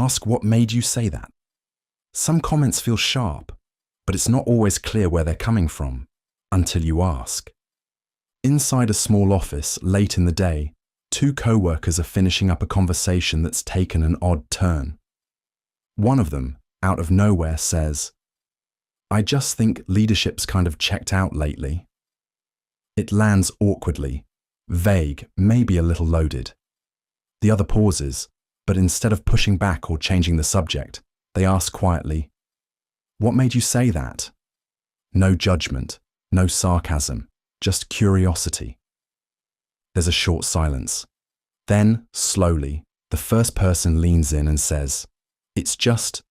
Ask what made you say that. Some comments feel sharp, but it's not always clear where they're coming from until you ask. Inside a small office, late in the day, two co-workers are finishing up a conversation that's taken an odd turn. One of them, out of nowhere, says, "I just think leadership's kind of checked out lately." It lands awkwardly, vague, maybe a little loaded. The other pauses, but instead of pushing back or changing the subject, they ask quietly, "What made you say that?" No judgment, no sarcasm, just curiosity. There's a short silence. Then, slowly, the first person leans in and says, "It's just,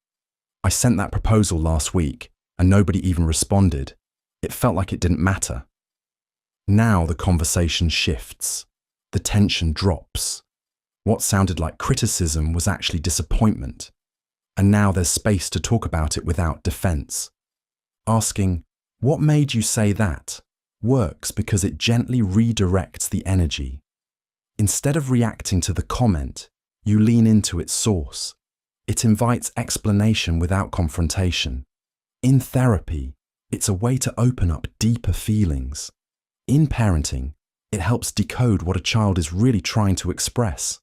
I sent that proposal last week and nobody even responded. It felt like it didn't matter." Now the conversation shifts. The tension drops. What sounded like criticism was actually disappointment. And now there's space to talk about it without defense. Asking, "What made you say that?" works because it gently redirects the energy. Instead of reacting to the comment, you lean into its source. It invites explanation without confrontation. In therapy, it's a way to open up deeper feelings. In parenting, it helps decode what a child is really trying to express.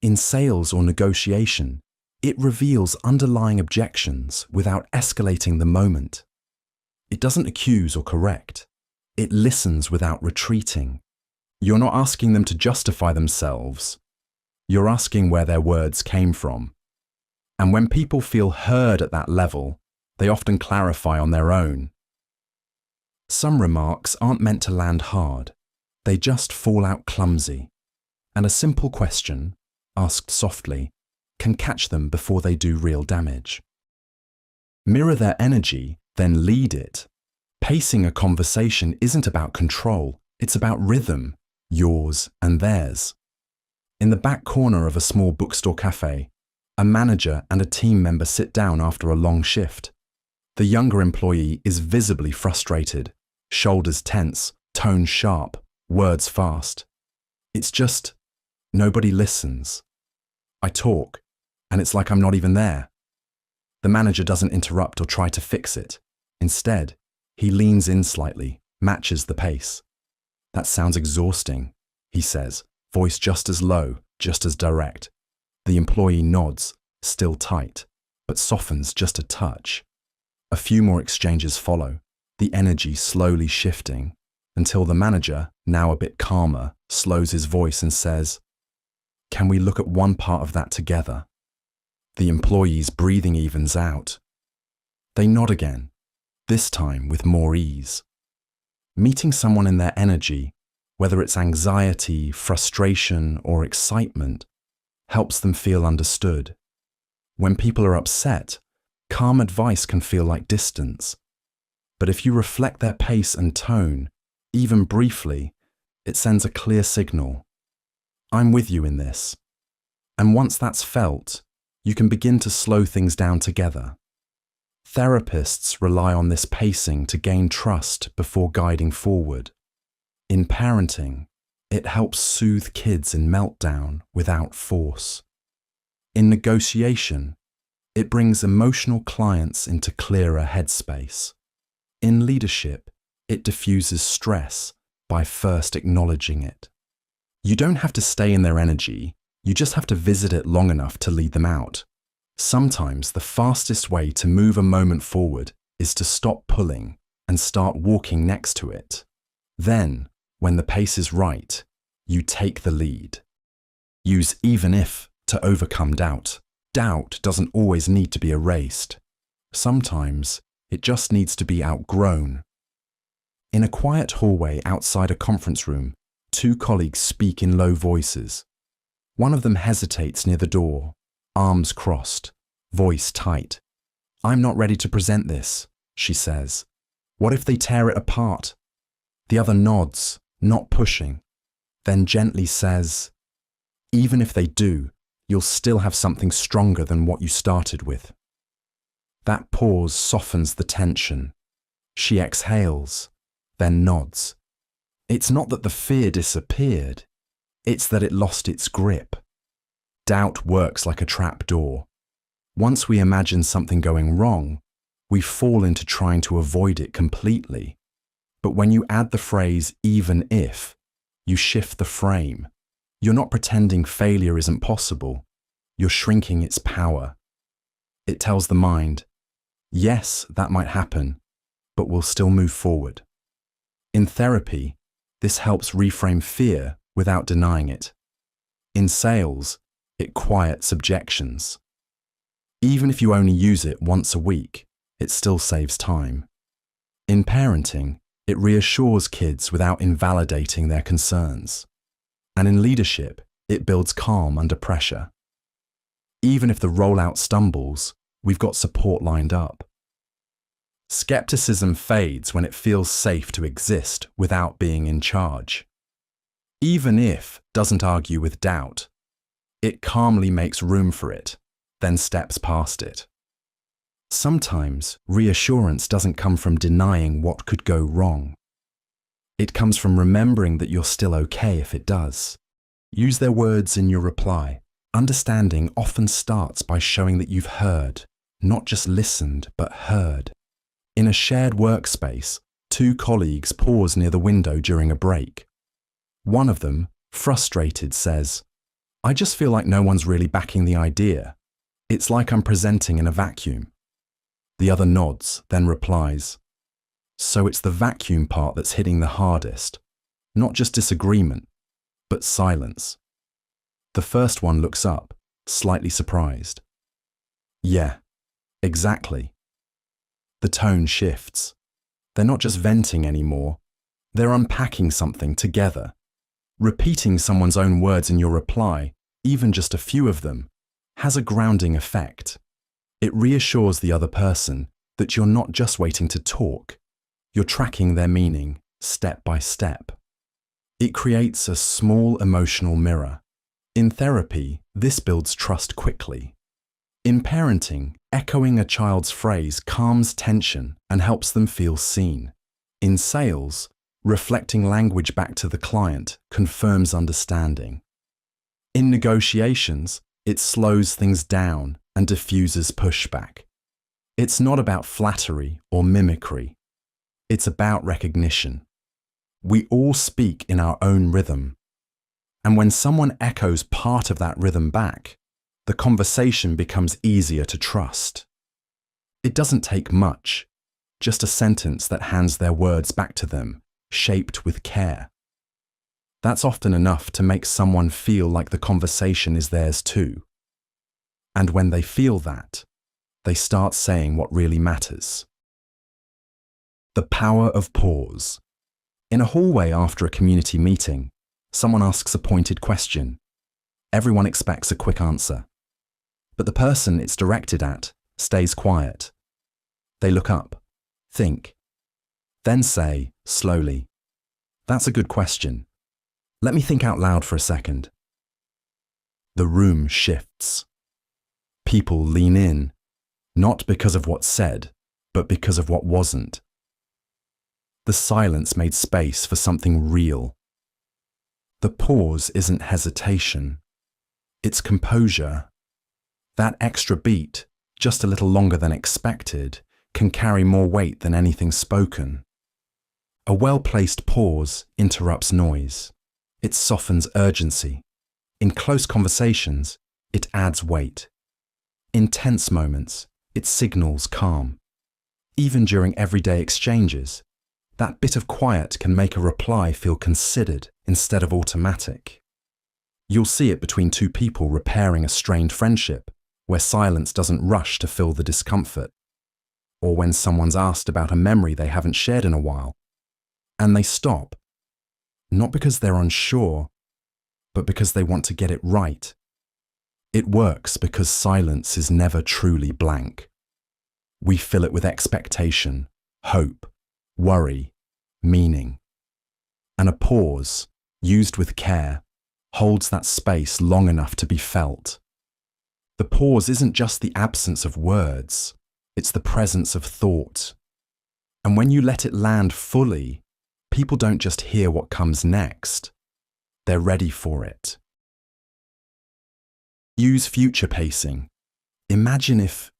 In sales or negotiation, it reveals underlying objections without escalating the moment. It doesn't accuse or correct. It listens without retreating. You're not asking them to justify themselves. You're asking where their words came from. And when people feel heard at that level, they often clarify on their own. Some remarks aren't meant to land hard. They just fall out clumsy. And a simple question, asked softly, can catch them before they do real damage. Mirror their energy, then lead it. Pacing a conversation isn't about control, it's about rhythm, yours and theirs. In the back corner of a small bookstore cafe, a manager and a team member sit down after a long shift. The younger employee is visibly frustrated, shoulders tense, tone sharp, words fast. It's just, nobody listens. I talk, and it's like I'm not even there. The manager doesn't interrupt or try to fix it. Instead, he leans in slightly, matches the pace. "That sounds exhausting," he says, voice just as low, just as direct. The employee nods, still tight, but softens just a touch. A few more exchanges follow, the energy slowly shifting, until the manager, now a bit calmer, slows his voice and says, "Can we look at one part of that together?" The employee's breathing evens out. They nod again, this time with more ease. Meeting someone in their energy, whether it's anxiety, frustration, or excitement, helps them feel understood. When people are upset, calm advice can feel like distance. But if you reflect their pace and tone, even briefly, it sends a clear signal. I'm with you in this. And once that's felt, you can begin to slow things down together. Therapists rely on this pacing to gain trust before guiding forward. In parenting, it helps soothe kids in meltdown without force. In negotiation, it brings emotional clients into clearer headspace. In leadership, it diffuses stress by first acknowledging it. You don't have to stay in their energy, you just have to visit it long enough to lead them out. Sometimes the fastest way to move a moment forward is to stop pulling and start walking next to it. Then, when the pace is right, you take the lead. Use "even if" to overcome doubt. Doubt doesn't always need to be erased. Sometimes it just needs to be outgrown. In a quiet hallway outside a conference room, two colleagues speak in low voices. One of them hesitates near the door, arms crossed, voice tight. "I'm not ready to present this," she says. "What if they tear it apart?" The other nods, not pushing, then gently says, "Even if they do, you'll still have something stronger than what you started with." That pause softens the tension. She exhales, then nods. It's not that the fear disappeared, it's that it lost its grip. Doubt works like a trap door. Once we imagine something going wrong, we fall into trying to avoid it completely. But when you add the phrase even if, you shift the frame. You're not pretending failure isn't possible. You're shrinking its power. It tells the mind, yes, that might happen, but we'll still move forward. In therapy, this helps reframe fear without denying it. In sales, it quiets objections. Even if you only use it once a week, it still saves time. In parenting, it reassures kids without invalidating their concerns. And in leadership, it builds calm under pressure. Even if the rollout stumbles, we've got support lined up. Skepticism fades when it feels safe to exist without being in charge. Even if doesn't argue with doubt. It calmly makes room for it, then steps past it. Sometimes reassurance doesn't come from denying what could go wrong. It comes from remembering that you're still okay if it does. Use their words in your reply. Understanding often starts by showing that you've heard, not just listened, but heard. In a shared workspace, two colleagues pause near the window during a break. One of them, frustrated, says, "I just feel like no one's really backing the idea. It's like I'm presenting in a vacuum." The other nods, then replies, "So it's the vacuum part that's hitting the hardest, not just disagreement, but silence." The first one looks up, slightly surprised. "Yeah, exactly." The tone shifts. They're not just venting anymore, they're unpacking something together. Repeating someone's own words in your reply, even just a few of them, has a grounding effect. It reassures the other person that you're not just waiting to talk, you're tracking their meaning step by step. It creates a small emotional mirror. In therapy, this builds trust quickly. In parenting, echoing a child's phrase calms tension and helps them feel seen. In sales, reflecting language back to the client confirms understanding. In negotiations, it slows things down and diffuses pushback. It's not about flattery or mimicry. It's about recognition. We all speak in our own rhythm. And when someone echoes part of that rhythm back, the conversation becomes easier to trust. It doesn't take much, just a sentence that hands their words back to them, shaped with care. That's often enough to make someone feel like the conversation is theirs too. And when they feel that, they start saying what really matters. The power of pause. In a hallway after a community meeting, someone asks a pointed question. Everyone expects a quick answer. But the person it's directed at stays quiet. They look up, think, then say, slowly, "That's a good question. Let me think out loud for a second." The room shifts. People lean in, not because of what's said, but because of what wasn't. The silence made space for something real. The pause isn't hesitation. It's composure. That extra beat, just a little longer than expected, can carry more weight than anything spoken. A well-placed pause interrupts noise. It softens urgency. In close conversations, it adds weight. In tense moments, it signals calm. Even during everyday exchanges, that bit of quiet can make a reply feel considered instead of automatic. You'll see it between two people repairing a strained friendship, where silence doesn't rush to fill the discomfort. Or when someone's asked about a memory they haven't shared in a while, and they stop, not because they're unsure, but because they want to get it right. It works because silence is never truly blank. We fill it with expectation, hope, worry, meaning. And a pause, used with care, holds that space long enough to be felt. The pause isn't just the absence of words, it's the presence of thought. And when you let it land fully, people don't just hear what comes next, they're ready for it. Use future pacing. Imagine if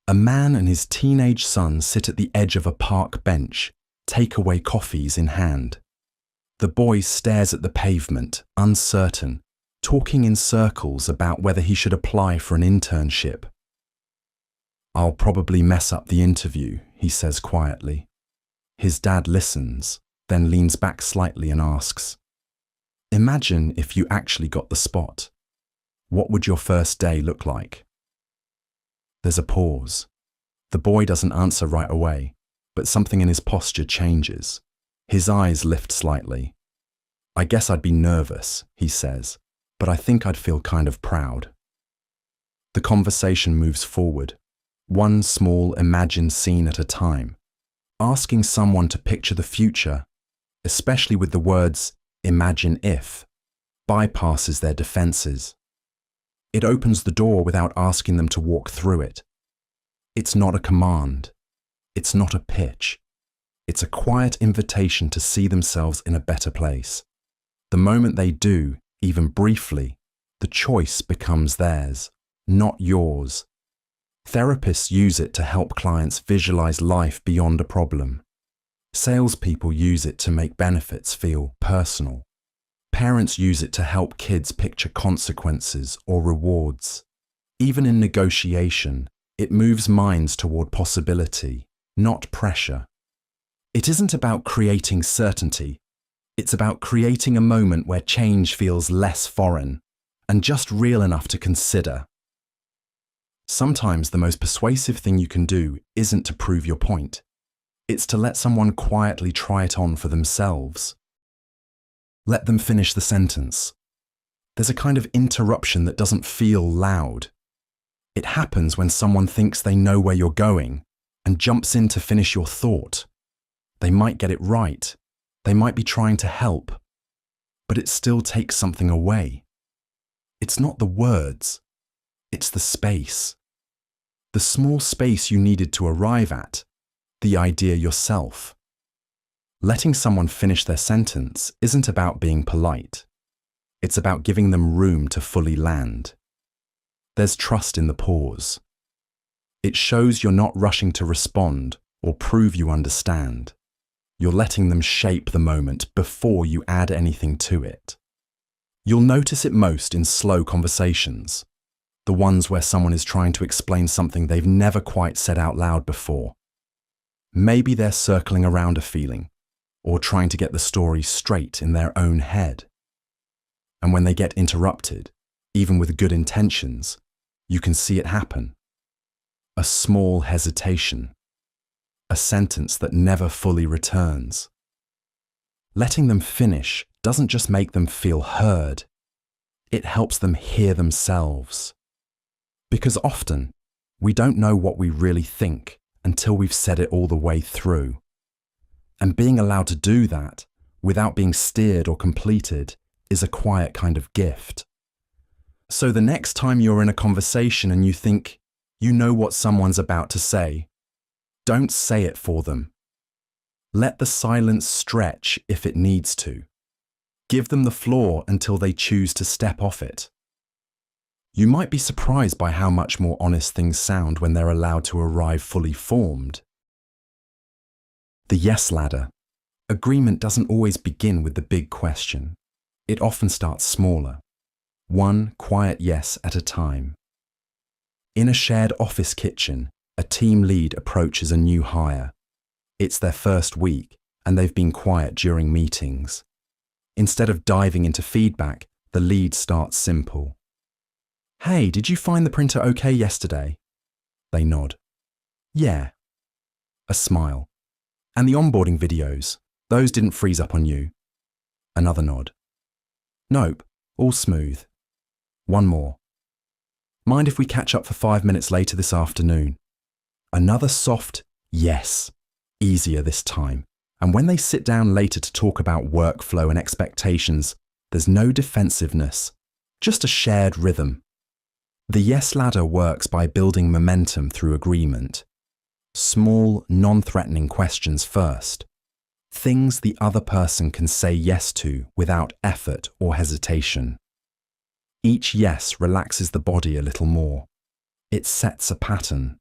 a man and his teenage son sit at the edge of a park bench, takeaway coffees in hand. The boy stares at the pavement, uncertain, talking in circles about whether he should apply for an internship. "I'll probably mess up the interview," he says quietly. His dad listens, then leans back slightly and asks, "Imagine if you actually got the spot. What would your first day look like?" There's a pause. The boy doesn't answer right away, but something in his posture changes. His eyes lift slightly. "I guess I'd be nervous," he says, "but I think I'd feel kind of proud." The conversation moves forward, one small imagined scene at a time. Asking someone to picture the future, especially with the words "imagine if," bypasses their defenses. It opens the door without asking them to walk through it. It's not a command. It's not a pitch. It's a quiet invitation to see themselves in a better place. The moment they do, even briefly, the choice becomes theirs, not yours. Therapists use it to help clients visualize life beyond a problem. Salespeople use it to make benefits feel personal. Parents use it to help kids picture consequences or rewards. Even in negotiation, it moves minds toward possibility, not pressure. It isn't about creating certainty. It's about creating a moment where change feels less foreign and just real enough to consider. Sometimes the most persuasive thing you can do isn't to prove your point. It's to let someone quietly try it on for themselves. Let them finish the sentence. There's a kind of interruption that doesn't feel loud. It happens when someone thinks they know where you're going and jumps in to finish your thought. They might get it right. They might be trying to help, but it still takes something away. It's not the words, it's the space. The small space you needed to arrive at, the idea yourself. Letting someone finish their sentence isn't about being polite. It's about giving them room to fully land. There's trust in the pause. It shows you're not rushing to respond or prove you understand. You're letting them shape the moment before you add anything to it. You'll notice it most in slow conversations, the ones where someone is trying to explain something they've never quite said out loud before. Maybe they're circling around a feeling, or trying to get the story straight in their own head. And when they get interrupted, even with good intentions, you can see it happen. A small hesitation. A sentence that never fully returns. Letting them finish doesn't just make them feel heard. It helps them hear themselves. Because often, we don't know what we really think until we've said it all the way through. And being allowed to do that, without being steered or completed, is a quiet kind of gift. So the next time you're in a conversation and you think you know what someone's about to say, don't say it for them. Let the silence stretch if it needs to. Give them the floor until they choose to step off it. You might be surprised by how much more honest things sound when they're allowed to arrive fully formed. The yes ladder. Agreement doesn't always begin with the big question. It often starts smaller. One quiet yes at a time. In a shared office kitchen, a team lead approaches a new hire. It's their first week, and they've been quiet during meetings. Instead of diving into feedback, the lead starts simple. "Hey, did you find the printer okay yesterday?" They nod. "Yeah." A smile. "And the onboarding videos, those didn't freeze up on you?" Another nod. "Nope, all smooth." One more. "Mind if we catch up for 5 minutes later this afternoon?" Another soft yes, easier this time. And when they sit down later to talk about workflow and expectations, there's no defensiveness, just a shared rhythm. The yes ladder works by building momentum through agreement. Small, non-threatening questions first. Things the other person can say yes to without effort or hesitation. Each yes relaxes the body a little more. It sets a pattern.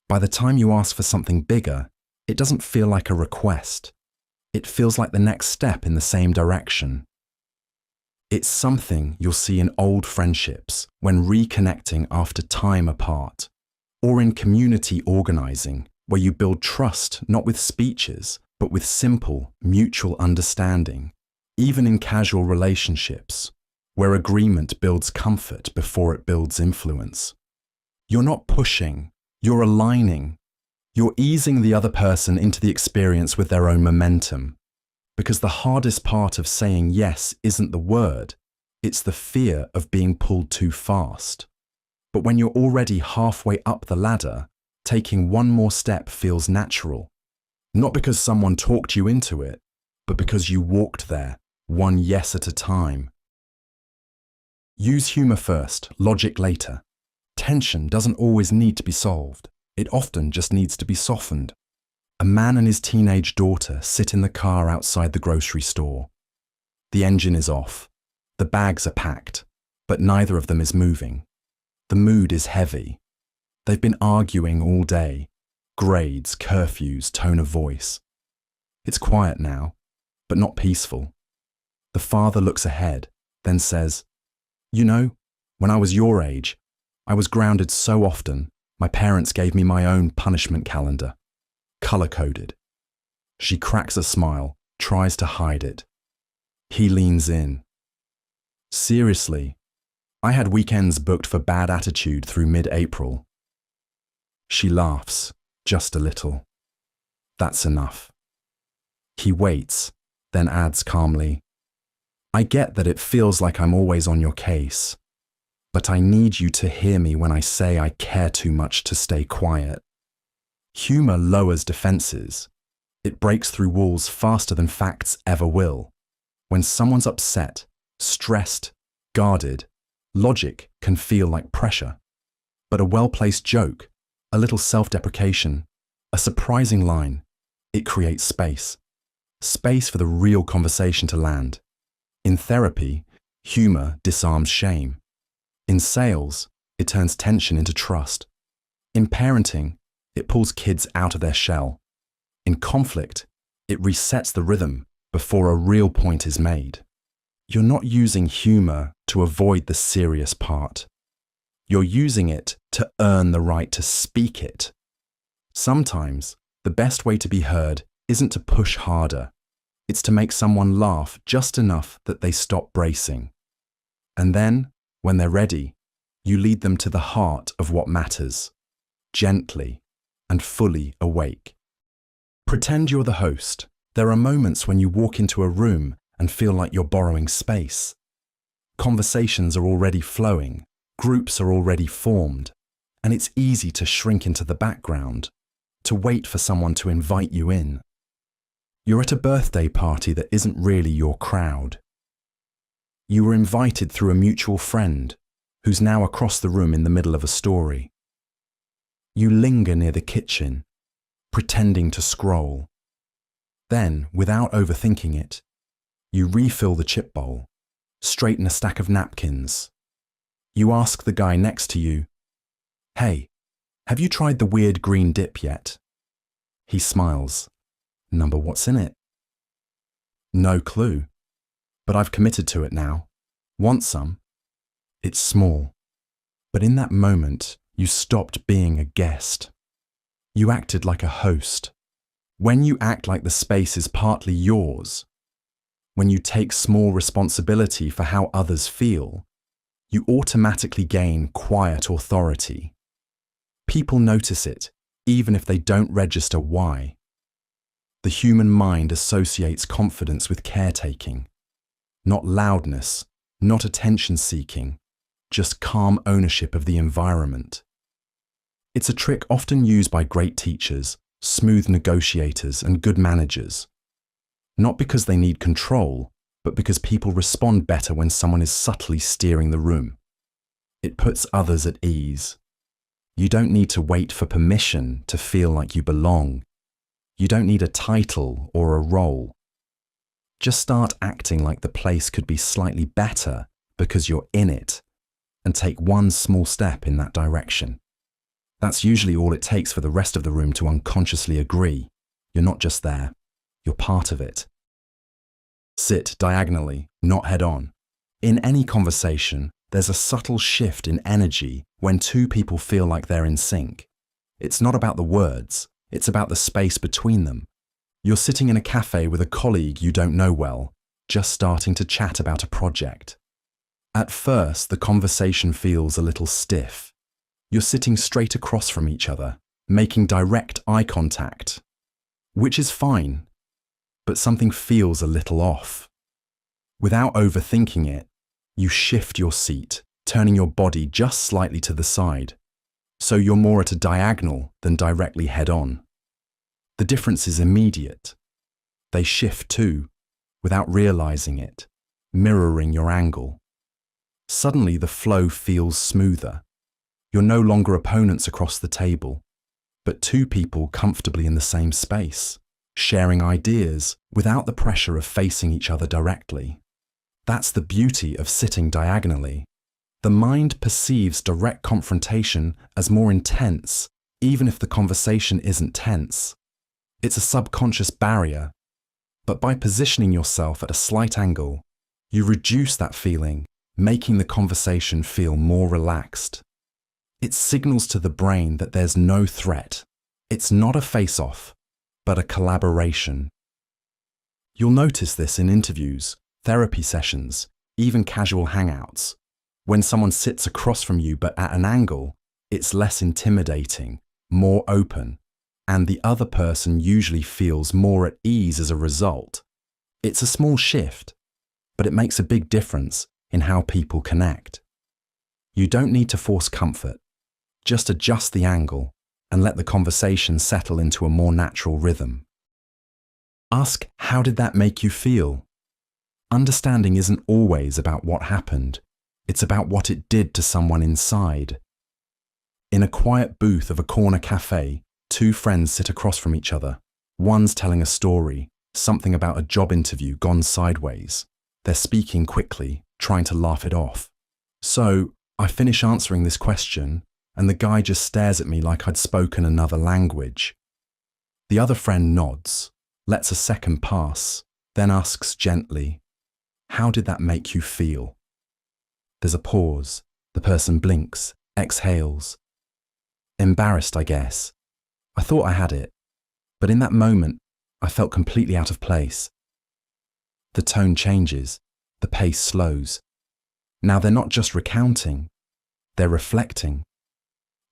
By the time you ask for something bigger, it doesn't feel like a request. It feels like the next step in the same direction. It's something you'll see in old friendships when reconnecting after time apart, or in community organizing, where you build trust not with speeches, but with simple, mutual understanding, even in casual relationships, where agreement builds comfort before it builds influence. You're not pushing, you're aligning. You're easing the other person into the experience with their own momentum. Because the hardest part of saying yes isn't the word, it's the fear of being pulled too fast. But when you're already halfway up the ladder, taking one more step feels natural. Not because someone talked you into it, but because you walked there, one yes at a time. Use humor first, logic later. Tension doesn't always need to be solved. It often just needs to be softened. A man and his teenage daughter sit in the car outside the grocery store. The engine is off. The bags are packed, but neither of them is moving. The mood is heavy. They've been arguing all day. Grades, curfews, tone of voice. It's quiet now, but not peaceful. The father looks ahead, then says, "You know, when I was your age, I was grounded so often, my parents gave me my own punishment calendar. Color-coded." She cracks a smile, tries to hide it. He leans in. "Seriously, I had weekends booked for bad attitude through mid-April." She laughs, just a little. "That's enough." He waits, then adds calmly, "I get that it feels like I'm always on your case, but I need you to hear me when I say I care too much to stay quiet." Humor lowers defenses. It breaks through walls faster than facts ever will. When someone's upset, stressed, guarded, logic can feel like pressure. But a well-placed joke, a little self-deprecation, a surprising line, it creates space. Space for the real conversation to land. In therapy, humor disarms shame. In sales, it turns tension into trust. In parenting, it pulls kids out of their shell. In conflict, it resets the rhythm before a real point is made. You're not using humor to avoid the serious part. You're using it to earn the right to speak it. Sometimes, the best way to be heard isn't to push harder. It's to make someone laugh just enough that they stop bracing. And then, when they're ready, you lead them to the heart of what matters, gently and fully awake. Pretend you're the host. There are moments when you walk into a room and feel like you're borrowing space. Conversations are already flowing, groups are already formed, and it's easy to shrink into the background, to wait for someone to invite you in. You're at a birthday party that isn't really your crowd. You were invited through a mutual friend who's now across the room in the middle of a story. You linger near the kitchen, pretending to scroll. Then, without overthinking it, you refill the chip bowl, straighten a stack of napkins. You ask the guy next to you, "Hey, have you tried the weird green dip yet?" He smiles. "Number, what's in it?" "No clue, but I've committed to it now. Want some?" It's small, but in that moment, you stopped being a guest. You acted like a host. When you act like the space is partly yours, when you take small responsibility for how others feel, you automatically gain quiet authority. People notice it, even if they don't register why. The human mind associates confidence with caretaking, not loudness, not attention-seeking, just calm ownership of the environment. It's a trick often used by great teachers, smooth negotiators, and good managers. Not because they need control, but because people respond better when someone is subtly steering the room. It puts others at ease. You don't need to wait for permission to feel like you belong. You don't need a title or a role. Just start acting like the place could be slightly better because you're in it, and take one small step in that direction. That's usually all it takes for the rest of the room to unconsciously agree. You're not just there, you're part of it. Sit diagonally, not head-on. In any conversation, there's a subtle shift in energy when two people feel like they're in sync. It's not about the words, it's about the space between them. You're sitting in a cafe with a colleague you don't know well, just starting to chat about a project. At first, the conversation feels a little stiff. You're sitting straight across from each other, making direct eye contact, which is fine, but something feels a little off. Without overthinking it, you shift your seat, turning your body just slightly to the side, so you're more at a diagonal than directly head-on. The difference is immediate. They shift too, without realizing it, mirroring your angle. Suddenly the flow feels smoother. You're no longer opponents across the table, but two people comfortably in the same space, sharing ideas without the pressure of facing each other directly. That's the beauty of sitting diagonally. The mind perceives direct confrontation as more intense, even if the conversation isn't tense. It's a subconscious barrier, but by positioning yourself at a slight angle, you reduce that feeling, making the conversation feel more relaxed. It signals to the brain that there's no threat. It's not a face-off, but a collaboration. You'll notice this in interviews, therapy sessions, even casual hangouts. When someone sits across from you but at an angle, it's less intimidating, more open, and the other person usually feels more at ease as a result. It's a small shift, but it makes a big difference in how people connect. You don't need to force comfort. Just adjust the angle and let the conversation settle into a more natural rhythm. Ask, how did that make you feel? Understanding isn't always about what happened. It's about what it did to someone inside. In a quiet booth of a corner cafe, two friends sit across from each other. One's telling a story, something about a job interview gone sideways. They're speaking quickly, trying to laugh it off. So, I finish answering this question, and the guy just stares at me like I'd spoken another language. The other friend nods, lets a second pass, then asks gently, how did that make you feel? There's a pause. The person blinks, exhales. Embarrassed, I guess. I thought I had it, but in that moment, I felt completely out of place. The tone changes, the pace slows. Now they're not just recounting, they're reflecting.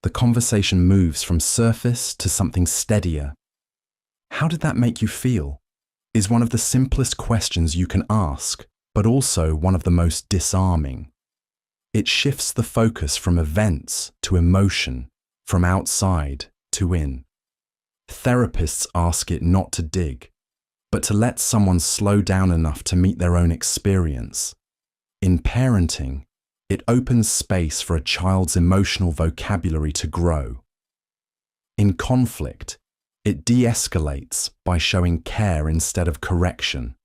The conversation moves from surface to something steadier. How did that make you feel? Is one of the simplest questions you can ask, but also one of the most disarming. It shifts the focus from events to emotion, from outside to in. Therapists ask it not to dig, but to let someone slow down enough to meet their own experience. In parenting, it opens space for a child's emotional vocabulary to grow. In conflict, it de-escalates by showing care instead of correction.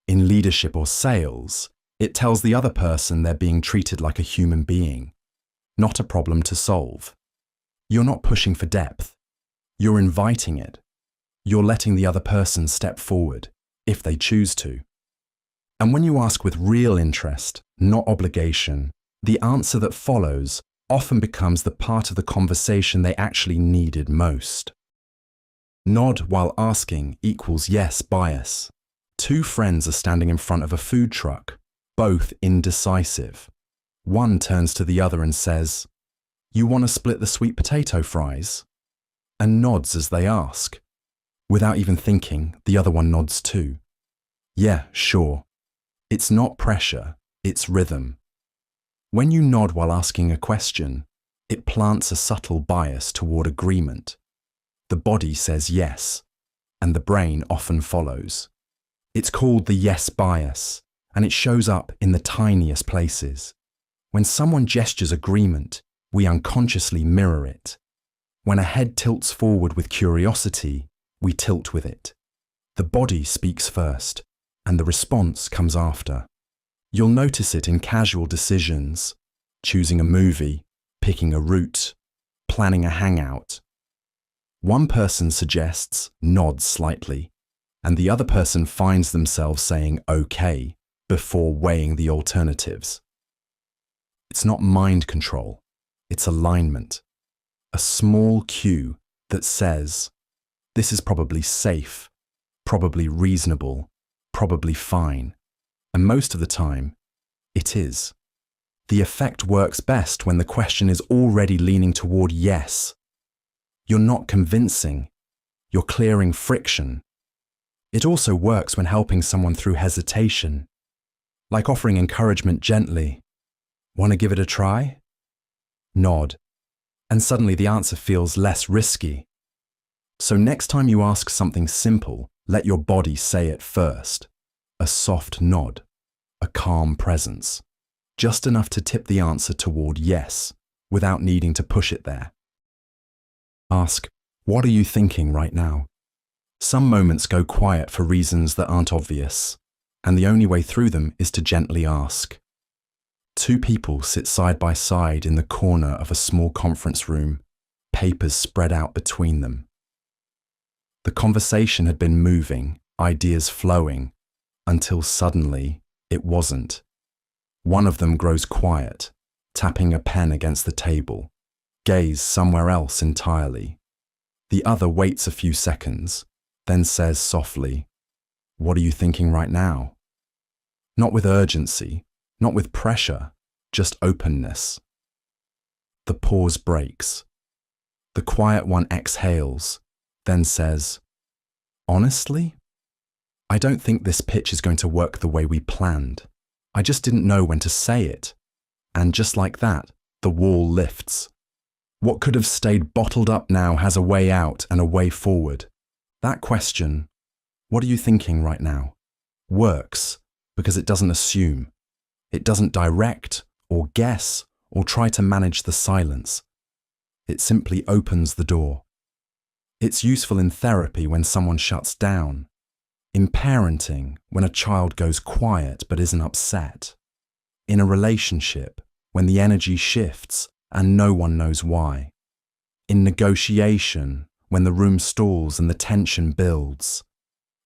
In leadership or sales, it tells the other person they're being treated like a human being, not a problem to solve. You're not pushing for depth. You're inviting it. You're letting the other person step forward, if they choose to. And when you ask with real interest, not obligation, the answer that follows often becomes the part of the conversation they actually needed most. Nod while asking equals yes bias. Two friends are standing in front of a food truck, both indecisive. One turns to the other and says, "You want to split the sweet potato fries?" and nods as they ask. Without even thinking, the other one nods too. Yeah, sure. It's not pressure, it's rhythm. When you nod while asking a question, it plants a subtle bias toward agreement. The body says yes, and the brain often follows. It's called the yes bias, and it shows up in the tiniest places. When someone gestures agreement, we unconsciously mirror it. When a head tilts forward with curiosity, we tilt with it. The body speaks first, and the response comes after. You'll notice it in casual decisions. choosing a movie, picking a route, planning a hangout. One person suggests, nods slightly, and the other person finds themselves saying okay before weighing the alternatives. It's not mind control, it's alignment. A small cue that says, this is probably safe, probably reasonable, probably fine. And most of the time, it is. The effect works best when the question is already leaning toward yes. You're not convincing, you're clearing friction. It also works when helping someone through hesitation, like offering encouragement gently. Want to give it a try? Nod, and suddenly the answer feels less risky. So next time you ask something simple, let your body say it first. A soft nod, a calm presence, just enough to tip the answer toward yes, without needing to push it there. Ask, what are you thinking right now? Some moments go quiet for reasons that aren't obvious, and the only way through them is to gently ask. Two people sit side by side in the corner of a small conference room, papers spread out between them. The conversation had been moving, ideas flowing, until suddenly it wasn't. One of them grows quiet, tapping a pen against the table, gaze somewhere else entirely. The other waits a few seconds, then says softly, "What are you thinking right now?" Not with urgency, not with pressure, just openness. The pause breaks. The quiet one exhales, then says, "Honestly, I don't think this pitch is going to work the way we planned. I just didn't know when to say it." And just like that, the wall lifts. What could have stayed bottled up now has a way out and a way forward. That question, "What are you thinking right now?" works because it doesn't assume. It doesn't direct or guess or try to manage the silence. It simply opens the door. It's useful in therapy when someone shuts down, in parenting when a child goes quiet but isn't upset, in a relationship when the energy shifts and no one knows why, in negotiation when the room stalls and the tension builds.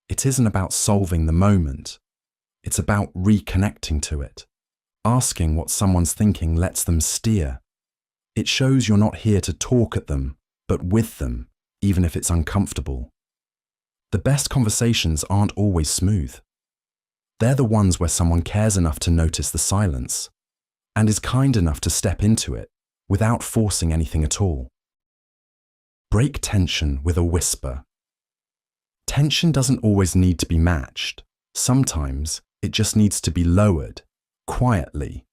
It isn't about solving the moment. It's about reconnecting to it. Asking what someone's thinking lets them steer. It shows you're not here to talk at them, but with them, even if it's uncomfortable. The best conversations aren't always smooth. They're the ones where someone cares enough to notice the silence and is kind enough to step into it without forcing anything at all. Break tension with a whisper. Tension doesn't always need to be matched. Sometimes it just needs to be lowered, quietly.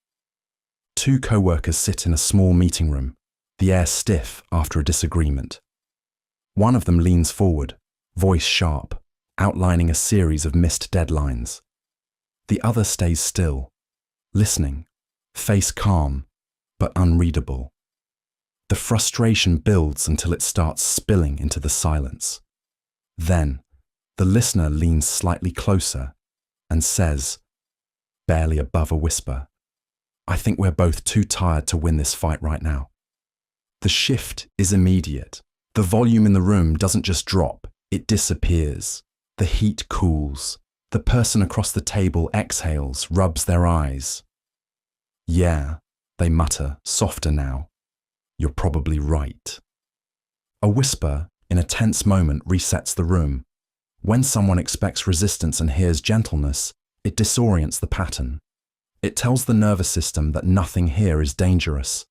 Two co-workers sit in a small meeting room, the air stiff after a disagreement. One of them leans forward, voice sharp, outlining a series of missed deadlines. The other stays still, listening, face calm, but unreadable. The frustration builds until it starts spilling into the silence. Then, the listener leans slightly closer and says, barely above a whisper, "I think we're both too tired to win this fight right now." The shift is immediate. The volume in the room doesn't just drop, it disappears. The heat cools. The person across the table exhales, rubs their eyes. "Yeah," they mutter, softer now. "You're probably right." A whisper in a tense moment resets the room. When someone expects resistance and hears gentleness, it disorients the pattern. It tells the nervous system that nothing here is dangerous,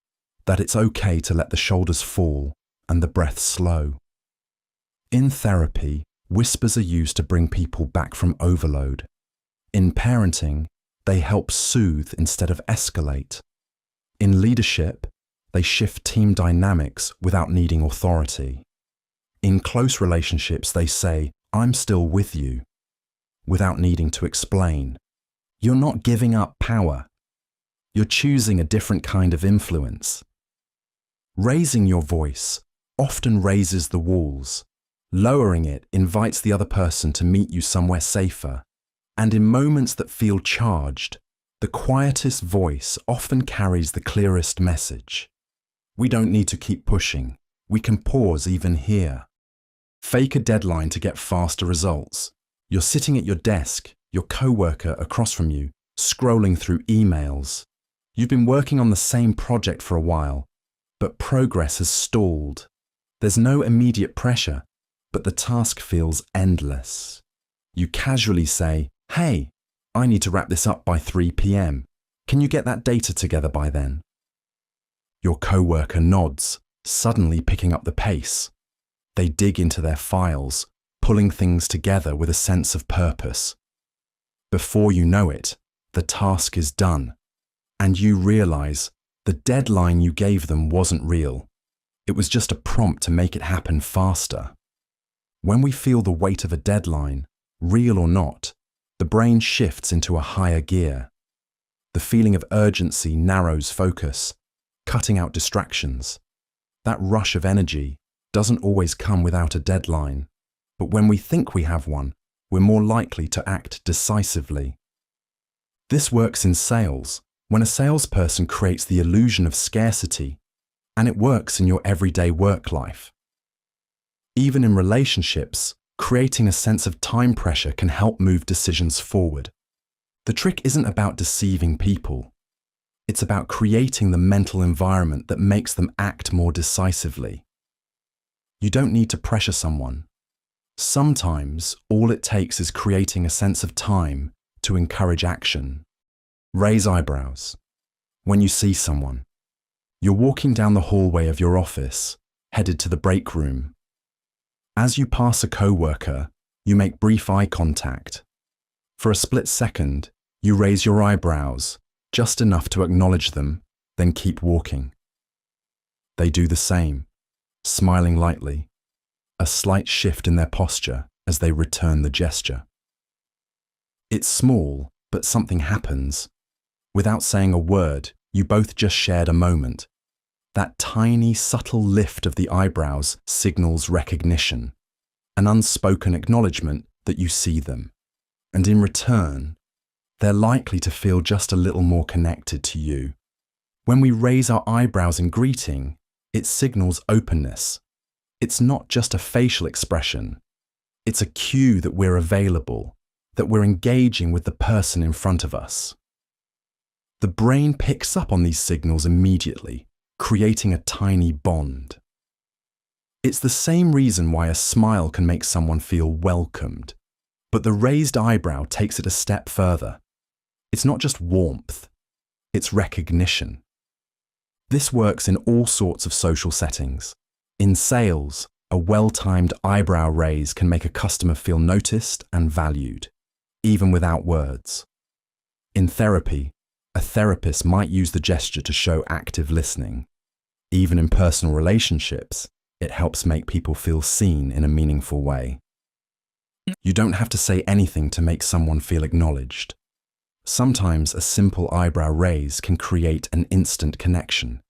that it's okay to let the shoulders fall and the breath slow. In therapy, whispers are used to bring people back from overload. In parenting, they help soothe instead of escalate. In leadership, they shift team dynamics without needing authority. In close relationships, they say, "I'm still with you," without needing to explain. You're not giving up power. You're choosing a different kind of influence. Raising your voice often raises the walls. Lowering it invites the other person to meet you somewhere safer. And in moments that feel charged, The quietest voice often carries the clearest message. We don't need to keep pushing. We can pause even here. Fake a deadline to get faster results. You're sitting at your desk, your coworker across from you, scrolling through emails. You've been working on the same project for a while, but progress has stalled. There's no immediate pressure, but the task feels endless. You casually say, "Hey, I need to wrap this up by 3 p.m. Can you get that data together by then?" Your coworker nods, suddenly picking up the pace. They dig into their files, pulling things together with a sense of purpose. Before you know it, the task is done, and you realize the deadline you gave them wasn't real. It was just a prompt to make it happen faster. When we feel the weight of a deadline, real or not, the brain shifts into a higher gear. The feeling of urgency narrows focus, cutting out distractions. That rush of energy doesn't always come without a deadline, but when we think we have one, we're more likely to act decisively. This works in sales, when a salesperson creates the illusion of scarcity, and it works in your everyday work life. Even in relationships, creating a sense of time pressure can help move decisions forward. The trick isn't about deceiving people. It's about creating the mental environment that makes them act more decisively. You don't need to pressure someone. Sometimes all it takes is creating a sense of time to encourage action. Raise eyebrows. When you see someone, you're walking down the hallway of your office, headed to the break room. As you pass a coworker, you make brief eye contact. For a split second, you raise your eyebrows, just enough to acknowledge them, then keep walking. They do the same, smiling lightly, a slight shift in their posture as they return the gesture. It's small, but something happens. Without saying a word, you both just shared a moment. That tiny, subtle lift of the eyebrows signals recognition, an unspoken acknowledgement that you see them. And in return, they're likely to feel just a little more connected to you. When we raise our eyebrows in greeting, it signals openness. It's not just a facial expression. It's a cue that we're available, that we're engaging with the person in front of us. The brain picks up on these signals immediately, creating a tiny bond. It's the same reason why a smile can make someone feel welcomed, but the raised eyebrow takes it a step further. It's not just warmth, it's recognition. This works in all sorts of social settings. In sales, a well-timed eyebrow raise can make a customer feel noticed and valued, even without words. In therapy, a therapist might use the gesture to show active listening. Even in personal relationships, it helps make people feel seen in a meaningful way. You don't have to say anything to make someone feel acknowledged. Sometimes a simple eyebrow raise can create an instant connection,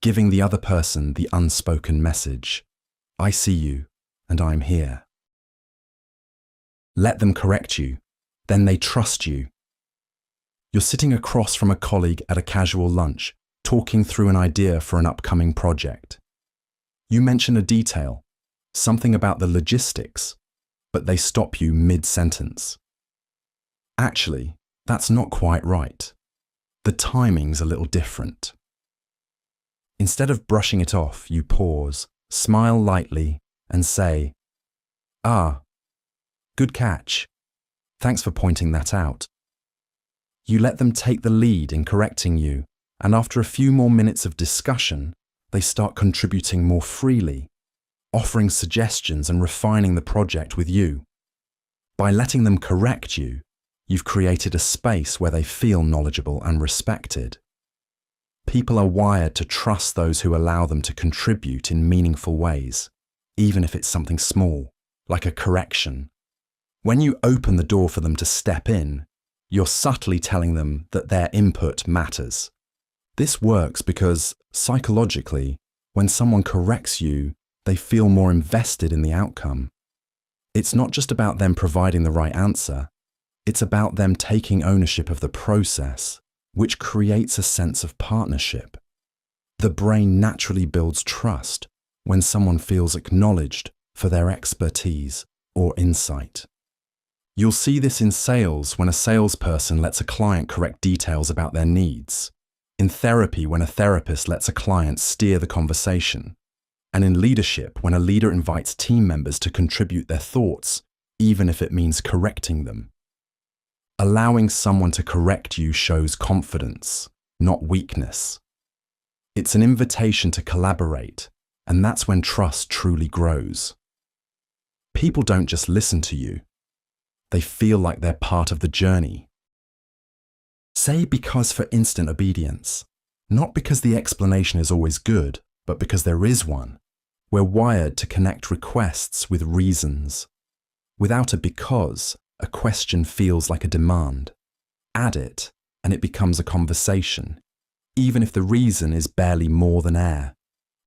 giving the other person the unspoken message, "I see you, and I'm here." Let them correct you, then they trust you. You're sitting across from a colleague at a casual lunch, talking through an idea for an upcoming project. You mention a detail, something about the logistics, but they stop you mid-sentence. Actually, that's not quite right. The timing's a little different. Instead of brushing it off, you pause, smile lightly, and say, "Ah, good catch. Thanks for pointing that out." You let them take the lead in correcting you, and after a few more minutes of discussion, they start contributing more freely, offering suggestions and refining the project with you. By letting them correct you, you've created a space where they feel knowledgeable and respected. People are wired to trust those who allow them to contribute in meaningful ways, even if it's something small, like a correction. When you open the door for them to step in, you're subtly telling them that their input matters. This works because, psychologically, when someone corrects you, they feel more invested in the outcome. It's not just about them providing the right answer, it's about them taking ownership of the process, which creates a sense of partnership. The brain naturally builds trust when someone feels acknowledged for their expertise or insight. You'll see this in sales when a salesperson lets a client correct details about their needs, in therapy when a therapist lets a client steer the conversation, and in leadership when a leader invites team members to contribute their thoughts, even if it means correcting them. Allowing someone to correct you shows confidence, not weakness. It's an invitation to collaborate, and that's when trust truly grows. People don't just listen to you. They feel like they're part of the journey. Say because for instant obedience, not because the explanation is always good, but because there is one. We're wired to connect requests with reasons. Without a because, a question feels like a demand. Add it, and it becomes a conversation, even if the reason is barely more than air.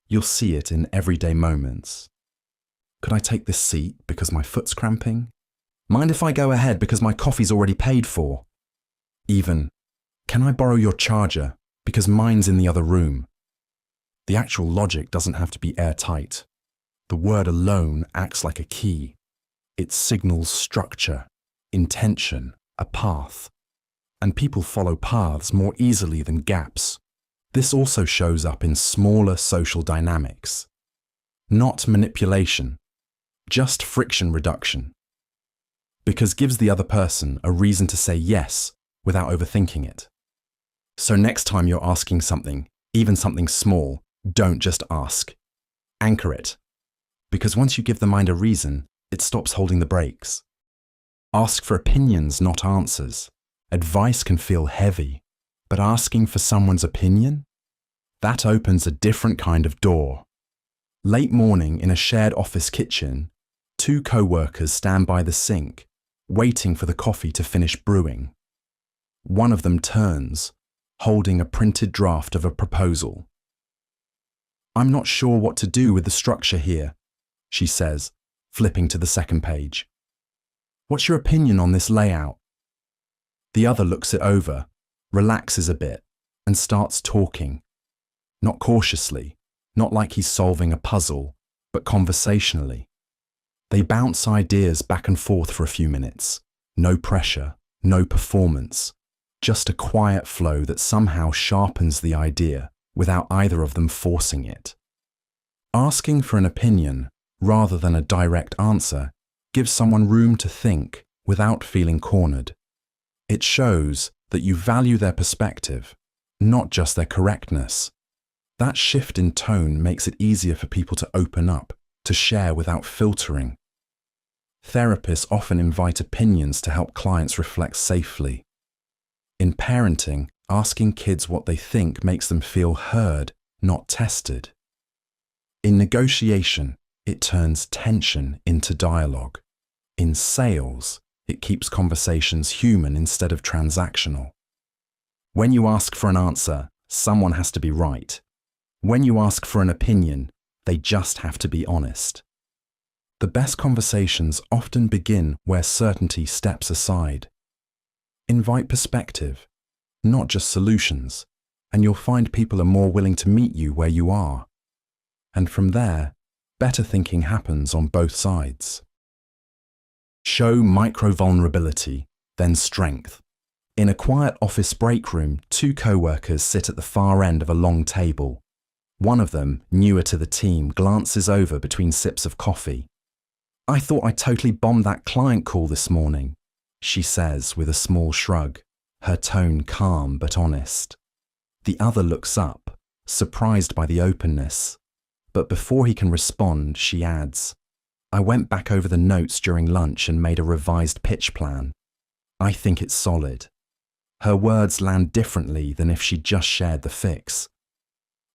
You'll see it in everyday moments. Could I take this seat because my foot's cramping? Mind if I go ahead because my coffee's already paid for? Even, can I borrow your charger because mine's in the other room? The actual logic doesn't have to be airtight. The word alone acts like a key. It signals structure, intention, a path. And people follow paths more easily than gaps. This also shows up in smaller social dynamics. Not manipulation, just friction reduction. Because gives the other person a reason to say yes without overthinking it. So next time you're asking something, even something small, don't just ask. Anchor it. Because once you give the mind a reason, it stops holding the brakes. Ask for opinions, not answers. Advice can feel heavy, but asking for someone's opinion? That opens a different kind of door. Late morning in a shared office kitchen, two co-workers stand by the sink, waiting for the coffee to finish brewing. One of them turns, holding a printed draft of a proposal. "I'm not sure what to do with the structure here," she says, flipping to the second page. "What's your opinion on this layout?" The other looks it over, relaxes a bit, and starts talking. Not cautiously, not like he's solving a puzzle, but conversationally. They bounce ideas back and forth for a few minutes. No pressure, no performance, just a quiet flow that somehow sharpens the idea without either of them forcing it. Asking for an opinion, rather than a direct answer, gives someone room to think without feeling cornered. It shows that you value their perspective, not just their correctness. That shift in tone makes it easier for people to open up, to share without filtering. Therapists often invite opinions to help clients reflect safely. In parenting, asking kids what they think makes them feel heard, not tested. In negotiation, it turns tension into dialogue. In sales, it keeps conversations human instead of transactional. When you ask for an answer, someone has to be right. When you ask for an opinion, they just have to be honest. The best conversations often begin where certainty steps aside. Invite perspective, not just solutions, and you'll find people are more willing to meet you where you are. And from there, better thinking happens on both sides. Show micro-vulnerability, then strength. In a quiet office break room, two co-workers sit at the far end of a long table. One of them, newer to the team, glances over between sips of coffee. "I thought I totally bombed that client call this morning," she says with a small shrug, her tone calm but honest. The other looks up, surprised by the openness. But before he can respond, she adds, "I went back over the notes during lunch and made a revised pitch plan. I think it's solid." Her words land differently than if she just shared the fix.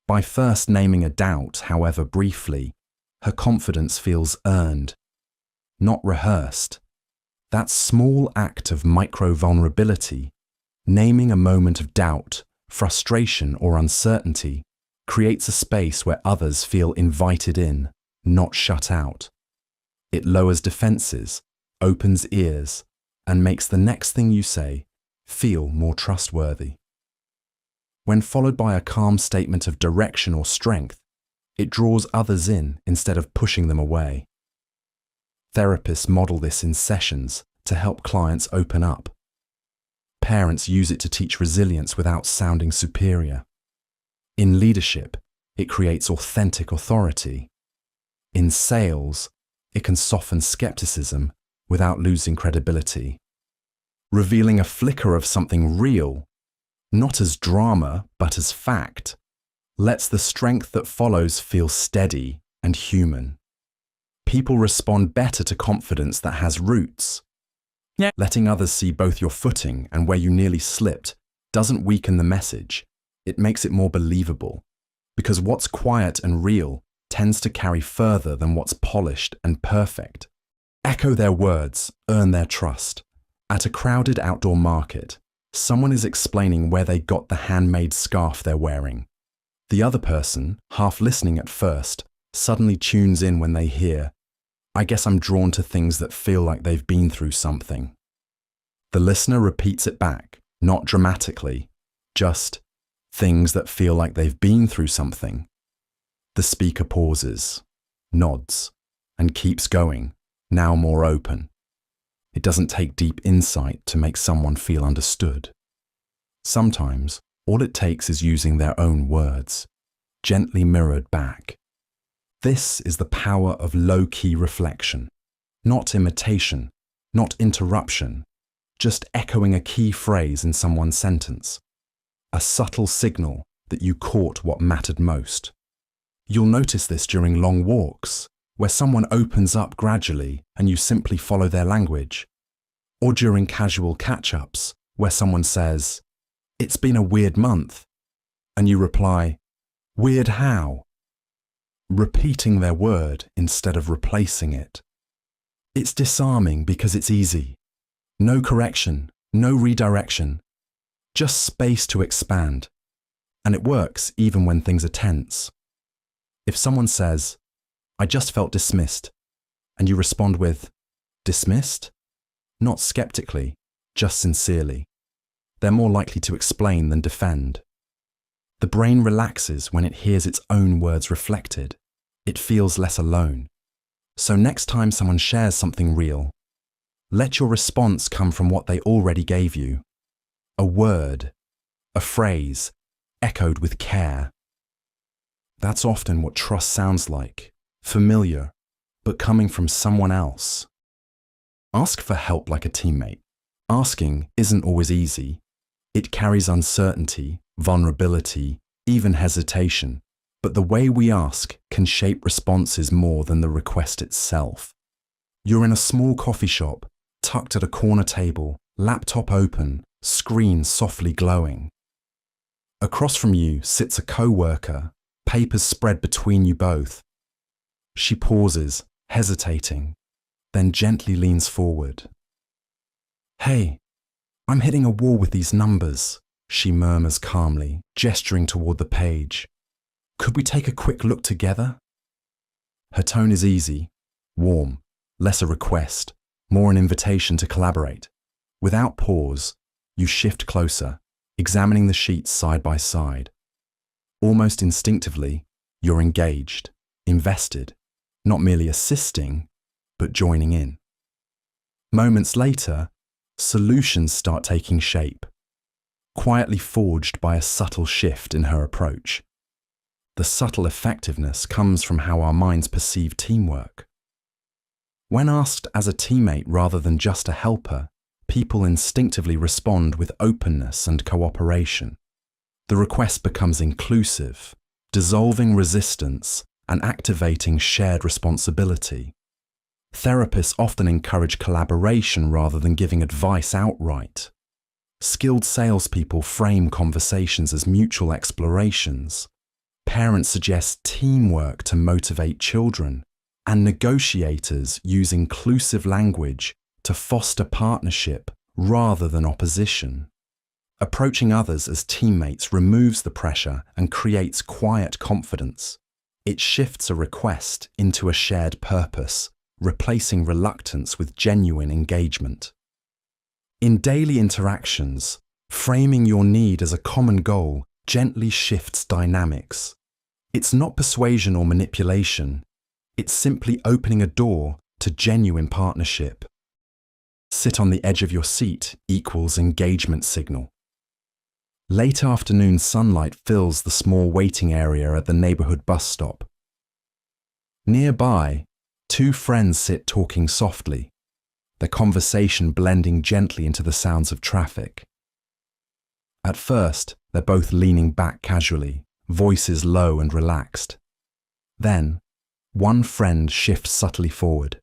By first naming a doubt, however briefly, her confidence feels earned, not rehearsed. That small act of micro-vulnerability, naming a moment of doubt, frustration, or uncertainty, creates a space where others feel invited in, not shut out. It lowers defenses, opens ears, and makes the next thing you say feel more trustworthy. When followed by a calm statement of direction or strength, it draws others in instead of pushing them away. Therapists model this in sessions to help clients open up. Parents use it to teach resilience without sounding superior. In leadership, it creates authentic authority. In sales, it can soften skepticism without losing credibility. Revealing a flicker of something real, not as drama but as fact, lets the strength that follows feel steady and human. People respond better to confidence that has roots. Letting others see both your footing and where you nearly slipped doesn't weaken the message, it makes it more believable. Because what's quiet and real tends to carry further than what's polished and perfect. Echo their words, earn their trust. At a crowded outdoor market, someone is explaining where they got the handmade scarf they're wearing. The other person, half listening at first, suddenly tunes in when they hear, "I guess I'm drawn to things that feel like they've been through something." The listener repeats it back, not dramatically, just things that feel like they've been through something. The speaker pauses, nods, and keeps going, now more open. It doesn't take deep insight to make someone feel understood. Sometimes, all it takes is using their own words, gently mirrored back. This is the power of low-key reflection. Not imitation, not interruption, just echoing a key phrase in someone's sentence. A subtle signal that you caught what mattered most. You'll notice this during long walks, where someone opens up gradually and you simply follow their language. Or during casual catch-ups, where someone says, "It's been a weird month," and you reply, "Weird how?" Repeating their word instead of replacing it. It's disarming because it's easy. No correction, no redirection, just space to expand. And it works even when things are tense. If someone says, "I just felt dismissed," and you respond with, "Dismissed?" Not skeptically, just sincerely, they're more likely to explain than defend. The brain relaxes when it hears its own words reflected. It feels less alone. So next time someone shares something real, let your response come from what they already gave you. A word, a phrase, echoed with care. That's often what trust sounds like, familiar, but coming from someone else. Ask for help like a teammate. Asking isn't always easy. It carries uncertainty, vulnerability, even hesitation. But the way we ask can shape responses more than the request itself. You're in a small coffee shop, tucked at a corner table, laptop open, screen softly glowing. Across from you sits a co-worker, papers spread between you both. She pauses, hesitating, then gently leans forward. "Hey, I'm hitting a wall with these numbers," she murmurs calmly, gesturing toward the page. "Could we take a quick look together?" Her tone is easy, warm, less a request, more an invitation to collaborate. Without pause, you shift closer, examining the sheets side by side. Almost instinctively, you're engaged, invested, not merely assisting, but joining in. Moments later, solutions start taking shape, quietly forged by a subtle shift in her approach. The subtle effectiveness comes from how our minds perceive teamwork. When asked as a teammate rather than just a helper, people instinctively respond with openness and cooperation. The request becomes inclusive, dissolving resistance and activating shared responsibility. Therapists often encourage collaboration rather than giving advice outright. Skilled salespeople frame conversations as mutual explorations. Parents suggest teamwork to motivate children, and negotiators use inclusive language to foster partnership rather than opposition. Approaching others as teammates removes the pressure and creates quiet confidence. It shifts a request into a shared purpose, replacing reluctance with genuine engagement. In daily interactions, framing your need as a common goal gently shifts dynamics. It's not persuasion or manipulation. It's simply opening a door to genuine partnership. Sit on the edge of your seat equals engagement signal. Late afternoon sunlight fills the small waiting area at the neighborhood bus stop. Nearby, two friends sit talking softly, their conversation blending gently into the sounds of traffic. At first, they're both leaning back casually, voices low and relaxed. Then, one friend shifts subtly forward,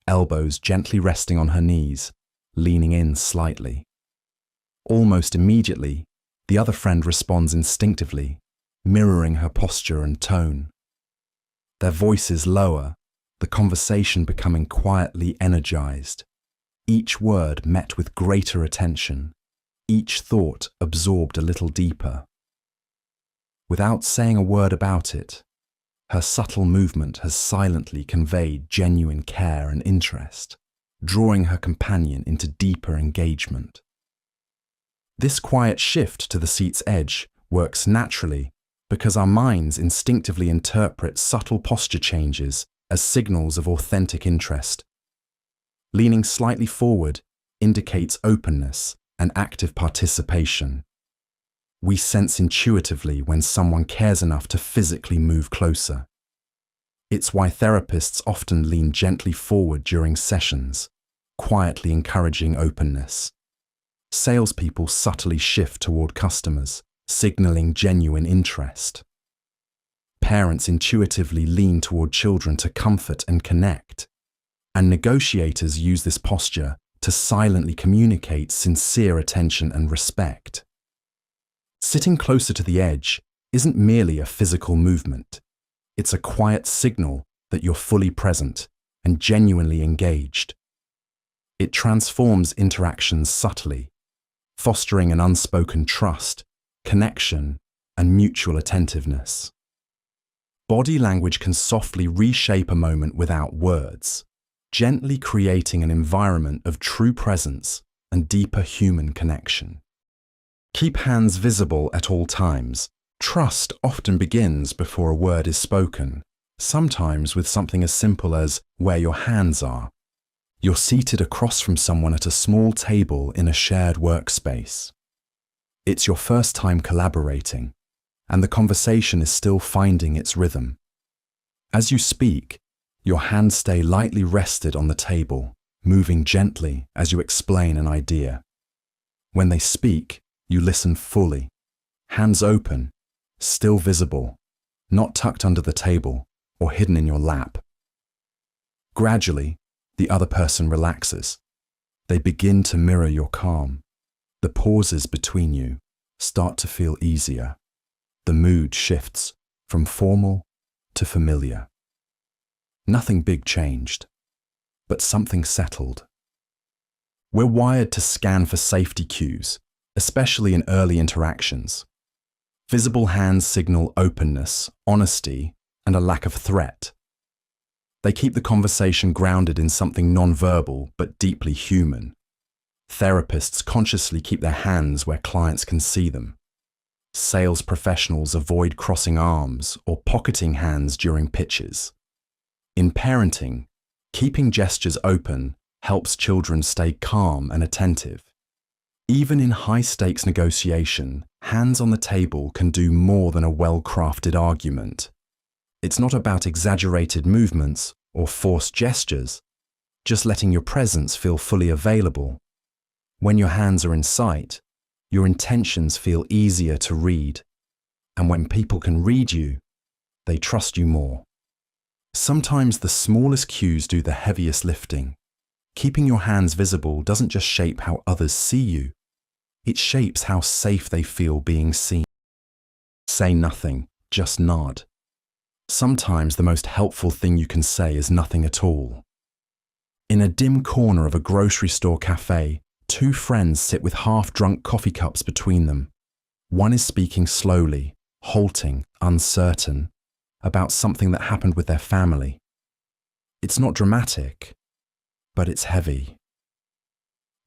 elbows gently resting on her knees, leaning in slightly. Almost immediately, the other friend responds instinctively, mirroring her posture and tone. Their voices lower, the conversation becoming quietly energized. Each word met with greater attention, each thought absorbed a little deeper. Without saying a word about it, her subtle movement has silently conveyed genuine care and interest, drawing her companion into deeper engagement. This quiet shift to the seat's edge works naturally because our minds instinctively interpret subtle posture changes as signals of authentic interest. Leaning slightly forward indicates openness and active participation. We sense intuitively when someone cares enough to physically move closer. It's why therapists often lean gently forward during sessions, quietly encouraging openness. Salespeople subtly shift toward customers, signaling genuine interest. Parents intuitively lean toward children to comfort and connect, and negotiators use this posture to silently communicate sincere attention and respect. Sitting closer to the edge isn't merely a physical movement. It's a quiet signal that you're fully present and genuinely engaged. It transforms interactions subtly, fostering an unspoken trust, connection, and mutual attentiveness. Body language can softly reshape a moment without words, gently creating an environment of true presence and deeper human connection. Keep hands visible at all times. Trust often begins before a word is spoken, sometimes with something as simple as where your hands are. You're seated across from someone at a small table in a shared workspace. It's your first time collaborating, and the conversation is still finding its rhythm. As you speak, your hands stay lightly rested on the table, moving gently as you explain an idea. When they speak, you listen fully, hands open, still visible, not tucked under the table or hidden in your lap. Gradually, the other person relaxes. They begin to mirror your calm. The pauses between you start to feel easier. The mood shifts from formal to familiar. Nothing big changed, but something settled. We're wired to scan for safety cues, especially in early interactions. Visible hands signal openness, honesty, and a lack of threat. They keep the conversation grounded in something nonverbal but deeply human. Therapists consciously keep their hands where clients can see them. Sales professionals avoid crossing arms or pocketing hands during pitches. In parenting, keeping gestures open helps children stay calm and attentive. Even in high-stakes negotiation, hands on the table can do more than a well-crafted argument. It's not about exaggerated movements or forced gestures, just letting your presence feel fully available. When your hands are in sight, your intentions feel easier to read. And when people can read you, they trust you more. Sometimes the smallest cues do the heaviest lifting. Keeping your hands visible doesn't just shape how others see you, it shapes how safe they feel being seen. Say nothing, just nod. Sometimes the most helpful thing you can say is nothing at all. In a dim corner of a grocery store cafe, two friends sit with half-drunk coffee cups between them. One is speaking slowly, halting, uncertain, about something that happened with their family. It's not dramatic, but it's heavy.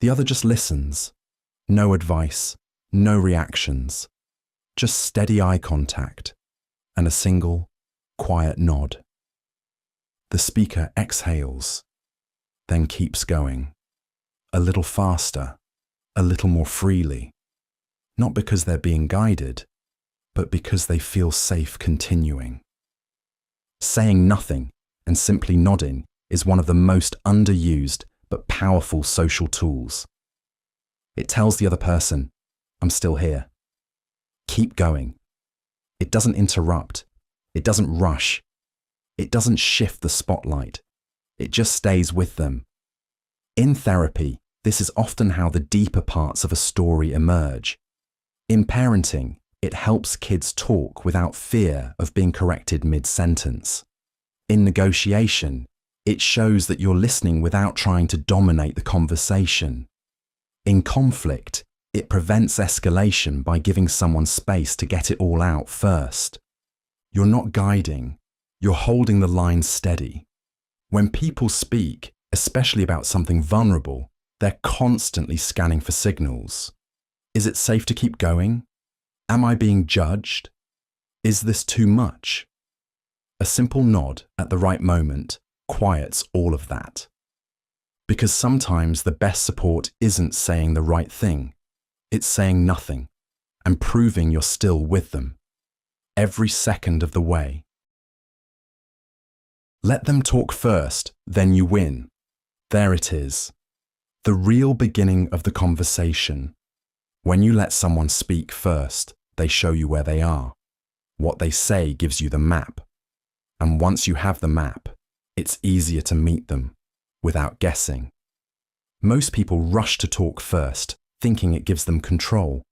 The other just listens. No advice, no reactions, Just steady eye contact and a single, quiet nod. The speaker exhales, then keeps going, a little faster, a little more freely, not because they're being guided, but because they feel safe continuing. Saying nothing and simply nodding is one of the most underused but powerful social tools. It tells the other person, I'm still here. Keep going. It doesn't interrupt. It doesn't rush. It doesn't shift the spotlight. It just stays with them. In therapy, this is often how the deeper parts of a story emerge. In parenting, it helps kids talk without fear of being corrected mid-sentence. In negotiation, it shows that you're listening without trying to dominate the conversation. In conflict, it prevents escalation by giving someone space to get it all out first. You're not guiding, you're holding the line steady. When people speak, especially about something vulnerable, they're constantly scanning for signals. Is it safe to keep going? Am I being judged? Is this too much? A simple nod at the right moment quiets all of that. Because sometimes the best support isn't saying the right thing. It's saying nothing and proving you're still with them. Every second of the way. Let them talk first, then you win. There it is. The real beginning of the conversation. When you let someone speak first, they show you where they are. What they say gives you the map. And once you have the map, it's easier to meet them without guessing. Most people rush to talk first, thinking it gives them control.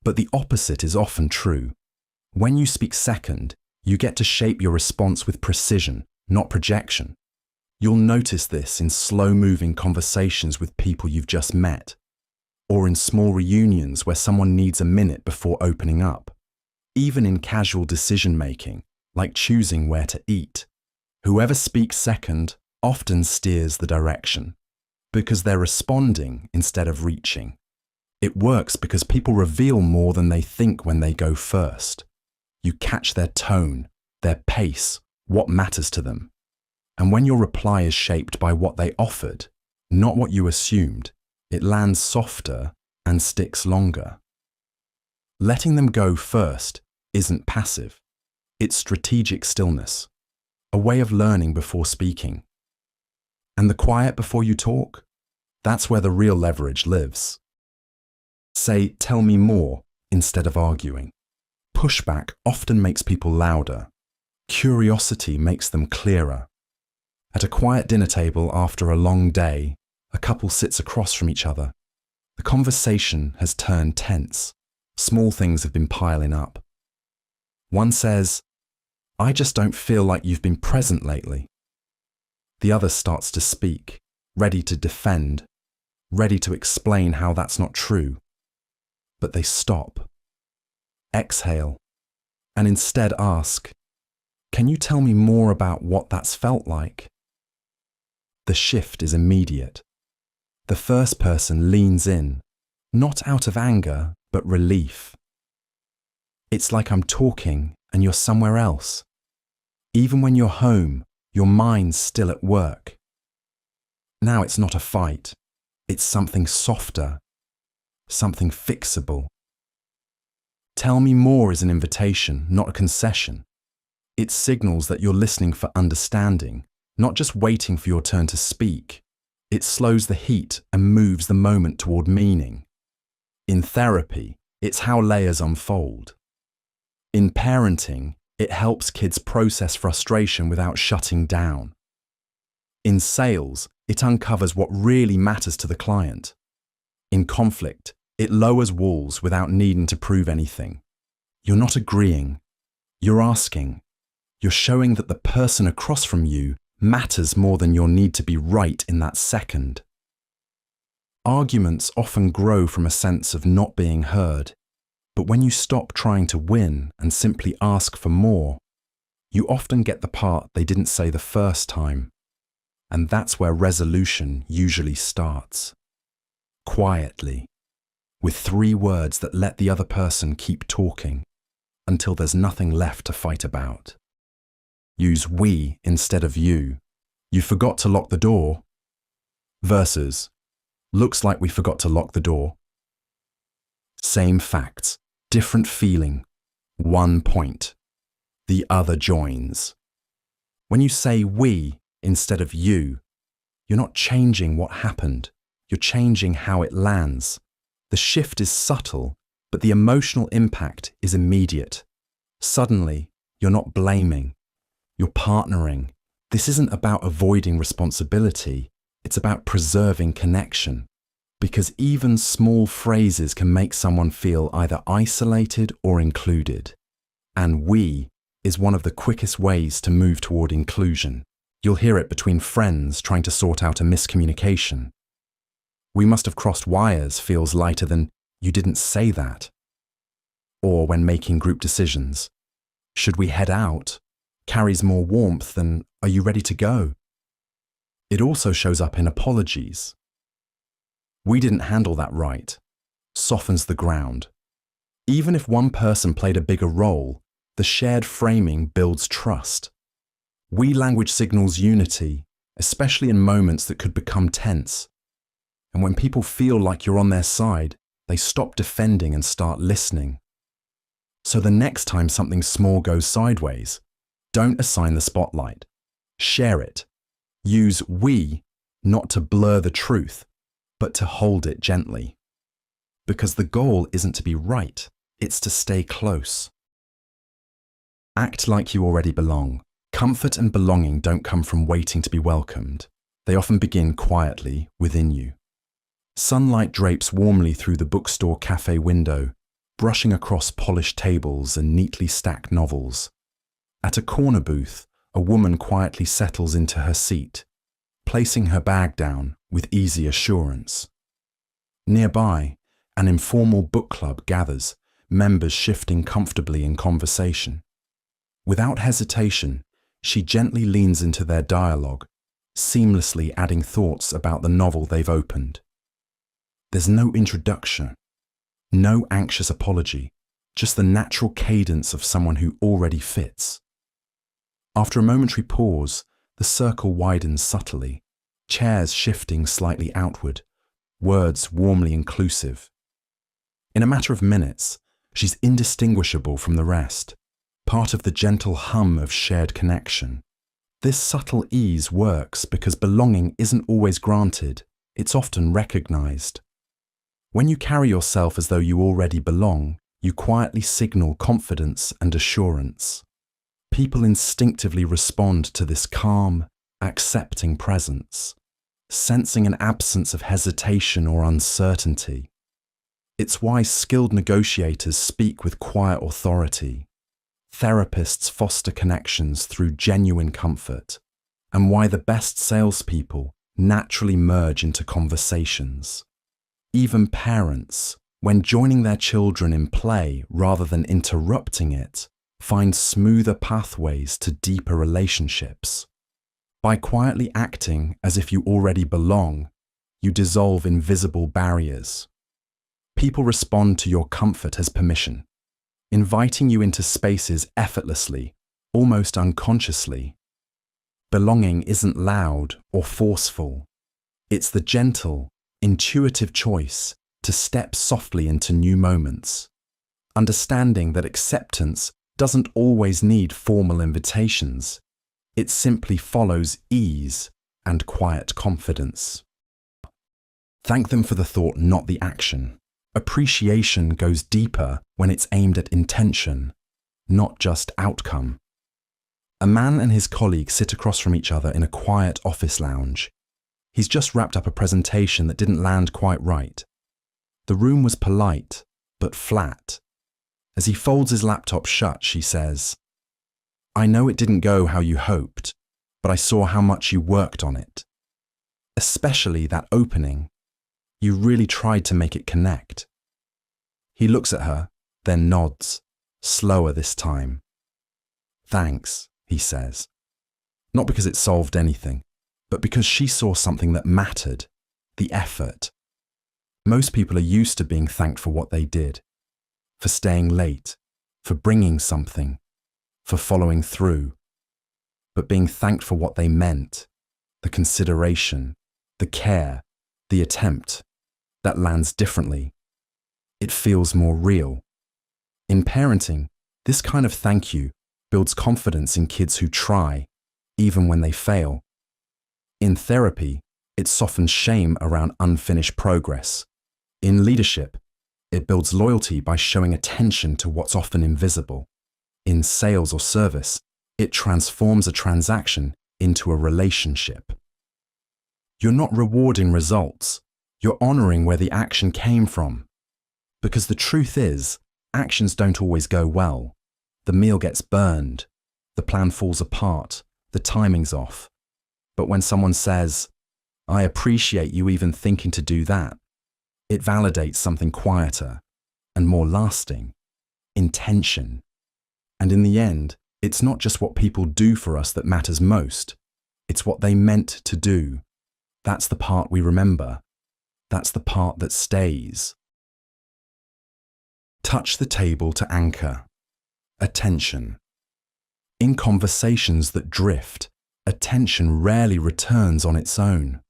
But the opposite is often true. When you speak second, you get to shape your response with precision, not projection. You'll notice this in slow-moving conversations with people you've just met, or in small reunions where someone needs a minute before opening up. Even in casual decision-making, like choosing where to eat, whoever speaks second often steers the direction, because they're responding instead of reaching. It works because people reveal more than they think when they go first. You catch their tone, their pace, what matters to them. And when your reply is shaped by what they offered, not what you assumed, it lands softer and sticks longer. Letting them go first isn't passive. It's strategic stillness, a way of learning before speaking. And the quiet before you talk, that's where the real leverage lives. Say, tell me more, instead of arguing. Pushback often makes people louder. Curiosity makes them clearer. At a quiet dinner table after a long day, a couple sits across from each other. The conversation has turned tense. Small things have been piling up. One says, I just don't feel like you've been present lately. The other starts to speak, ready to defend, ready to explain how that's not true. But they stop, exhale, and instead ask, can you tell me more about what that's felt like? The shift is immediate. The first person leans in, not out of anger, but relief. It's like I'm talking and you're somewhere else. Even when you're home, your mind's still at work. Now it's not a fight. It's something softer, something fixable. Tell me more is an invitation, not a concession. It signals that you're listening for understanding, not just waiting for your turn to speak. It slows the heat and moves the moment toward meaning. In therapy, it's how layers unfold. In parenting, it helps kids process frustration without shutting down. In sales, it uncovers what really matters to the client. In conflict, it lowers walls without needing to prove anything. You're not agreeing. You're asking. You're showing that the person across from you matters more than your need to be right in that second. Arguments often grow from a sense of not being heard, but when you stop trying to win and simply ask for more, you often get the part they didn't say the first time. And that's where resolution usually starts. Quietly, with 3 words that let the other person keep talking. until there's nothing left to fight about. Use we instead of you. You forgot to lock the door. Versus, looks like we forgot to lock the door. Same facts, different feeling, one point. The other joins. When you say we instead of you, you're not changing what happened, you're changing how it lands. The shift is subtle, but the emotional impact is immediate. Suddenly, you're not blaming, you're partnering. This isn't about avoiding responsibility, it's about preserving connection. Because even small phrases can make someone feel either isolated or included. And we is one of the quickest ways to move toward inclusion. You'll hear it between friends trying to sort out a miscommunication. We must have crossed wires feels lighter than you didn't say that. Or when making group decisions, should we head out? Carries more warmth than are you ready to go? It also shows up in apologies. We didn't handle that right. Softens the ground. Even if one person played a bigger role, the shared framing builds trust. We language signals unity, especially in moments that could become tense. And when people feel like you're on their side, they stop defending and start listening. So the next time something small goes sideways, don't assign the spotlight. Share it. Use we not to blur the truth, but to hold it gently. Because the goal isn't to be right, it's to stay close. Act like you already belong. Comfort and belonging don't come from waiting to be welcomed. They often begin quietly within you. Sunlight drapes warmly through the bookstore cafe window, brushing across polished tables and neatly stacked novels. At a corner booth, a woman quietly settles into her seat, placing her bag down with easy assurance. Nearby, an informal book club gathers, members shifting comfortably in conversation. Without hesitation, she gently leans into their dialogue, seamlessly adding thoughts about the novel they've opened. There's no introduction, no anxious apology, just the natural cadence of someone who already fits. After a momentary pause, the circle widens subtly, chairs shifting slightly outward, words warmly inclusive. In a matter of minutes, she's indistinguishable from the rest, part of the gentle hum of shared connection. This subtle ease works because belonging isn't always granted, it's often recognized. When you carry yourself as though you already belong, you quietly signal confidence and assurance. People instinctively respond to this calm, accepting presence, sensing an absence of hesitation or uncertainty. It's why skilled negotiators speak with quiet authority. Therapists foster connections through genuine comfort, and why the best salespeople naturally merge into conversations. Even parents, when joining their children in play rather than interrupting it, find smoother pathways to deeper relationships. By quietly acting as if you already belong, you dissolve invisible barriers. People respond to your comfort as permission, inviting you into spaces effortlessly, almost unconsciously. Belonging isn't loud or forceful. It's the gentle, intuitive choice to step softly into new moments, understanding that acceptance doesn't always need formal invitations. It simply follows ease and quiet confidence. Thank them for the thought, not the action. Appreciation goes deeper when it's aimed at intention, not just outcome. A man and his colleague sit across from each other in a quiet office lounge. He's just wrapped up a presentation that didn't land quite right. The room was polite, but flat. As he folds his laptop shut, she says, "I know it didn't go how you hoped, but I saw how much you worked on it. Especially that opening. You really tried to make it connect." He looks at her, then nods, slower this time. "Thanks," he says. Not because it solved anything, but because she saw something that mattered, the effort. Most people are used to being thanked for what they did, for staying late, for bringing something, for following through, but being thanked for what they meant, the consideration, the care, the attempt, that lands differently. It feels more real. In parenting, this kind of thank you builds confidence in kids who try, even when they fail. In therapy, it softens shame around unfinished progress. In leadership, it builds loyalty by showing attention to what's often invisible. In sales or service, it transforms a transaction into a relationship. You're not rewarding results, you're honoring where the action came from. Because the truth is, actions don't always go well. The meal gets burned, the plan falls apart, the timing's off. But when someone says, "I appreciate you even thinking to do that," it validates something quieter and more lasting, intention. And in the end, it's not just what people do for us that matters most, it's what they meant to do. That's the part we remember. That's the part that stays. Touch the table to anchor. Attention. In conversations that drift, attention rarely returns on its own.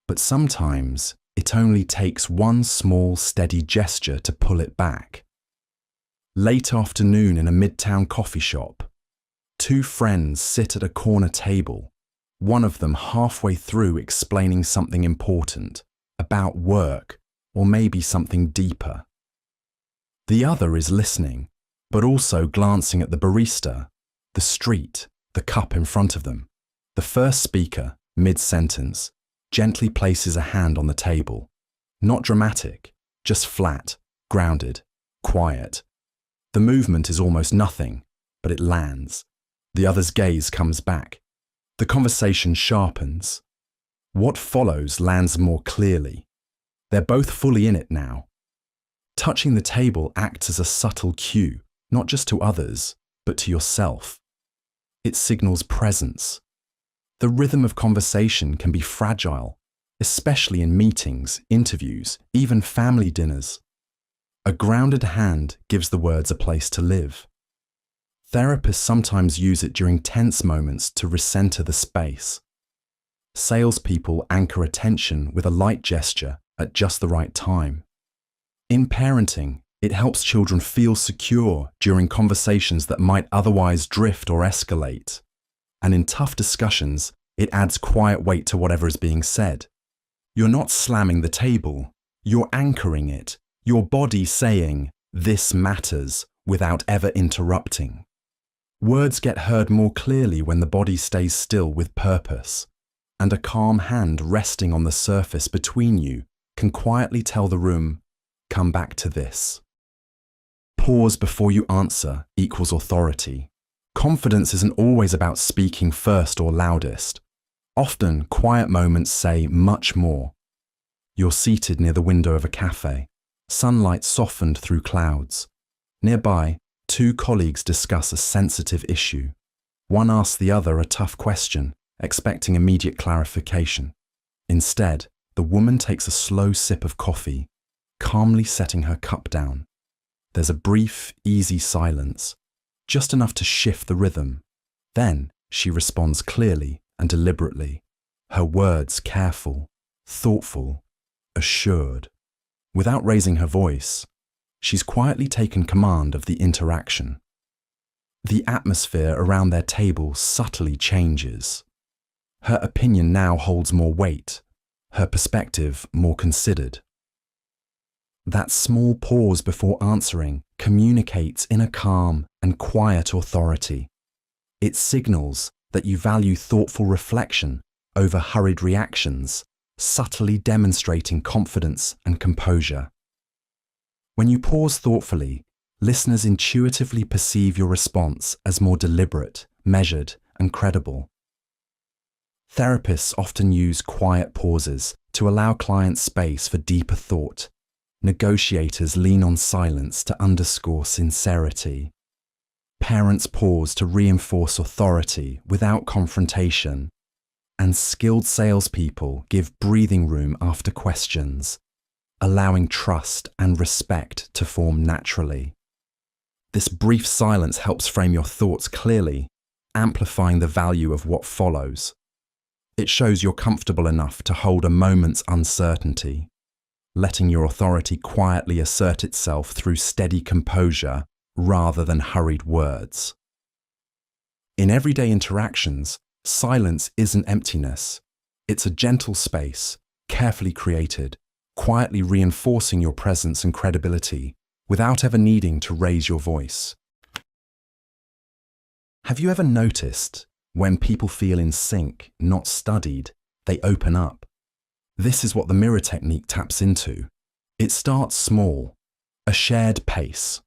But sometimes it only takes one small, steady gesture to pull it back. Late afternoon in a midtown coffee shop. Two friends sit at a corner table, one of them halfway through explaining something important, about work, or maybe something deeper. The other is listening, but also glancing at the barista, the street, the cup in front of them. The first speaker, mid-sentence, gently places a hand on the table. Not dramatic, just flat, grounded, quiet. The movement is almost nothing, but it lands. The other's gaze comes back. The conversation sharpens. What follows lands more clearly. They're both fully in it now. Touching the table acts as a subtle cue, not just to others, but to yourself. It signals presence. The rhythm of conversation can be fragile, especially in meetings, interviews, even family dinners. A grounded hand gives the words a place to live. Therapists sometimes use it during tense moments to recenter the space. Salespeople anchor attention with a light gesture at just the right time. In parenting, it helps children feel secure during conversations that might otherwise drift or escalate. And in tough discussions, it adds quiet weight to whatever is being said. You're not slamming the table, you're anchoring it, your body saying, "This matters," without ever interrupting. Words get heard more clearly when the body stays still with purpose, and a calm hand resting on the surface between you can quietly tell the room, "Come back to this." Pause before you answer equals authority. Confidence isn't always about speaking first or loudest. Often, quiet moments say much more. You're seated near the window of a cafe, sunlight softened through clouds. Nearby, two colleagues discuss a sensitive issue. One asks the other a tough question, expecting immediate clarification. Instead, the woman takes a slow sip of coffee, calmly setting her cup down. There's a brief, easy silence, just enough to shift the rhythm. Then she responds clearly and deliberately, her words careful, thoughtful, assured. Without raising her voice, she's quietly taken command of the interaction. The atmosphere around their table subtly changes. Her opinion now holds more weight, her perspective more considered. That small pause before answering communicates in a calm and quiet authority. It signals that you value thoughtful reflection over hurried reactions, subtly demonstrating confidence and composure. When you pause thoughtfully, listeners intuitively perceive your response as more deliberate, measured, and credible. Therapists often use quiet pauses to allow clients space for deeper thought. Negotiators lean on silence to underscore sincerity. Parents pause to reinforce authority without confrontation. And skilled salespeople give breathing room after questions, allowing trust and respect to form naturally. This brief silence helps frame your thoughts clearly, amplifying the value of what follows. It shows you're comfortable enough to hold a moment's uncertainty, letting your authority quietly assert itself through steady composure rather than hurried words. In everyday interactions, silence isn't emptiness. It's a gentle space, carefully created, quietly reinforcing your presence and credibility without ever needing to raise your voice. Have you ever noticed when people feel in sync, not studied, they open up? This is what the mirror technique taps into. It starts small, a shared pace,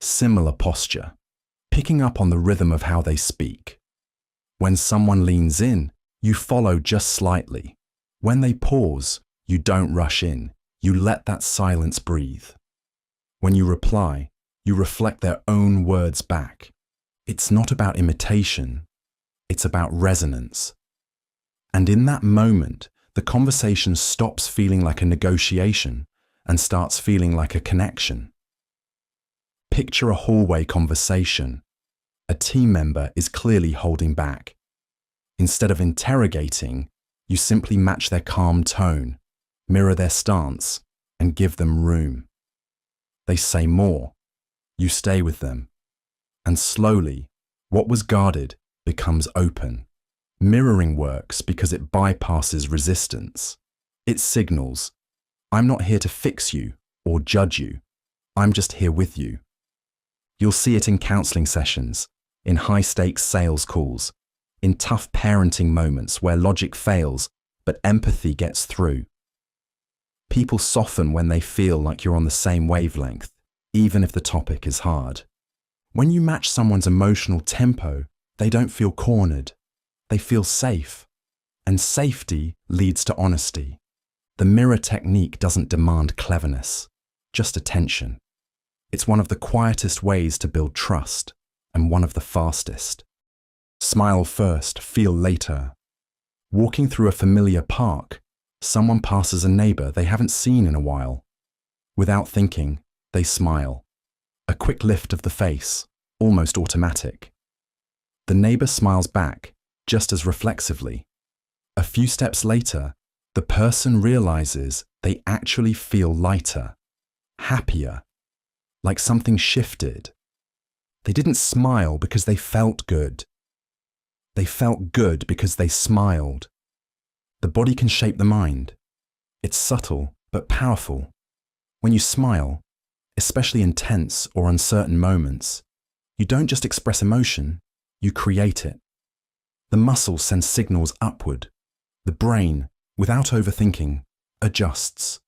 similar posture, picking up on the rhythm of how they speak. When someone leans in, you follow just slightly. When they pause, you don't rush in. You let that silence breathe. When you reply, you reflect their own words back. It's not about imitation, it's about resonance. And in that moment, the conversation stops feeling like a negotiation and starts feeling like a connection. Picture a hallway conversation. A team member is clearly holding back. Instead of interrogating, you simply match their calm tone, mirror their stance, and give them room. They say more. You stay with them. And slowly, what was guarded becomes open. Mirroring works because it bypasses resistance. It signals, I'm not here to fix you or judge you. I'm just here with you. You'll see it in counseling sessions, in high-stakes sales calls, in tough parenting moments where logic fails but empathy gets through. People soften when they feel like you're on the same wavelength, even if the topic is hard. When you match someone's emotional tempo, they don't feel cornered. They feel safe. And safety leads to honesty. The mirror technique doesn't demand cleverness, just attention. It's one of the quietest ways to build trust, and one of the fastest. Smile first, feel later. Walking through a familiar park, someone passes a neighbor they haven't seen in a while. Without thinking, they smile. A quick lift of the face, almost automatic. The neighbor smiles back, just as reflexively. A few steps later, the person realizes they actually feel lighter, happier, like something shifted. They didn't smile because they felt good. They felt good because they smiled. The body can shape the mind. It's subtle but powerful. When you smile, especially in tense or uncertain moments, you don't just express emotion, you create it. The muscles send signals upward. The brain, without overthinking, adjusts.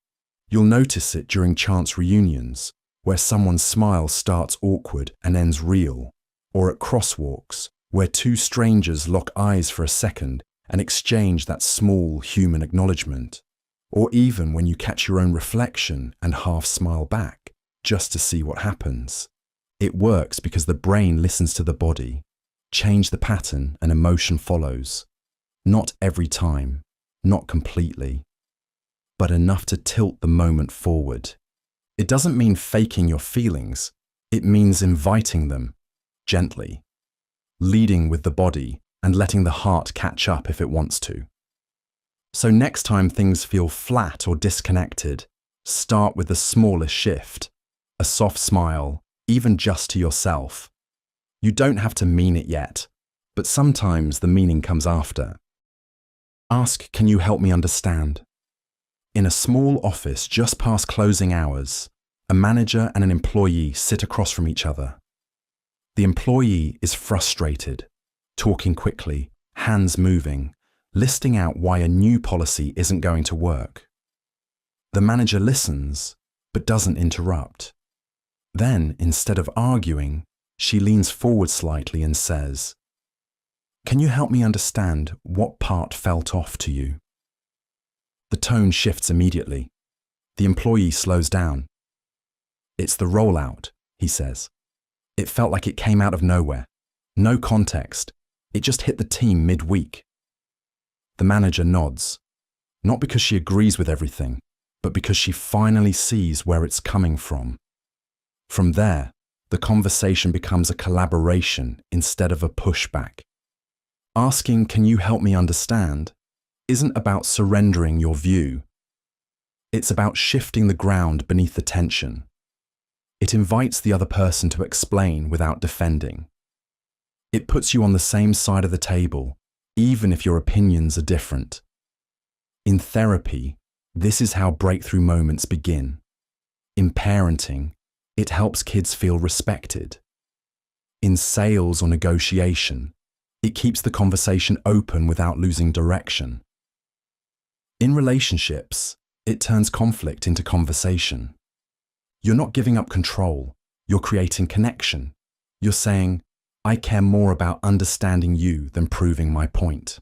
You'll notice it during chance reunions, where someone's smile starts awkward and ends real, or at crosswalks, where two strangers lock eyes for a second and exchange that small human acknowledgement, or even when you catch your own reflection and half smile back, just to see what happens. It works because the brain listens to the body. Change the pattern and emotion follows. Not every time, not completely, but enough to tilt the moment forward. It doesn't mean faking your feelings, it means inviting them, gently, leading with the body and letting the heart catch up if it wants to. So next time things feel flat or disconnected, start with the smallest shift, a soft smile, even just to yourself. You don't have to mean it yet, but sometimes the meaning comes after. Ask, can you help me understand? In a small office just past closing hours, a manager and an employee sit across from each other. The employee is frustrated, talking quickly, hands moving, listing out why a new policy isn't going to work. The manager listens, but doesn't interrupt. Then, instead of arguing, she leans forward slightly and says, "Can you help me understand what part felt off to you?" The tone shifts immediately. The employee slows down. "It's the rollout," he says. "It felt like it came out of nowhere. No context. It just hit the team mid-week." The manager nods, not because she agrees with everything, but because she finally sees where it's coming from. From there, the conversation becomes a collaboration instead of a pushback. Asking, "Can you help me understand?" isn't about surrendering your view. It's about shifting the ground beneath the tension. It invites the other person to explain without defending. It puts you on the same side of the table, even if your opinions are different. In therapy, this is how breakthrough moments begin. In parenting, it helps kids feel respected. In sales or negotiation, it keeps the conversation open without losing direction. In relationships, it turns conflict into conversation. You're not giving up control, you're creating connection. You're saying, "I care more about understanding you than proving my point."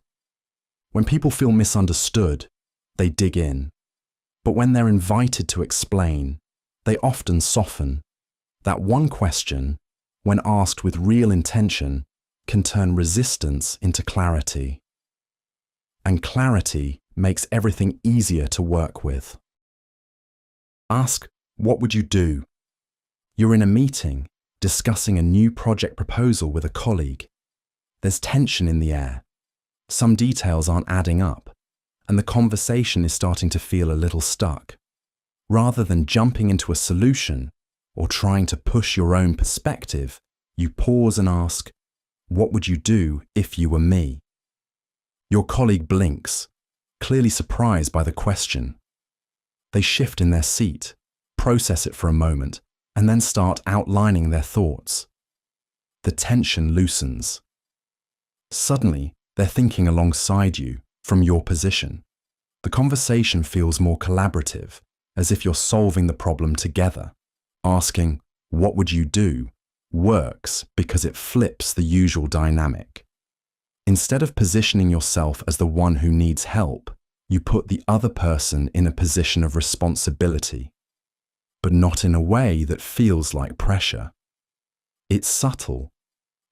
When people feel misunderstood, they dig in. But when they're invited to explain, they often soften. That one question, when asked with real intention, can turn resistance into clarity. And clarity makes everything easier to work with. Ask, "What would you do?" You're in a meeting, discussing a new project proposal with a colleague. There's tension in the air. Some details aren't adding up, and the conversation is starting to feel a little stuck. Rather than jumping into a solution or trying to push your own perspective, you pause and ask, "What would you do if you were me?" Your colleague blinks, clearly surprised by the question. They shift in their seat, process it for a moment, and then start outlining their thoughts. The tension loosens. Suddenly, they're thinking alongside you, from your position. The conversation feels more collaborative, as if you're solving the problem together. Asking, "What would you do?" works because it flips the usual dynamic. Instead of positioning yourself as the one who needs help, you put the other person in a position of responsibility, but not in a way that feels like pressure. It's subtle,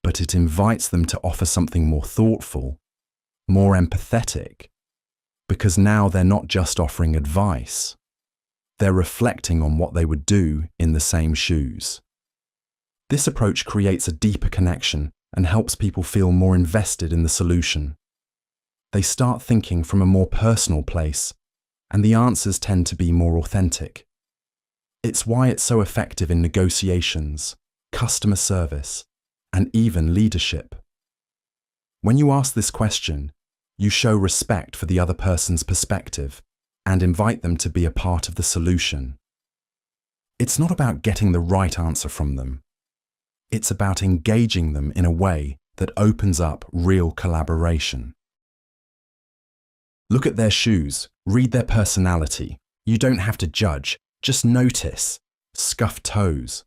but it invites them to offer something more thoughtful, more empathetic, because now they're not just offering advice, they're reflecting on what they would do in the same shoes. This approach creates a deeper connection and helps people feel more invested in the solution. They start thinking from a more personal place, and the answers tend to be more authentic. It's why it's so effective in negotiations, customer service, and even leadership. When you ask this question, you show respect for the other person's perspective and invite them to be a part of the solution. It's not about getting the right answer from them. It's about engaging them in a way that opens up real collaboration. Look at their shoes, read their personality. You don't have to judge, just notice. Scuffed toes,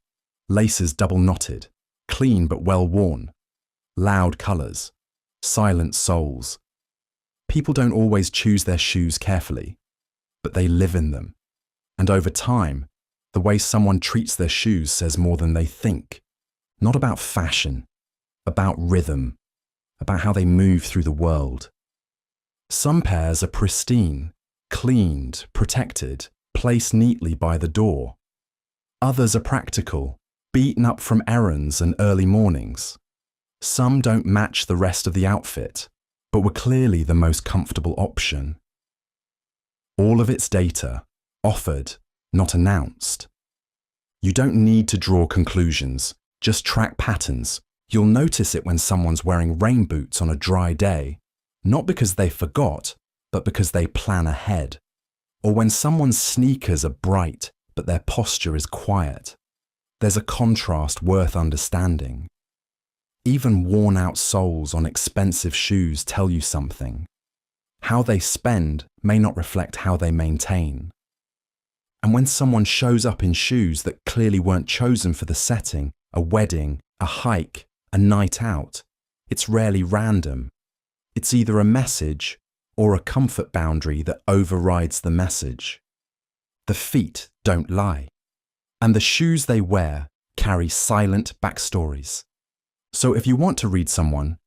laces double knotted, clean but well worn, loud colours, silent soles. People don't always choose their shoes carefully, but they live in them. And over time, the way someone treats their shoes says more than they think. Not about fashion, about rhythm, about how they move through the world. Some pairs are pristine, cleaned, protected, placed neatly by the door. Others are practical, beaten up from errands and early mornings. Some don't match the rest of the outfit, but were clearly the most comfortable option. All of its data, offered, not announced. You don't need to draw conclusions, just track patterns. You'll notice it when someone's wearing rain boots on a dry day, not because they forgot, but because they plan ahead. Or when someone's sneakers are bright, but their posture is quiet. There's a contrast worth understanding. Even worn-out soles on expensive shoes tell you something. How they spend may not reflect how they maintain. And when someone shows up in shoes that clearly weren't chosen for the setting, a wedding, a hike, a night out, it's rarely random. It's either a message or a comfort boundary that overrides the message. The feet don't lie, and the shoes they wear carry silent backstories. So if you want to read someone,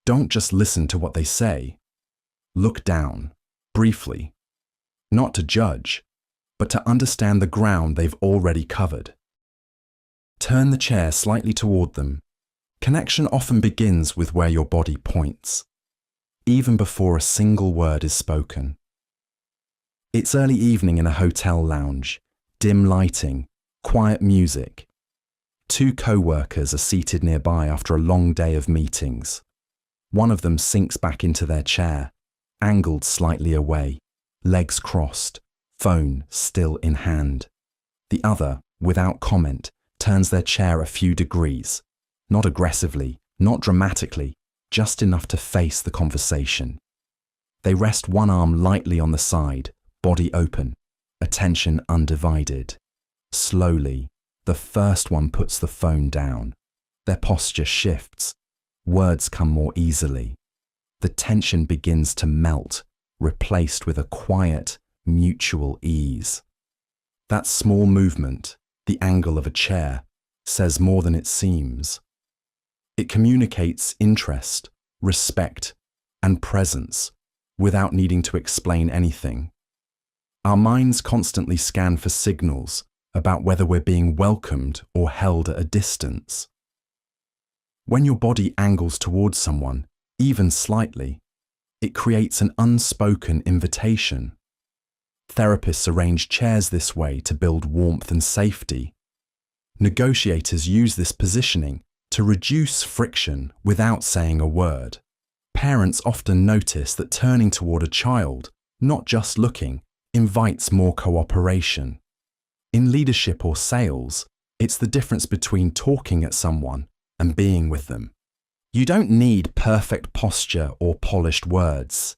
don't just listen to what they say. Look down, briefly, not to judge, but to understand the ground they've already covered. Turn the chair slightly toward them. Connection often begins with where your body points, even before a single word is spoken. It's early evening in a hotel lounge, dim lighting, quiet music. Two co-workers are seated nearby after a long day of meetings. One of them sinks back into their chair, angled slightly away, legs crossed, phone still in hand. The other, without comment, turns their chair a few degrees, not aggressively, not dramatically, just enough to face the conversation. They rest one arm lightly on the side, body open, attention undivided. Slowly, the first one puts the phone down. Their posture shifts. Words come more easily. The tension begins to melt, replaced with a quiet, mutual ease. That small movement, the angle of a chair, says more than it seems. It communicates interest, respect, and presence without needing to explain anything. Our minds constantly scan for signals about whether we're being welcomed or held at a distance. When your body angles towards someone, even slightly, it creates an unspoken invitation. Therapists arrange chairs this way to build warmth and safety. Negotiators use this positioning to reduce friction without saying a word. Parents often notice that turning toward a child, not just looking, invites more cooperation. In leadership or sales, it's the difference between talking at someone and being with them. You don't need perfect posture or polished words,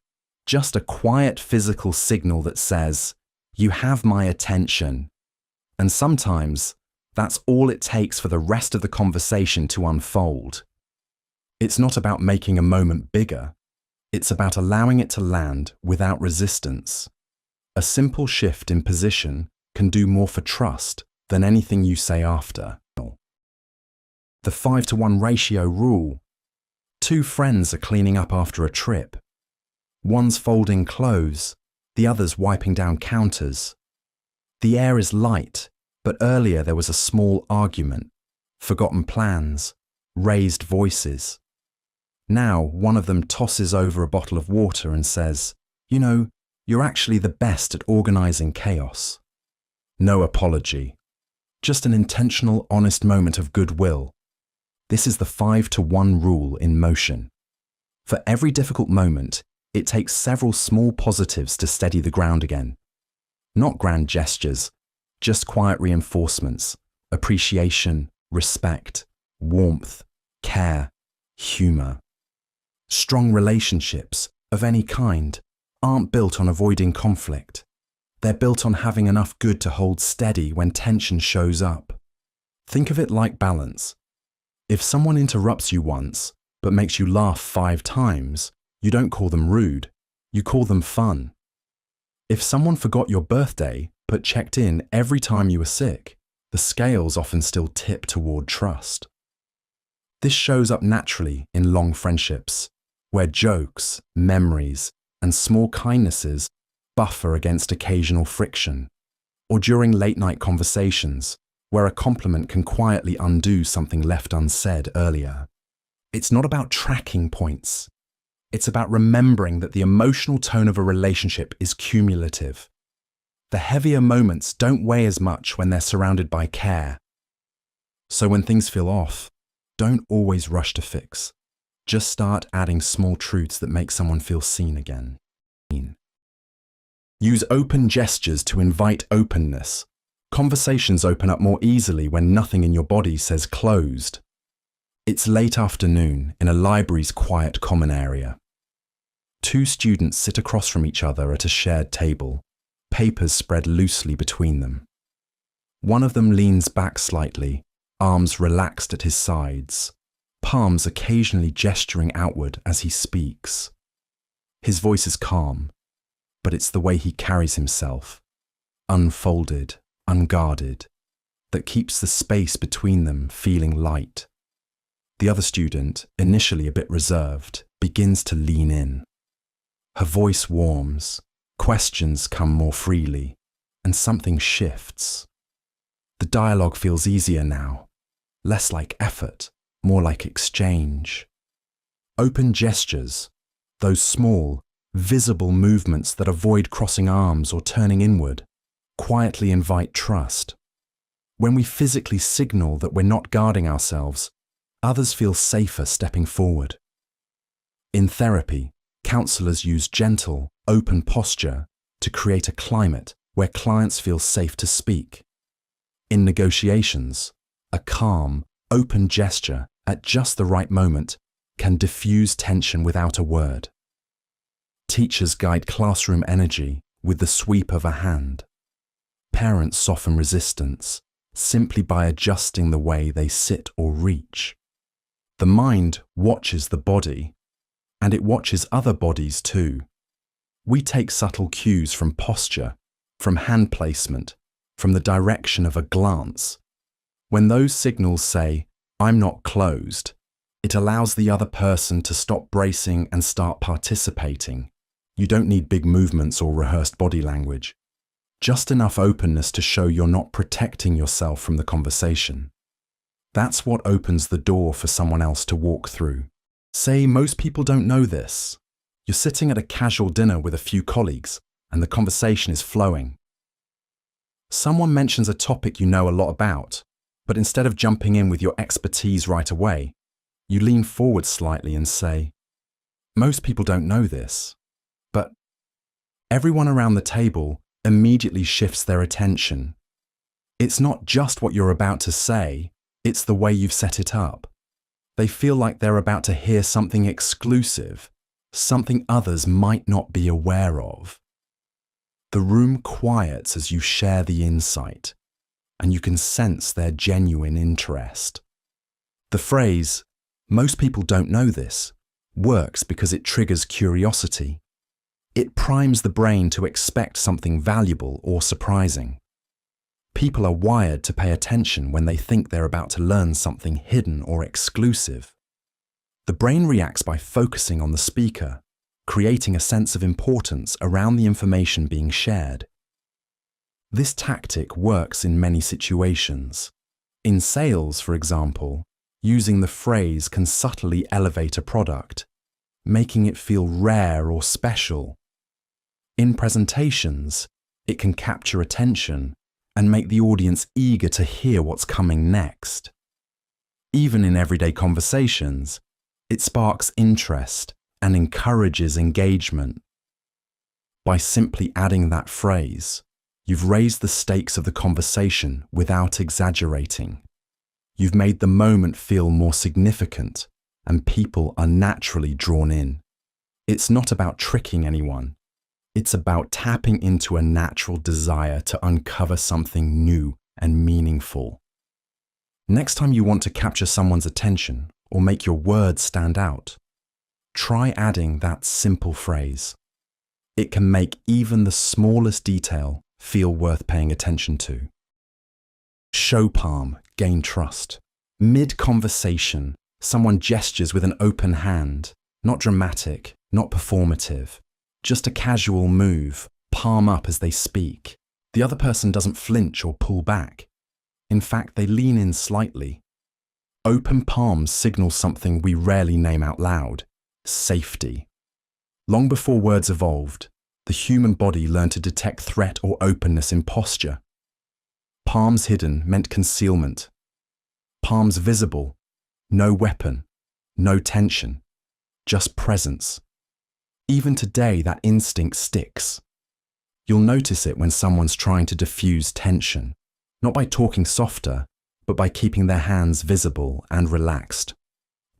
just a quiet physical signal that says, "You have my attention." And sometimes, that's all it takes for the rest of the conversation to unfold. It's not about making a moment bigger. It's about allowing it to land without resistance. A simple shift in position can do more for trust than anything you say after. The 5-to-1 ratio rule. Two friends are cleaning up after a trip. One's folding clothes, the other's wiping down counters. The air is light, but earlier there was a small argument, forgotten plans, raised voices. Now one of them tosses over a bottle of water and says, "You know, you're actually the best at organizing chaos." No apology, just an intentional, honest moment of goodwill. This is the 5-to-1 rule in motion. For every difficult moment, it takes several small positives to steady the ground again. Not grand gestures, just quiet reinforcements, appreciation, respect, warmth, care, humor. Strong relationships, of any kind, aren't built on avoiding conflict. They're built on having enough good to hold steady when tension shows up. Think of it like balance. If someone interrupts you once, but makes you laugh 5 times, you don't call them rude, you call them fun. If someone forgot your birthday, but checked in every time you were sick, the scales often still tip toward trust. This shows up naturally in long friendships, where jokes, memories, and small kindnesses buffer against occasional friction, or during late-night conversations, where a compliment can quietly undo something left unsaid earlier. It's not about tracking points. It's about remembering that the emotional tone of a relationship is cumulative. The heavier moments don't weigh as much when they're surrounded by care. So when things feel off, don't always rush to fix. Just start adding small truths that make someone feel seen again. Use open gestures to invite openness. Conversations open up more easily when nothing in your body says closed. It's late afternoon in a library's quiet common area. Two students sit across from each other at a shared table, papers spread loosely between them. One of them leans back slightly, arms relaxed at his sides, palms occasionally gesturing outward as he speaks. His voice is calm, but it's the way he carries himself, unfolded, unguarded, that keeps the space between them feeling light. The other student, initially a bit reserved, begins to lean in. Her voice warms, questions come more freely, and something shifts. The dialogue feels easier now, less like effort, more like exchange. Open gestures, those small, visible movements that avoid crossing arms or turning inward, quietly invite trust. When we physically signal that we're not guarding ourselves, others feel safer stepping forward. In therapy, counselors use gentle, open posture to create a climate where clients feel safe to speak. In negotiations, a calm, open gesture at just the right moment can diffuse tension without a word. Teachers guide classroom energy with the sweep of a hand. Parents soften resistance simply by adjusting the way they sit or reach. The mind watches the body, and it watches other bodies too. We take subtle cues from posture, from hand placement, from the direction of a glance. When those signals say, "I'm not closed," it allows the other person to stop bracing and start participating. You don't need big movements or rehearsed body language. Just enough openness to show you're not protecting yourself from the conversation. That's what opens the door for someone else to walk through. Say most people don't know this. You're sitting at a casual dinner with a few colleagues and the conversation is flowing. Someone mentions a topic you know a lot about, but instead of jumping in with your expertise right away, you lean forward slightly and say, "Most people don't know this," but everyone around the table immediately shifts their attention. It's not just what you're about to say, it's the way you've set it up. They feel like they're about to hear something exclusive, something others might not be aware of. The room quiets as you share the insight, and you can sense their genuine interest. The phrase, "most people don't know this," works because it triggers curiosity. It primes the brain to expect something valuable or surprising. People are wired to pay attention when they think they're about to learn something hidden or exclusive. The brain reacts by focusing on the speaker, creating a sense of importance around the information being shared. This tactic works in many situations. In sales, for example, using the phrase can subtly elevate a product, making it feel rare or special. In presentations, it can capture attention and make the audience eager to hear what's coming next. Even in everyday conversations, it sparks interest and encourages engagement. By simply adding that phrase, you've raised the stakes of the conversation without exaggerating. You've made the moment feel more significant, and people are naturally drawn in. It's not about tricking anyone. It's about tapping into a natural desire to uncover something new and meaningful. Next time you want to capture someone's attention or make your words stand out, try adding that simple phrase. It can make even the smallest detail feel worth paying attention to. Show palm, gain trust. Mid-conversation, someone gestures with an open hand, not dramatic, not performative. Just a casual move, palm up as they speak. The other person doesn't flinch or pull back. In fact, they lean in slightly. Open palms signal something we rarely name out loud: safety. Long before words evolved, the human body learned to detect threat or openness in posture. Palms hidden meant concealment. Palms visible, no weapon, no tension, just presence. Even today, that instinct sticks. You'll notice it when someone's trying to diffuse tension, not by talking softer, but by keeping their hands visible and relaxed.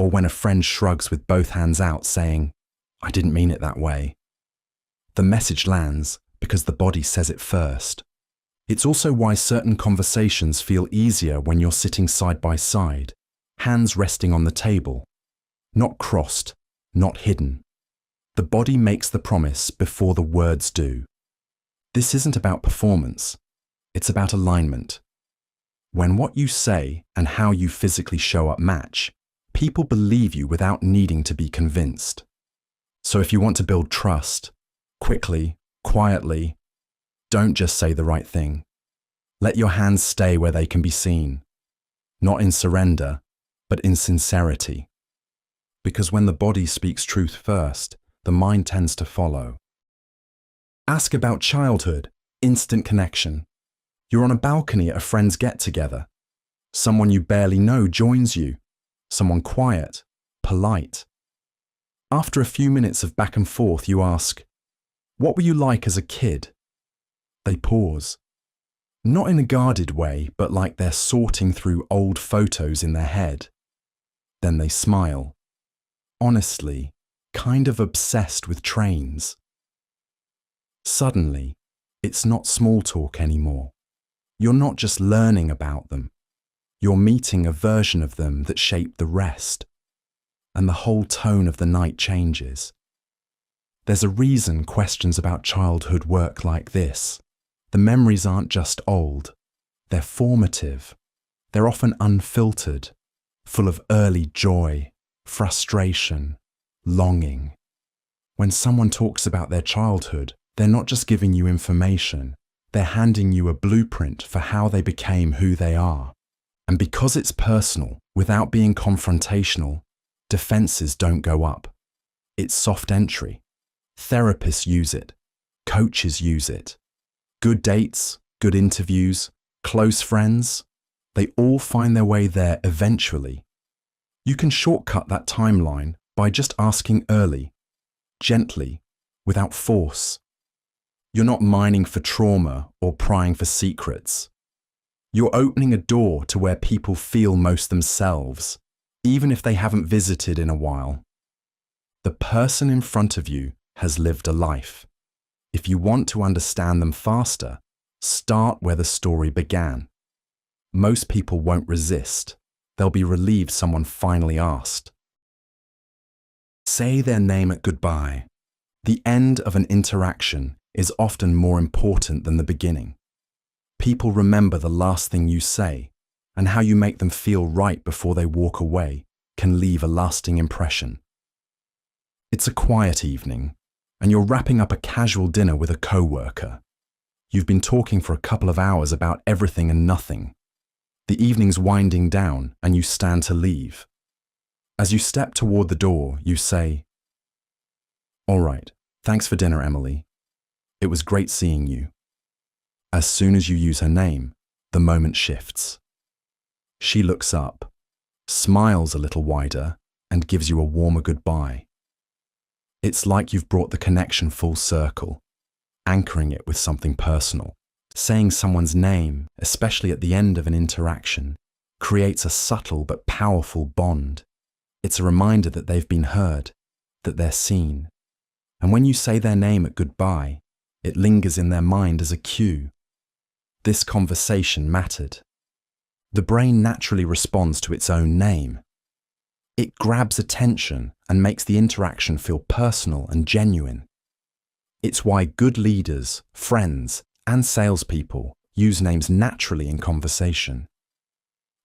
Or when a friend shrugs with both hands out saying, "I didn't mean it that way." The message lands because the body says it first. It's also why certain conversations feel easier when you're sitting side by side, hands resting on the table, not crossed, not hidden. The body makes the promise before the words do. This isn't about performance, it's about alignment. When what you say and how you physically show up match, people believe you without needing to be convinced. So if you want to build trust, quickly, quietly, don't just say the right thing. Let your hands stay where they can be seen. not in surrender, but in sincerity. Because when the body speaks truth first, the mind tends to follow. Ask about childhood, instant connection. You're on a balcony at a friend's get-together. Someone you barely know joins you. Someone quiet, polite. After a few minutes of back and forth, you ask, "What were you like as a kid?" They pause. Not in a guarded way, but like they're sorting through old photos in their head. Then they smile. Honestly, kind of obsessed with trains. Suddenly, it's not small talk anymore. You're not just learning about them. You're meeting a version of them that shaped the rest. And the whole tone of the night changes. There's a reason questions about childhood work like this. The memories aren't just old. They're formative. They're often unfiltered, full of early joy, frustration, longing. When someone talks about their childhood, they're not just giving you information, they're handing you a blueprint for how they became who they are. And because it's personal, without being confrontational, defenses don't go up. It's soft entry. Therapists use it. Coaches use it. Good dates, good interviews, close friends, they all find their way there eventually. You can shortcut that timeline by just asking early, gently, without force. You're not mining for trauma or prying for secrets. You're opening a door to where people feel most themselves, even if they haven't visited in a while. The person in front of you has lived a life. If you want to understand them faster, start where the story began. Most people won't resist. They'll be relieved someone finally asked. Say their name at goodbye. The end of an interaction is often more important than the beginning. People remember the last thing you say, and how you make them feel right before they walk away can leave a lasting impression. It's a quiet evening, and you're wrapping up a casual dinner with a coworker. You've been talking for a couple of hours about everything and nothing. The evening's winding down, and you stand to leave. As you step toward the door, you say, "All right, thanks for dinner, Emily. It was great seeing you." As soon as you use her name, the moment shifts. She looks up, smiles a little wider, and gives you a warmer goodbye. It's like you've brought the connection full circle, anchoring it with something personal. Saying someone's name, especially at the end of an interaction, creates a subtle but powerful bond. It's a reminder that they've been heard, that they're seen. And when you say their name at goodbye, it lingers in their mind as a cue. This conversation mattered. The brain naturally responds to its own name. It grabs attention and makes the interaction feel personal and genuine. It's why good leaders, friends, and salespeople use names naturally in conversation.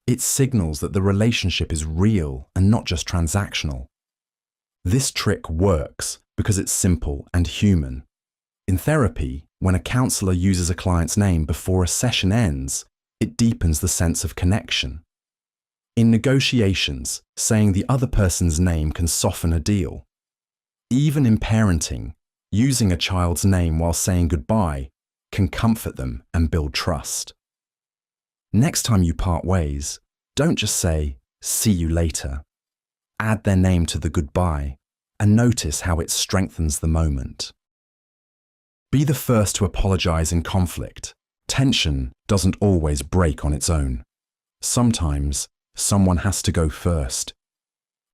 It signals that the relationship is real and not just transactional. This trick works because it's simple and human. In therapy, when a counselor uses a client's name before a session ends, it deepens the sense of connection. In negotiations, saying the other person's name can soften a deal. Even in parenting, using a child's name while saying goodbye can comfort them and build trust. Next time you part ways, don't just say, "See you later." Add their name to the goodbye and notice how it strengthens the moment. Be the first to apologize in conflict. Tension doesn't always break on its own. Sometimes, someone has to go first.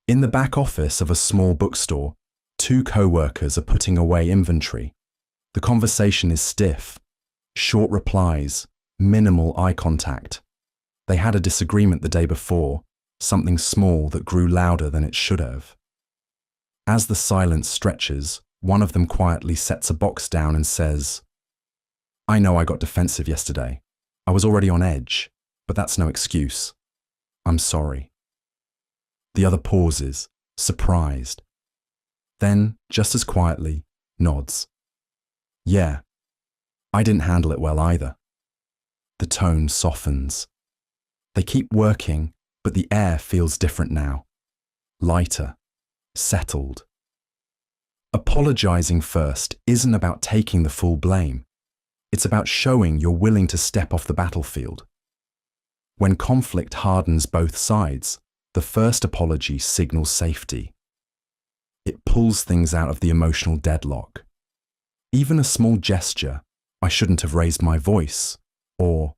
In the back office of a small bookstore, two co-workers are putting away inventory. The conversation is stiff. Short replies, minimal eye contact. They had a disagreement the day before, something small that grew louder than it should have. As the silence stretches, one of them quietly sets a box down and says, "I know I got defensive yesterday. I was already on edge, but that's no excuse. I'm sorry." The other pauses, surprised. Then, just as quietly, nods. "Yeah, I didn't handle it well either." The tone softens. They keep working, but the air feels different now. Lighter, settled. Apologizing first isn't about taking the full blame. It's about showing you're willing to step off the battlefield. When conflict hardens both sides, the first apology signals safety. It pulls things out of the emotional deadlock. Even a small gesture, "I shouldn't have raised my voice," or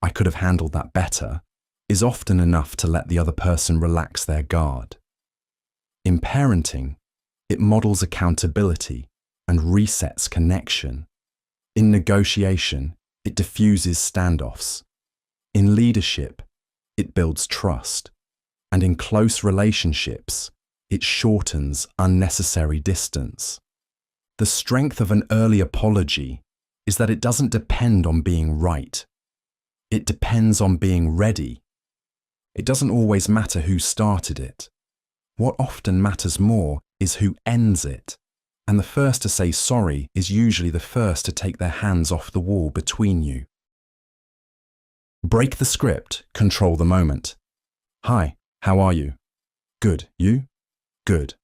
"I could have handled that better," is often enough to let the other person relax their guard. In parenting, it models accountability and resets connection. In negotiation, it diffuses standoffs. In leadership, it builds trust. And in close relationships, it shortens unnecessary distance. The strength of an early apology is that it doesn't depend on being right. It depends on being ready. It doesn't always matter who started it. What often matters more is who ends it. And the first to say sorry is usually the first to take their hands off the wall between you. Break the script, control the moment. "Hi, how are you?" "Good, you?" "Good."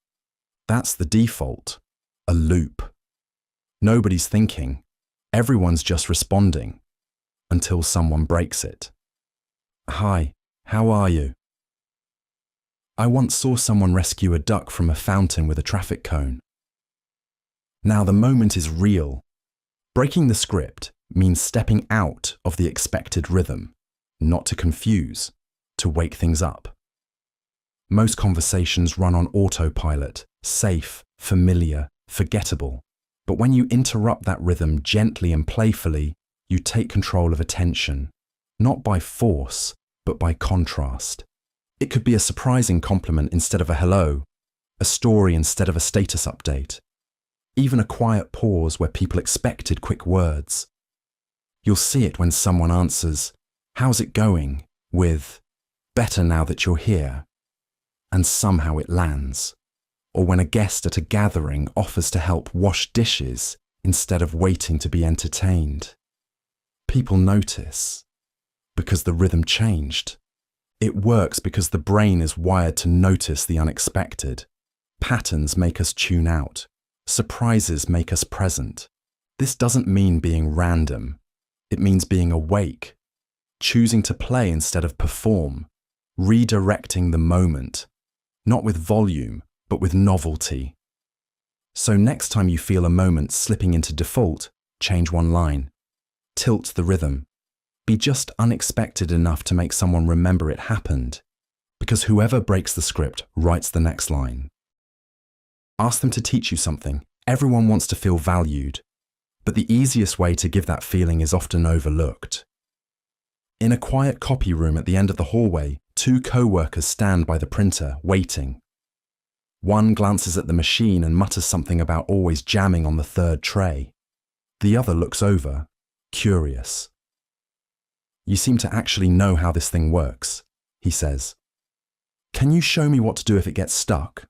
That's the default, a loop. Nobody's thinking, everyone's just responding, until someone breaks it. "Hi, how are you?" I once saw someone rescue a duck from a fountain with a traffic cone. Now the moment is real. Breaking the script means stepping out of the expected rhythm, not to confuse, to wake things up. Most conversations run on autopilot, safe, familiar, forgettable. But when you interrupt that rhythm gently and playfully, you take control of attention, not by force, but by contrast. It could be a surprising compliment instead of a hello, a story instead of a status update, even a quiet pause where people expected quick words. You'll see it when someone answers, "How's it going?" with, "Better now that you're here," and somehow it lands. Or when a guest at a gathering offers to help wash dishes instead of waiting to be entertained. People notice because the rhythm changed. It works because the brain is wired to notice the unexpected. Patterns make us tune out. Surprises make us present. This doesn't mean being random. It means being awake, choosing to play instead of perform, redirecting the moment, not with volume, but with novelty. So next time you feel a moment slipping into default, change one line. Tilt the rhythm. Be just unexpected enough to make someone remember it happened, because whoever breaks the script writes the next line. Ask them to teach you something. Everyone wants to feel valued, but the easiest way to give that feeling is often overlooked. In a quiet copy room at the end of the hallway, two co-workers stand by the printer, waiting. One glances at the machine and mutters something about always jamming on the third tray. The other looks over, curious. "You seem to actually know how this thing works," he says. "Can you show me what to do if it gets stuck?"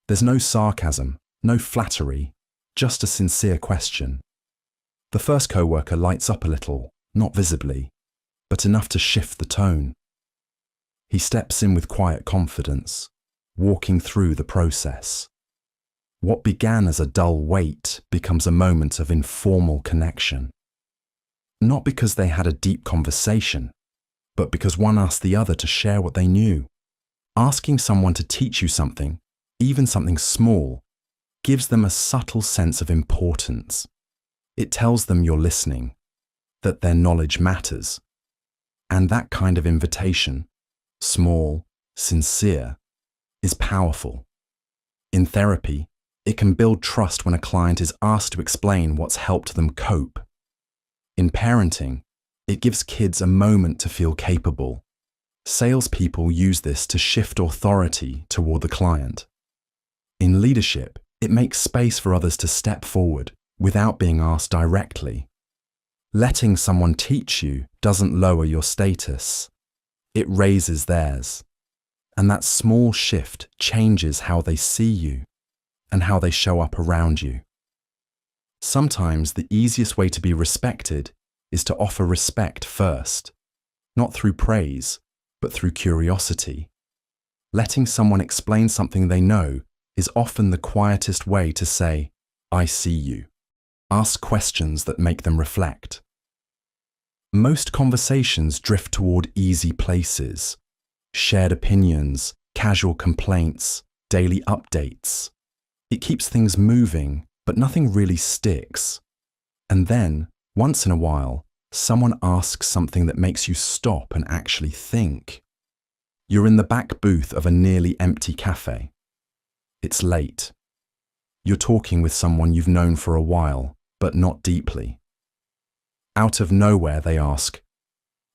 There's no sarcasm, no flattery, just a sincere question. The first co-worker lights up a little, not visibly, but enough to shift the tone. He steps in with quiet confidence, walking through the process. What began as a dull wait becomes a moment of informal connection. Not because they had a deep conversation, but because one asked the other to share what they knew. Asking someone to teach you something, even something small, gives them a subtle sense of importance. It tells them you're listening, that their knowledge matters. And that kind of invitation, small, sincere, is powerful. In therapy, it can build trust when a client is asked to explain what's helped them cope. In parenting, it gives kids a moment to feel capable. Salespeople use this to shift authority toward the client. In leadership, it makes space for others to step forward without being asked directly. Letting someone teach you doesn't lower your status. It raises theirs. And that small shift changes how they see you and how they show up around you. Sometimes the easiest way to be respected is to offer respect first. not through praise, but through curiosity. Letting someone explain something they know is often the quietest way to say, "I see you." Ask questions that make them reflect. Most conversations drift toward easy places: shared opinions, casual complaints, daily updates. It keeps things moving, but nothing really sticks. And then, once in a while, someone asks something that makes you stop and actually think. You're in the back booth of a nearly empty cafe. It's late. You're talking with someone you've known for a while, but not deeply. Out of nowhere, they ask,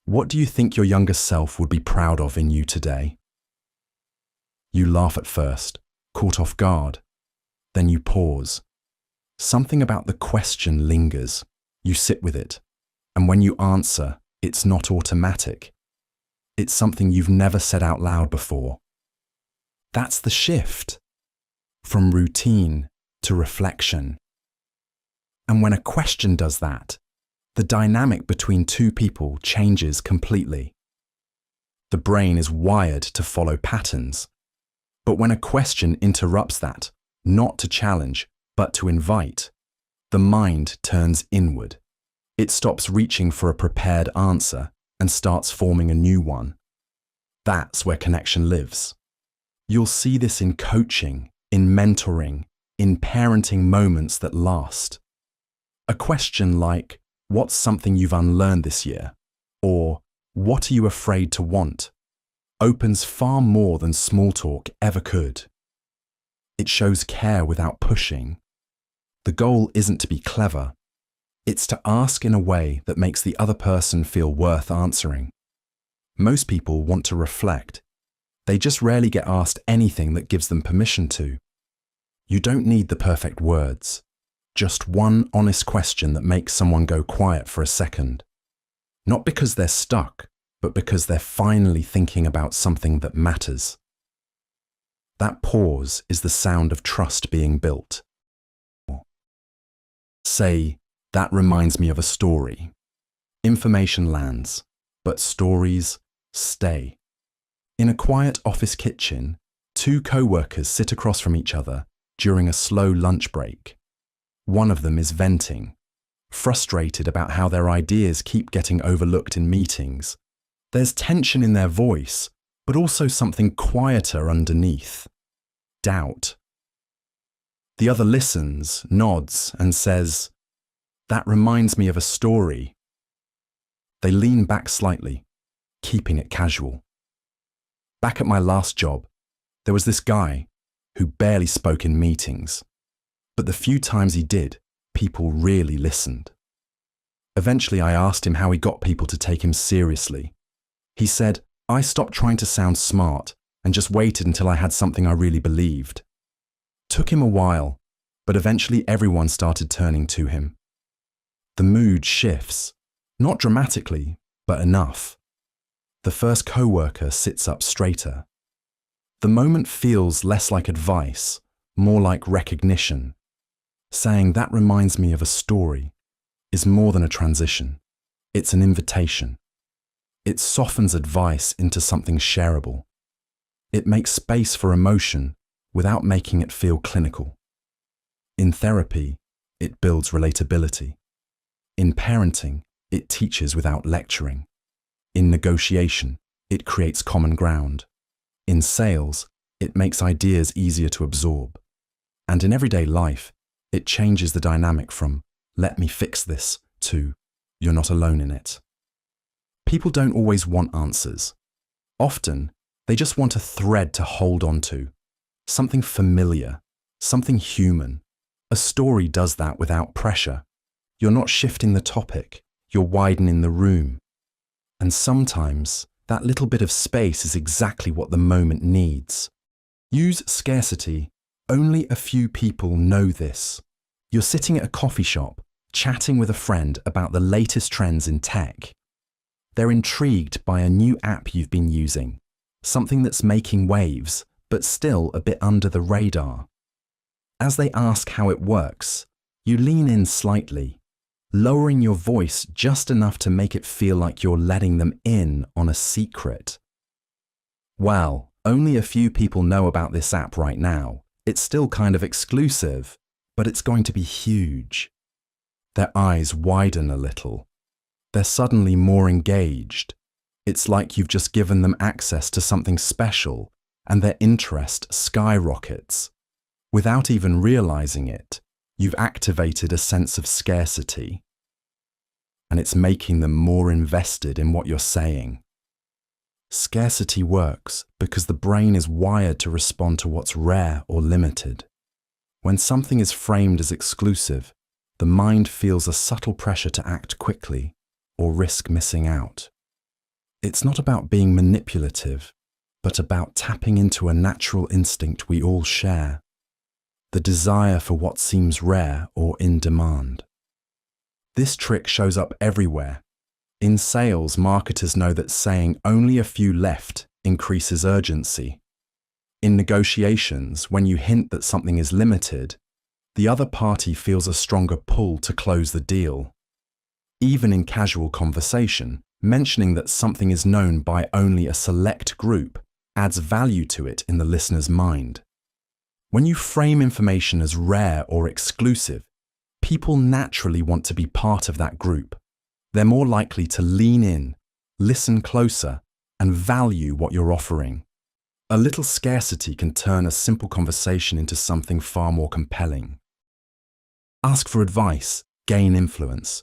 "What do you think your younger self would be proud of in you today?" You laugh at first, caught off guard. Then you pause. Something about the question lingers. You sit with it. And when you answer, it's not automatic. It's something you've never said out loud before. That's the shift. From routine to reflection. And when a question does that, the dynamic between two people changes completely. The brain is wired to follow patterns. But when a question interrupts that, not to challenge, but to invite, the mind turns inward. It stops reaching for a prepared answer and starts forming a new one. That's where connection lives. You'll see this in coaching, in mentoring, in parenting moments that last. A question like, "What's something you've unlearned this year?" or "What are you afraid to want?" opens far more than small talk ever could. It shows care without pushing. The goal isn't to be clever. It's to ask in a way that makes the other person feel worth answering. Most people want to reflect. They just rarely get asked anything that gives them permission to. You don't need the perfect words. Just one honest question that makes someone go quiet for a second. Not because they're stuck, but because they're finally thinking about something that matters. That pause is the sound of trust being built. Say, "That reminds me of a story." Information lands, but stories stay. In a quiet office kitchen, two co-workers sit across from each other during a slow lunch break. One of them is venting, frustrated about how their ideas keep getting overlooked in meetings. There's tension in their voice, but also something quieter underneath: doubt. The other listens, nods, and says, "That reminds me of a story." They lean back slightly, keeping it casual. Back at my last job, there was this guy who barely spoke in meetings, but the few times he did, people really listened. Eventually, I asked him how he got people to take him seriously. He said, "I stopped trying to sound smart and just waited until I had something I really believed." Took him a while, but eventually everyone started turning to him. The mood shifts, not dramatically, but enough. The first co-worker sits up straighter. The moment feels less like advice, more like recognition. Saying, "That reminds me of a story," is more than a transition. It's an invitation. It softens advice into something shareable. It makes space for emotion without making it feel clinical. In therapy, it builds relatability. In parenting, it teaches without lecturing. In negotiation, it creates common ground. In sales, it makes ideas easier to absorb. And in everyday life, it changes the dynamic from "let me fix this" to "you're not alone in it." People don't always want answers. Often, they just want a thread to hold on to. Something familiar, something human. A story does that without pressure. You're not shifting the topic, you're widening the room. And sometimes, that little bit of space is exactly what the moment needs. Use scarcity. Only a few people know this. You're sitting at a coffee shop, chatting with a friend about the latest trends in tech. They're intrigued by a new app you've been using, something that's making waves, but still a bit under the radar. As they ask how it works, you lean in slightly, lowering your voice just enough to make it feel like you're letting them in on a secret. Well, only a few people know about this app right now. It's still kind of exclusive, but it's going to be huge. Their eyes widen a little. They're suddenly more engaged. It's like you've just given them access to something special, and their interest skyrockets. Without even realizing it, you've activated a sense of scarcity. And it's making them more invested in what you're saying. Scarcity works because the brain is wired to respond to what's rare or limited. When something is framed as exclusive, the mind feels a subtle pressure to act quickly or risk missing out. It's not about being manipulative, but about tapping into a natural instinct we all share, the desire for what seems rare or in demand. This trick shows up everywhere. In sales, marketers know that saying only a few left increases urgency. In negotiations, when you hint that something is limited, the other party feels a stronger pull to close the deal. Even in casual conversation, mentioning that something is known by only a select group adds value to it in the listener's mind. When you frame information as rare or exclusive, people naturally want to be part of that group. They're more likely to lean in, listen closer, and value what you're offering. A little scarcity can turn a simple conversation into something far more compelling. Ask for advice, gain influence.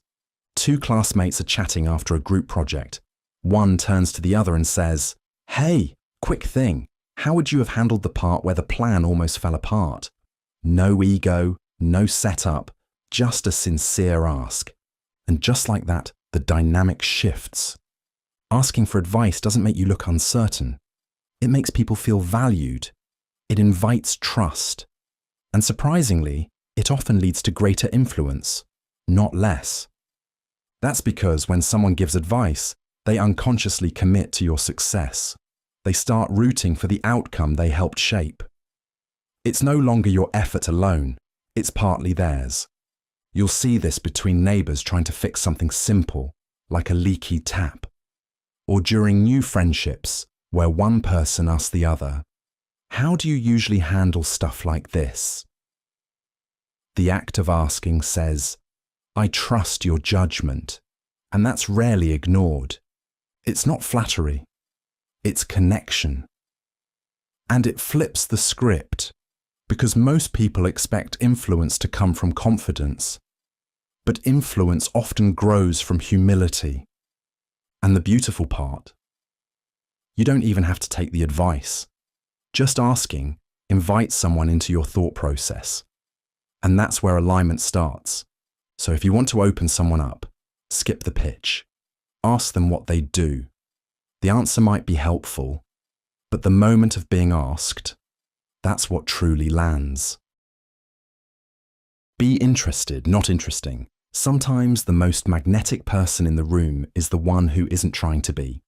Two classmates are chatting after a group project. One turns to the other and says, "Hey, quick thing, how would you have handled the part where the plan almost fell apart?" No ego, no setup, just a sincere ask. And just like that, the dynamic shifts. Asking for advice doesn't make you look uncertain. It makes people feel valued. It invites trust. And surprisingly, it often leads to greater influence, not less. That's because when someone gives advice, they unconsciously commit to your success. They start rooting for the outcome they helped shape. It's no longer your effort alone, it's partly theirs. You'll see this between neighbours trying to fix something simple, like a leaky tap, or during new friendships where one person asks the other, "How do you usually handle stuff like this?" The act of asking says, "I trust your judgment," and that's rarely ignored. It's not flattery, it's connection. And it flips the script, because most people expect influence to come from confidence. But influence often grows from humility. And the beautiful part, you don't even have to take the advice. Just asking invites someone into your thought process. And that's where alignment starts. So if you want to open someone up, skip the pitch. Ask them what they do. The answer might be helpful, but the moment of being asked, that's what truly lands. Be interested, not interesting. Sometimes the most magnetic person in the room is the one who isn't trying to be.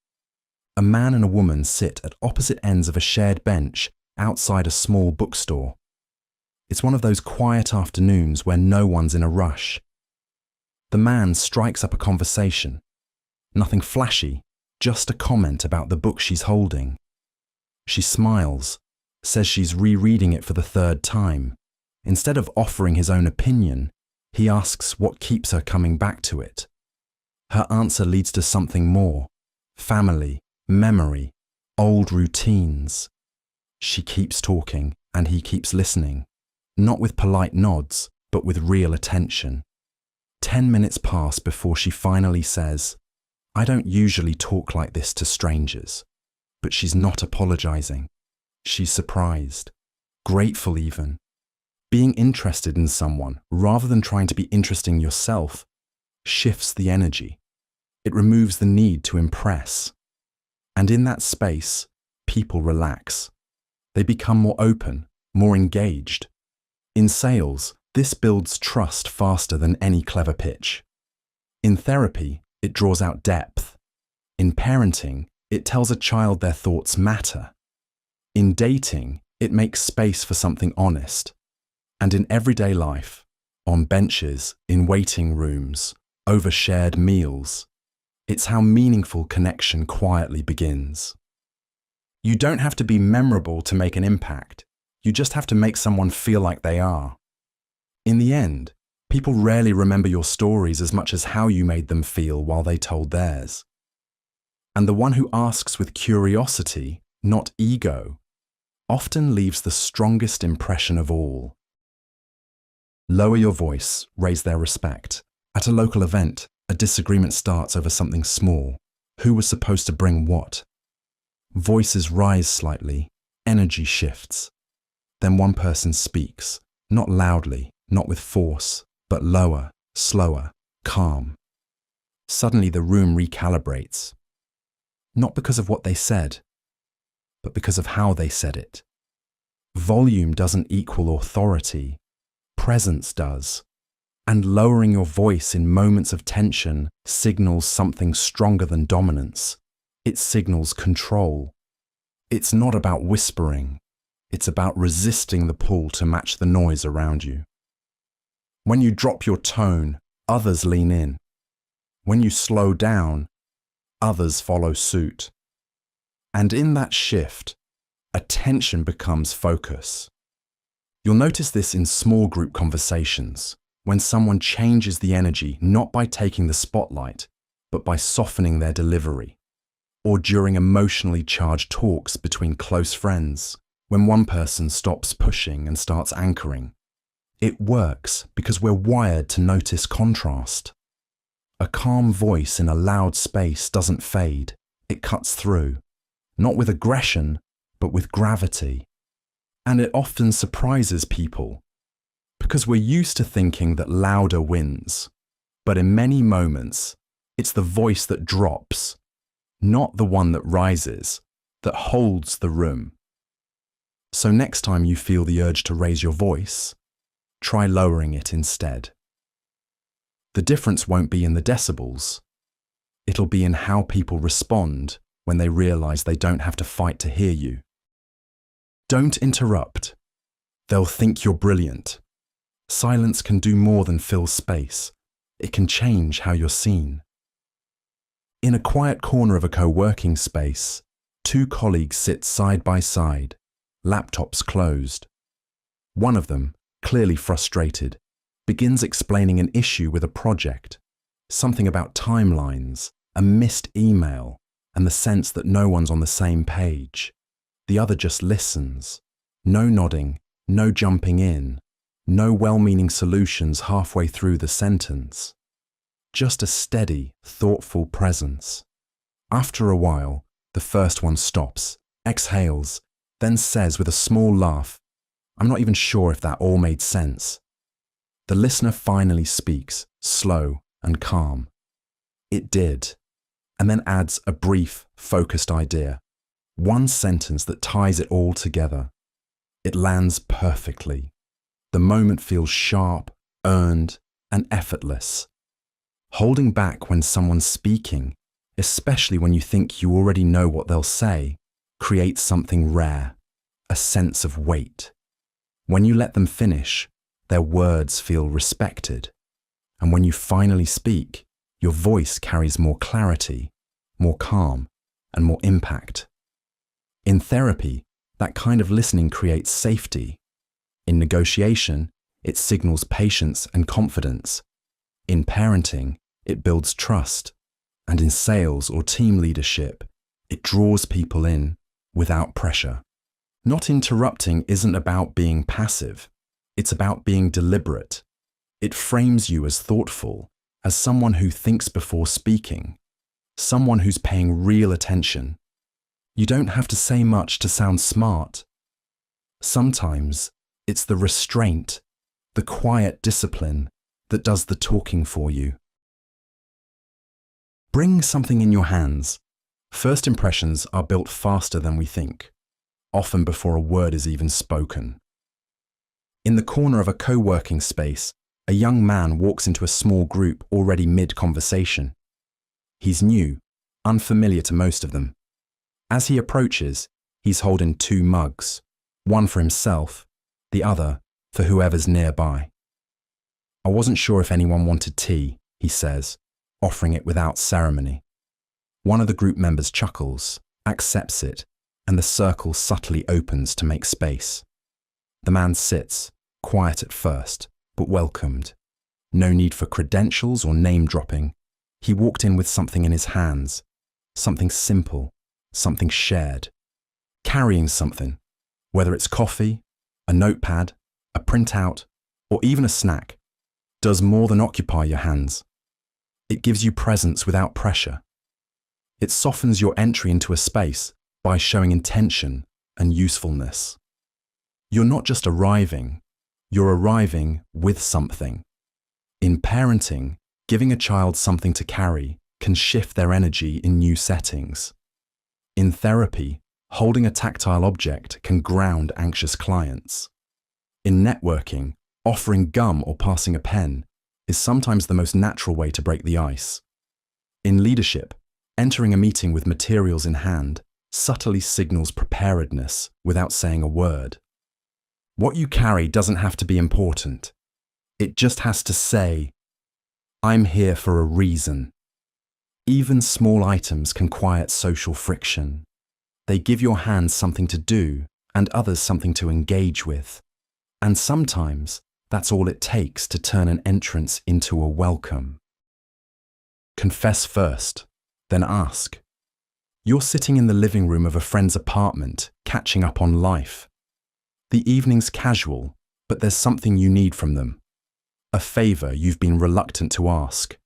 A man and a woman sit at opposite ends of a shared bench outside a small bookstore. It's one of those quiet afternoons where no one's in a rush. The man strikes up a conversation. Nothing flashy, just a comment about the book she's holding. She smiles, says she's rereading it for the third time. Instead of offering his own opinion, he asks what keeps her coming back to it. Her answer leads to something more: family, memory, old routines. She keeps talking, and he keeps listening, not with polite nods, but with real attention. 10 minutes pass before she finally says, "I don't usually talk like this to strangers," but she's not apologizing. She's surprised, grateful even. Being interested in someone, rather than trying to be interesting yourself, shifts the energy. It removes the need to impress. And in that space, people relax. They become more open, more engaged. In sales, this builds trust faster than any clever pitch. In therapy, it draws out depth. In parenting, it tells a child their thoughts matter. In dating, it makes space for something honest. And in everyday life, on benches, in waiting rooms, over shared meals. It's how meaningful connection quietly begins. You don't have to be memorable to make an impact. You just have to make someone feel like they are. In the end, people rarely remember your stories as much as how you made them feel while they told theirs. And the one who asks with curiosity, not ego, often leaves the strongest impression of all. Lower your voice, raise their respect. At a local event, a disagreement starts over something small. Who was supposed to bring what? Voices rise slightly, energy shifts. Then one person speaks, not loudly, not with force, but lower, slower, calm. Suddenly the room recalibrates. Not because of what they said, but because of how they said it. Volume doesn't equal authority. Presence does. And lowering your voice in moments of tension signals something stronger than dominance. It signals control. It's not about whispering. It's about resisting the pull to match the noise around you. When you drop your tone, others lean in. When you slow down, others follow suit. And in that shift, attention becomes focus. You'll notice this in small group conversations, when someone changes the energy not by taking the spotlight, but by softening their delivery. Or during emotionally charged talks between close friends, when one person stops pushing and starts anchoring. It works because we're wired to notice contrast. A calm voice in a loud space doesn't fade, it cuts through, not with aggression, but with gravity. And it often surprises people, because we're used to thinking that louder wins. But in many moments, it's the voice that drops, not the one that rises, that holds the room. So next time you feel the urge to raise your voice, try lowering it instead. The difference won't be in the decibels. It'll be in how people respond when they realize they don't have to fight to hear you. Don't interrupt. They'll think you're brilliant. Silence can do more than fill space. It can change how you're seen. In a quiet corner of a co-working space, two colleagues sit side by side, laptops closed. One of them, clearly frustrated, begins explaining an issue with a project, something about timelines, a missed email, and the sense that no one's on the same page. The other just listens. No nodding, no jumping in, no well-meaning solutions halfway through the sentence. Just a steady, thoughtful presence. After a while, the first one stops, exhales, then says with a small laugh, "I'm not even sure if that all made sense." The listener finally speaks, slow and calm. "It did," and then adds a brief, focused idea. One sentence that ties it all together. It lands perfectly. The moment feels sharp, earned, and effortless. Holding back when someone's speaking, especially when you think you already know what they'll say, creates something rare, a sense of weight. When you let them finish, their words feel respected. And when you finally speak, your voice carries more clarity, more calm, and more impact. In therapy, that kind of listening creates safety. In negotiation, it signals patience and confidence. In parenting, it builds trust. And in sales or team leadership, it draws people in without pressure. Not interrupting isn't about being passive. It's about being deliberate. It frames you as thoughtful, as someone who thinks before speaking, someone who's paying real attention. You don't have to say much to sound smart. Sometimes it's the restraint, the quiet discipline that does the talking for you. Bring something in your hands. First impressions are built faster than we think, often before a word is even spoken. In the corner of a co-working space, a young man walks into a small group already mid-conversation. He's new, unfamiliar to most of them. As he approaches, he's holding two mugs, one for himself, the other for whoever's nearby. "I wasn't sure if anyone wanted tea," he says, offering it without ceremony. One of the group members chuckles, accepts it, and the circle subtly opens to make space. The man sits, quiet at first, but welcomed. No need for credentials or name-dropping. He walked in with something in his hands, something simple, something shared. Carrying something, whether it's coffee, a notepad, a printout, or even a snack, does more than occupy your hands. It gives you presence without pressure. It softens your entry into a space by showing intention and usefulness. You're not just arriving, you're arriving with something. In parenting, giving a child something to carry can shift their energy in new settings. In therapy, holding a tactile object can ground anxious clients. In networking, offering gum or passing a pen is sometimes the most natural way to break the ice. In leadership, entering a meeting with materials in hand subtly signals preparedness without saying a word. What you carry doesn't have to be important. It just has to say, "I'm here for a reason." Even small items can quiet social friction. They give your hands something to do and others something to engage with. And sometimes that's all it takes to turn an entrance into a welcome. Confess first, then ask. You're sitting in the living room of a friend's apartment, catching up on life. The evening's casual, but there's something you need from them. A favor you've been reluctant to ask.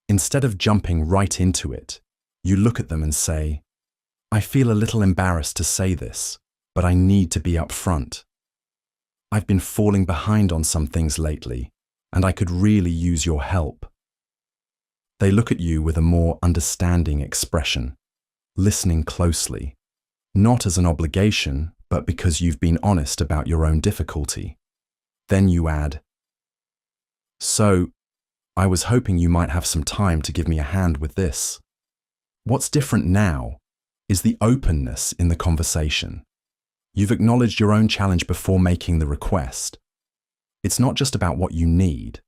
Instead of jumping right into it, you look at them and say, "I feel a little embarrassed to say this, but I need to be upfront. I've been falling behind on some things lately, and I could really use your help." They look at you with a more understanding expression, listening closely, not as an obligation, but because you've been honest about your own difficulty. Then you add, "So, I was hoping you might have some time to give me a hand with this." What's different now is the openness in the conversation. You've acknowledged your own challenge before making the request. It's not just about what you need,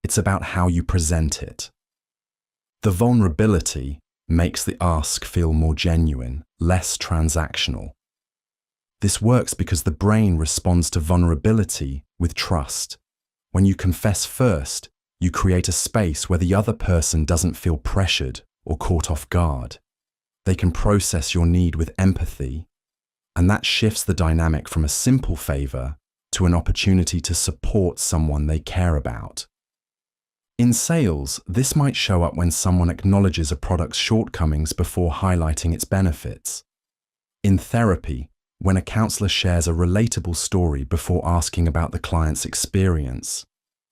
it's about how you present it. The vulnerability makes the ask feel more genuine, less transactional. This works because the brain responds to vulnerability with trust. When you confess first, you create a space where the other person doesn't feel pressured or caught off guard. They can process your need with empathy, and that shifts the dynamic from a simple favor to an opportunity to support someone they care about. In sales, this might show up when someone acknowledges a product's shortcomings before highlighting its benefits. In therapy, when a counselor shares a relatable story before asking about the client's experience.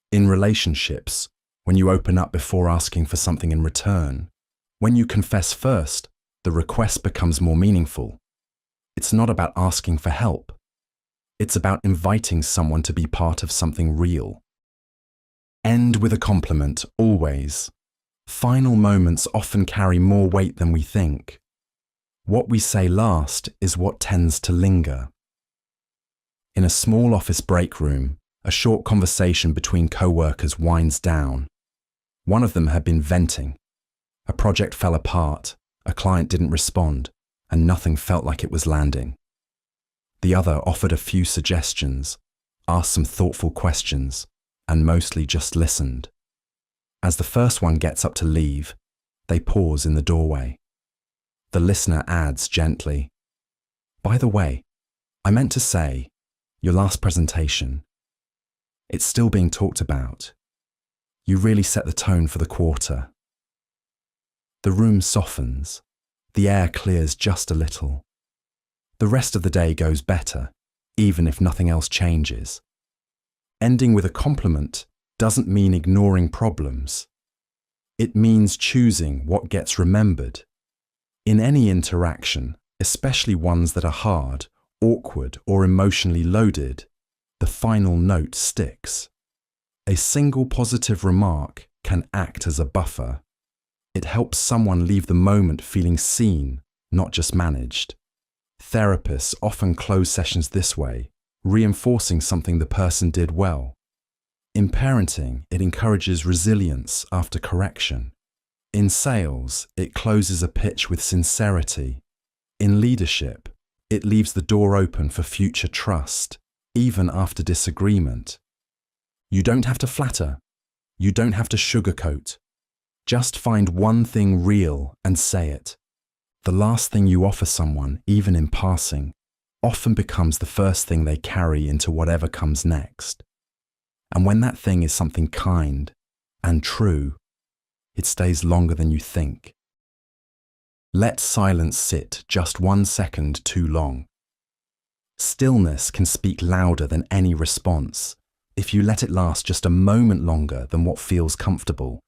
In relationships, when you open up before asking for something in return. When you confess first, the request becomes more meaningful. It's not about asking for help. It's about inviting someone to be part of something real. End with a compliment, always. Final moments often carry more weight than we think. What we say last is what tends to linger. In a small office break room, a short conversation between co-workers winds down. One of them had been venting. A project fell apart, a client didn't respond, and nothing felt like it was landing. The other offered a few suggestions, asked some thoughtful questions, and mostly just listened. As the first one gets up to leave, they pause in the doorway. The listener adds gently, "By the way, I meant to say, your last presentation, it's still being talked about. You really set the tone for the quarter." The room softens. The air clears just a little. The rest of the day goes better, even if nothing else changes. Ending with a compliment doesn't mean ignoring problems. It means choosing what gets remembered. In any interaction, especially ones that are hard, awkward, or emotionally loaded, the final note sticks. A single positive remark can act as a buffer. It helps someone leave the moment feeling seen, not just managed. Therapists often close sessions this way, reinforcing something the person did well. In parenting, it encourages resilience after correction. In sales, it closes a pitch with sincerity. In leadership, it leaves the door open for future trust, even after disagreement. You don't have to flatter. You don't have to sugarcoat. Just find one thing real and say it. The last thing you offer someone, even in passing, often becomes the first thing they carry into whatever comes next. And when that thing is something kind and true, it stays longer than you think. Let silence sit just 1 second too long. Stillness can speak louder than any response if you let it last just a moment longer than what feels comfortable.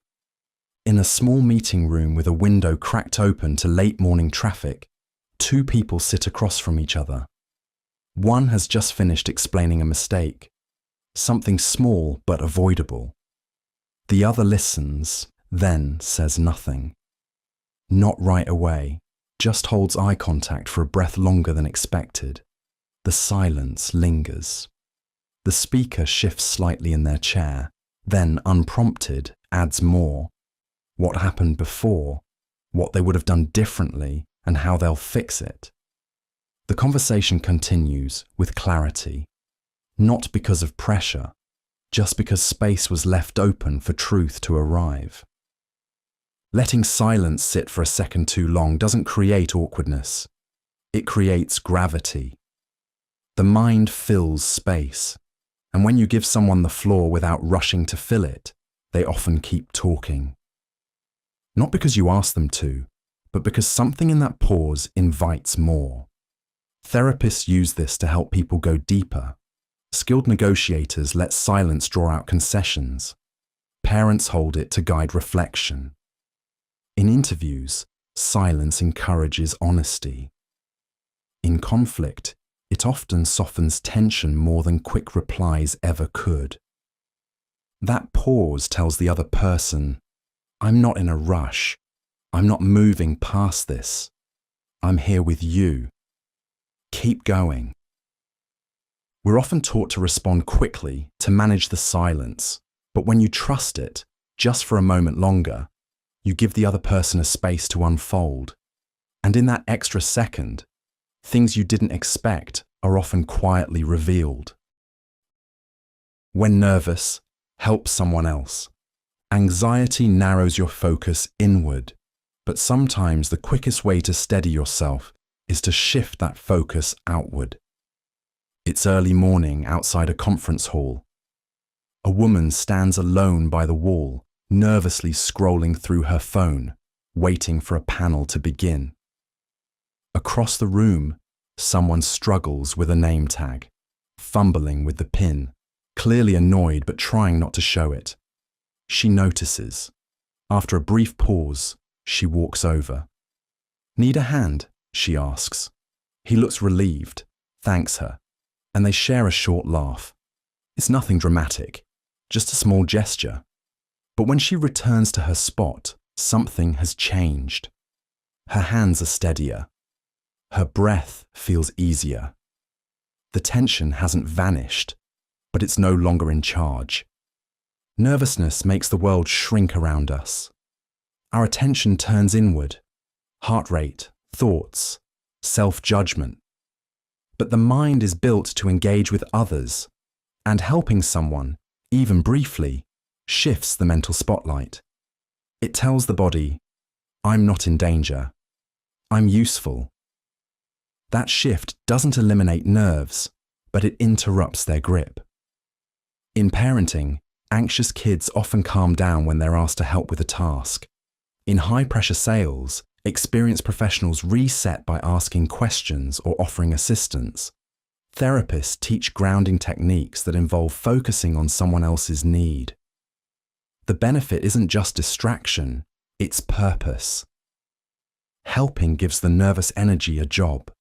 In a small meeting room with a window cracked open to late morning traffic, 2 people sit across from each other. One has just finished explaining a mistake, something small but avoidable. The other listens, then says nothing. Not right away, just holds eye contact for a breath longer than expected. The silence lingers. The speaker shifts slightly in their chair, then, unprompted, adds more. What happened before, what they would have done differently, and how they'll fix it. The conversation continues with clarity, not because of pressure, just because space was left open for truth to arrive. Letting silence sit for a second too long doesn't create awkwardness. It creates gravity. The mind fills space, and when you give someone the floor without rushing to fill it, they often keep talking. Not because you ask them to, but because something in that pause invites more. Therapists use this to help people go deeper. Skilled negotiators let silence draw out concessions. Parents hold it to guide reflection. In interviews, silence encourages honesty. In conflict, it often softens tension more than quick replies ever could. That pause tells the other person, I'm not in a rush. I'm not moving past this. I'm here with you. Keep going. We're often taught to respond quickly, to manage the silence, but when you trust it, just for a moment longer, you give the other person a space to unfold. And in that extra second, things you didn't expect are often quietly revealed. When nervous, help someone else. Anxiety narrows your focus inward, but sometimes the quickest way to steady yourself is to shift that focus outward. It's early morning outside a conference hall. A woman stands alone by the wall, nervously scrolling through her phone, waiting for a panel to begin. Across the room, someone struggles with a name tag, fumbling with the pin, clearly annoyed but trying not to show it. She notices. After a brief pause, she walks over. Need a hand? She asks. He looks relieved, thanks her, and they share a short laugh. It's nothing dramatic, just a small gesture. But when she returns to her spot, something has changed. Her hands are steadier. Her breath feels easier. The tension hasn't vanished, but it's no longer in charge. Nervousness makes the world shrink around us. Our attention turns inward. Heart rate, thoughts, self-judgment. But the mind is built to engage with others, and helping someone, even briefly, shifts the mental spotlight. It tells the body, I'm not in danger. I'm useful. That shift doesn't eliminate nerves, but it interrupts their grip. In parenting, anxious kids often calm down when they're asked to help with a task. In high-pressure sales, experienced professionals reset by asking questions or offering assistance. Therapists teach grounding techniques that involve focusing on someone else's need. The benefit isn't just distraction, it's purpose. Helping gives the nervous energy a job.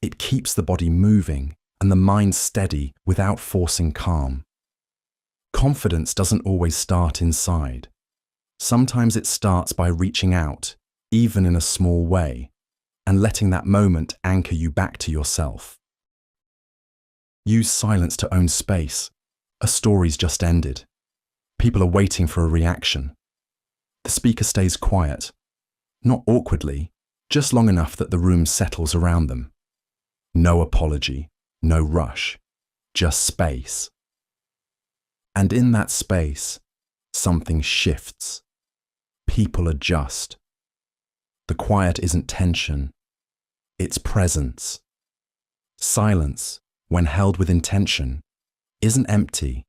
It keeps the body moving and the mind steady without forcing calm. Confidence doesn't always start inside. Sometimes it starts by reaching out, even in a small way, and letting that moment anchor you back to yourself. Use silence to own space, A story's just ended. People are waiting for a reaction. The speaker stays quiet, not awkwardly, just long enough that the room settles around them. No apology, no rush, just space. And in that space, something shifts. People adjust. The quiet isn't tension, it's presence. Silence, when held with intention, isn't empty,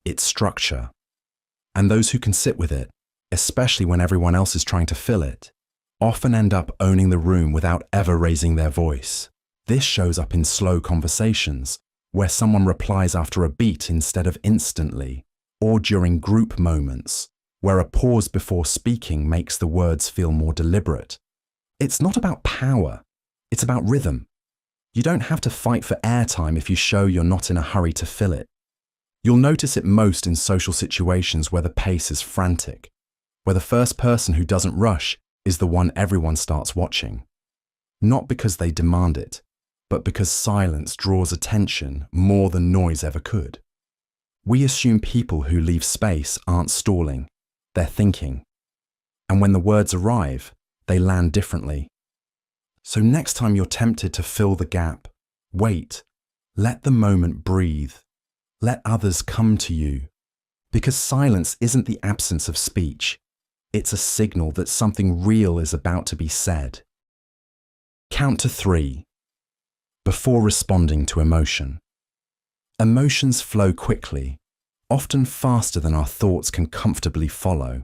it's structure. And those who can sit with it, especially when everyone else is trying to fill it, often end up owning the room without ever raising their voice. This shows up in slow conversations, where someone replies after a beat instead of instantly, or during group moments, where a pause before speaking makes the words feel more deliberate. It's not about power, it's about rhythm. You don't have to fight for airtime if you show you're not in a hurry to fill it. You'll notice it most in social situations where the pace is frantic, where the first person who doesn't rush is the one everyone starts watching. Not because they demand it, but because silence draws attention more than noise ever could. We assume people who leave space aren't stalling, they're thinking. And when the words arrive, they land differently. So next time you're tempted to fill the gap, wait, let the moment breathe. Let others come to you. Because silence isn't the absence of speech. It's a signal that something real is about to be said. Count to 3. Before responding to emotion. Emotions flow quickly, often faster than our thoughts can comfortably follow.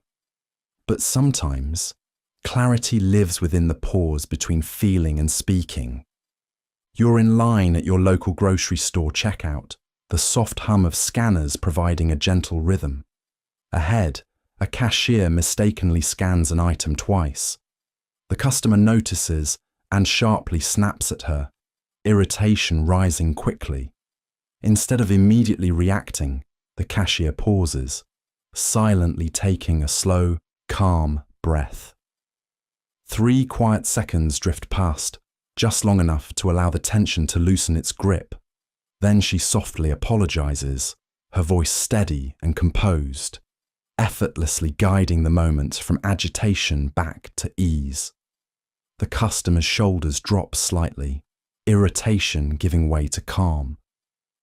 But sometimes, clarity lives within the pause between feeling and speaking. You're in line at your local grocery store checkout, the soft hum of scanners providing a gentle rhythm. Ahead, a cashier mistakenly scans an item twice. The customer notices and sharply snaps at her, irritation rising quickly. Instead of immediately reacting, the cashier pauses, silently taking a slow, calm breath. 3 quiet seconds drift past, just long enough to allow the tension to loosen its grip. Then she softly apologizes, her voice steady and composed, effortlessly guiding the moment from agitation back to ease. The customer's shoulders drop slightly, irritation giving way to calm.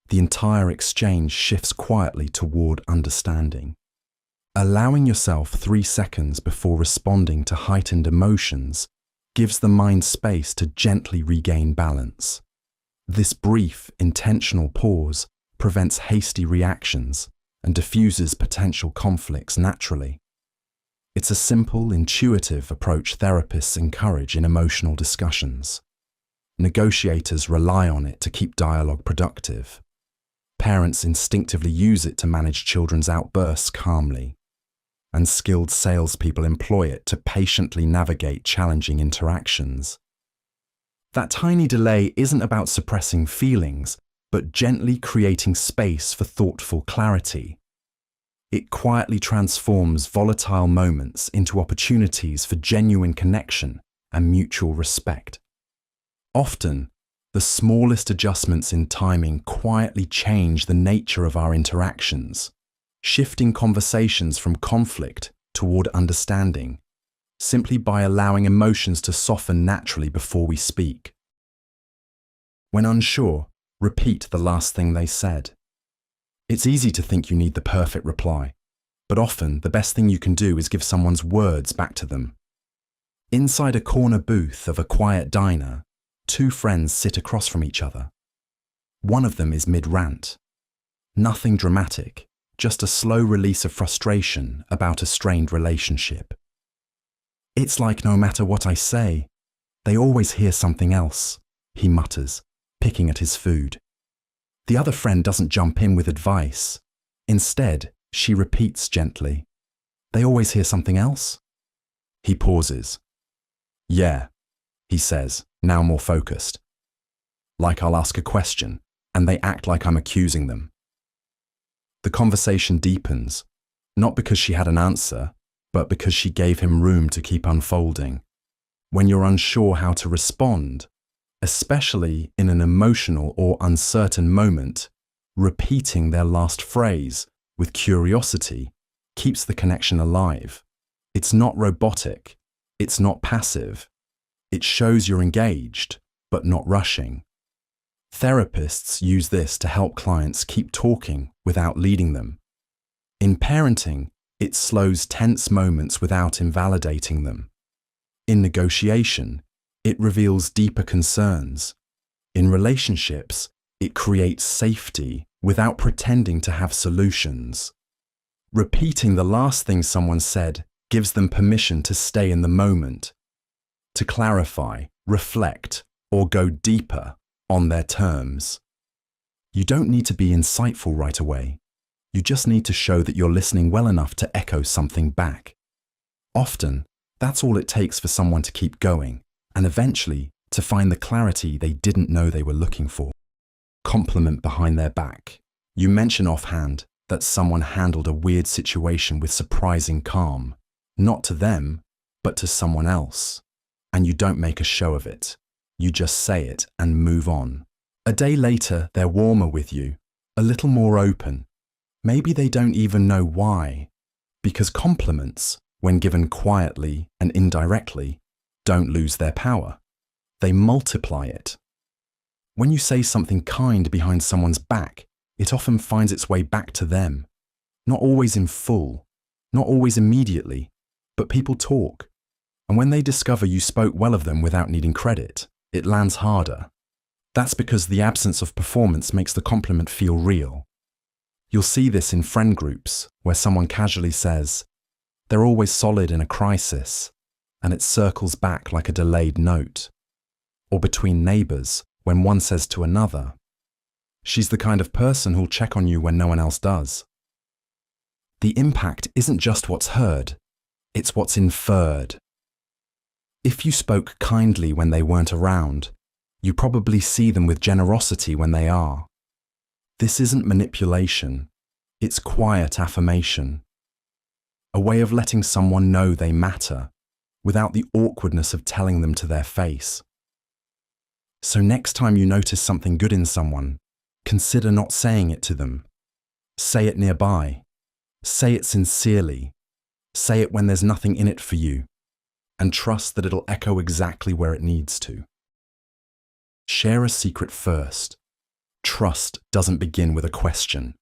The entire exchange shifts quietly toward understanding. Allowing yourself 3 seconds before responding to heightened emotions gives the mind space to gently regain balance. This brief, intentional pause prevents hasty reactions and diffuses potential conflicts naturally. It's a simple, intuitive approach therapists encourage in emotional discussions. Negotiators rely on it to keep dialogue productive. Parents instinctively use it to manage children's outbursts calmly. And skilled salespeople employ it to patiently navigate challenging interactions. That tiny delay isn't about suppressing feelings, but gently creating space for thoughtful clarity. It quietly transforms volatile moments into opportunities for genuine connection and mutual respect. Often, the smallest adjustments in timing quietly change the nature of our interactions, shifting conversations from conflict toward understanding, simply by allowing emotions to soften naturally before we speak. When unsure, repeat the last thing they said. It's easy to think you need the perfect reply, but often the best thing you can do is give someone's words back to them. Inside a corner booth of a quiet diner, 2 friends sit across from each other. One of them is mid-rant. Nothing dramatic, just a slow release of frustration about a strained relationship. It's like no matter what I say, they always hear something else, he mutters, picking at his food. The other friend doesn't jump in with advice. Instead, she repeats gently, "They always hear something else?" He pauses. "Yeah," he says, now more focused. Like I'll ask a question, and they act like I'm accusing them. The conversation deepens, not because she had an answer, but because she gave him room to keep unfolding. When you're unsure how to respond, especially in an emotional or uncertain moment, Repeating their last phrase with curiosity keeps the connection alive. It's not robotic. It's not passive. It shows you're engaged, but not rushing. Therapists use this to help clients keep talking without leading them. In parenting, it slows tense moments without invalidating them. In negotiation, it reveals deeper concerns. In relationships, it creates safety without pretending to have solutions. Repeating the last thing someone said gives them permission to stay in the moment, to clarify, reflect, or go deeper on their terms. You don't need to be insightful right away. You just need to show that you're listening well enough to echo something back. Often, that's all it takes for someone to keep going, and eventually to find the clarity they didn't know they were looking for. Compliment behind their back. You mention offhand that someone handled a weird situation with surprising calm, not to them, but to someone else. And you don't make a show of it. You just say it and move on. A day later, they're warmer with you, a little more open. Maybe they don't even know why, because compliments, when given quietly and indirectly, don't lose their power. They multiply it. When you say something kind behind someone's back, it often finds its way back to them. Not always in full, not always immediately, but people talk. And when they discover you spoke well of them without needing credit, it lands harder. That's because the absence of performance makes the compliment feel real. You'll see this in friend groups, where someone casually says, "They're always solid in a crisis," and it circles back like a delayed note. Or between neighbors, when one says to another, "She's the kind of person who'll check on you when no one else does." The impact isn't just what's heard, it's what's inferred. If you spoke kindly when they weren't around, you probably see them with generosity when they are. This isn't manipulation, it's quiet affirmation. A way of letting someone know they matter, without the awkwardness of telling them to their face. So next time you notice something good in someone, consider not saying it to them. Say it nearby. Say it sincerely. Say it when there's nothing in it for you, and trust that it'll echo exactly where it needs to. Share a secret first. Trust doesn't begin with a question.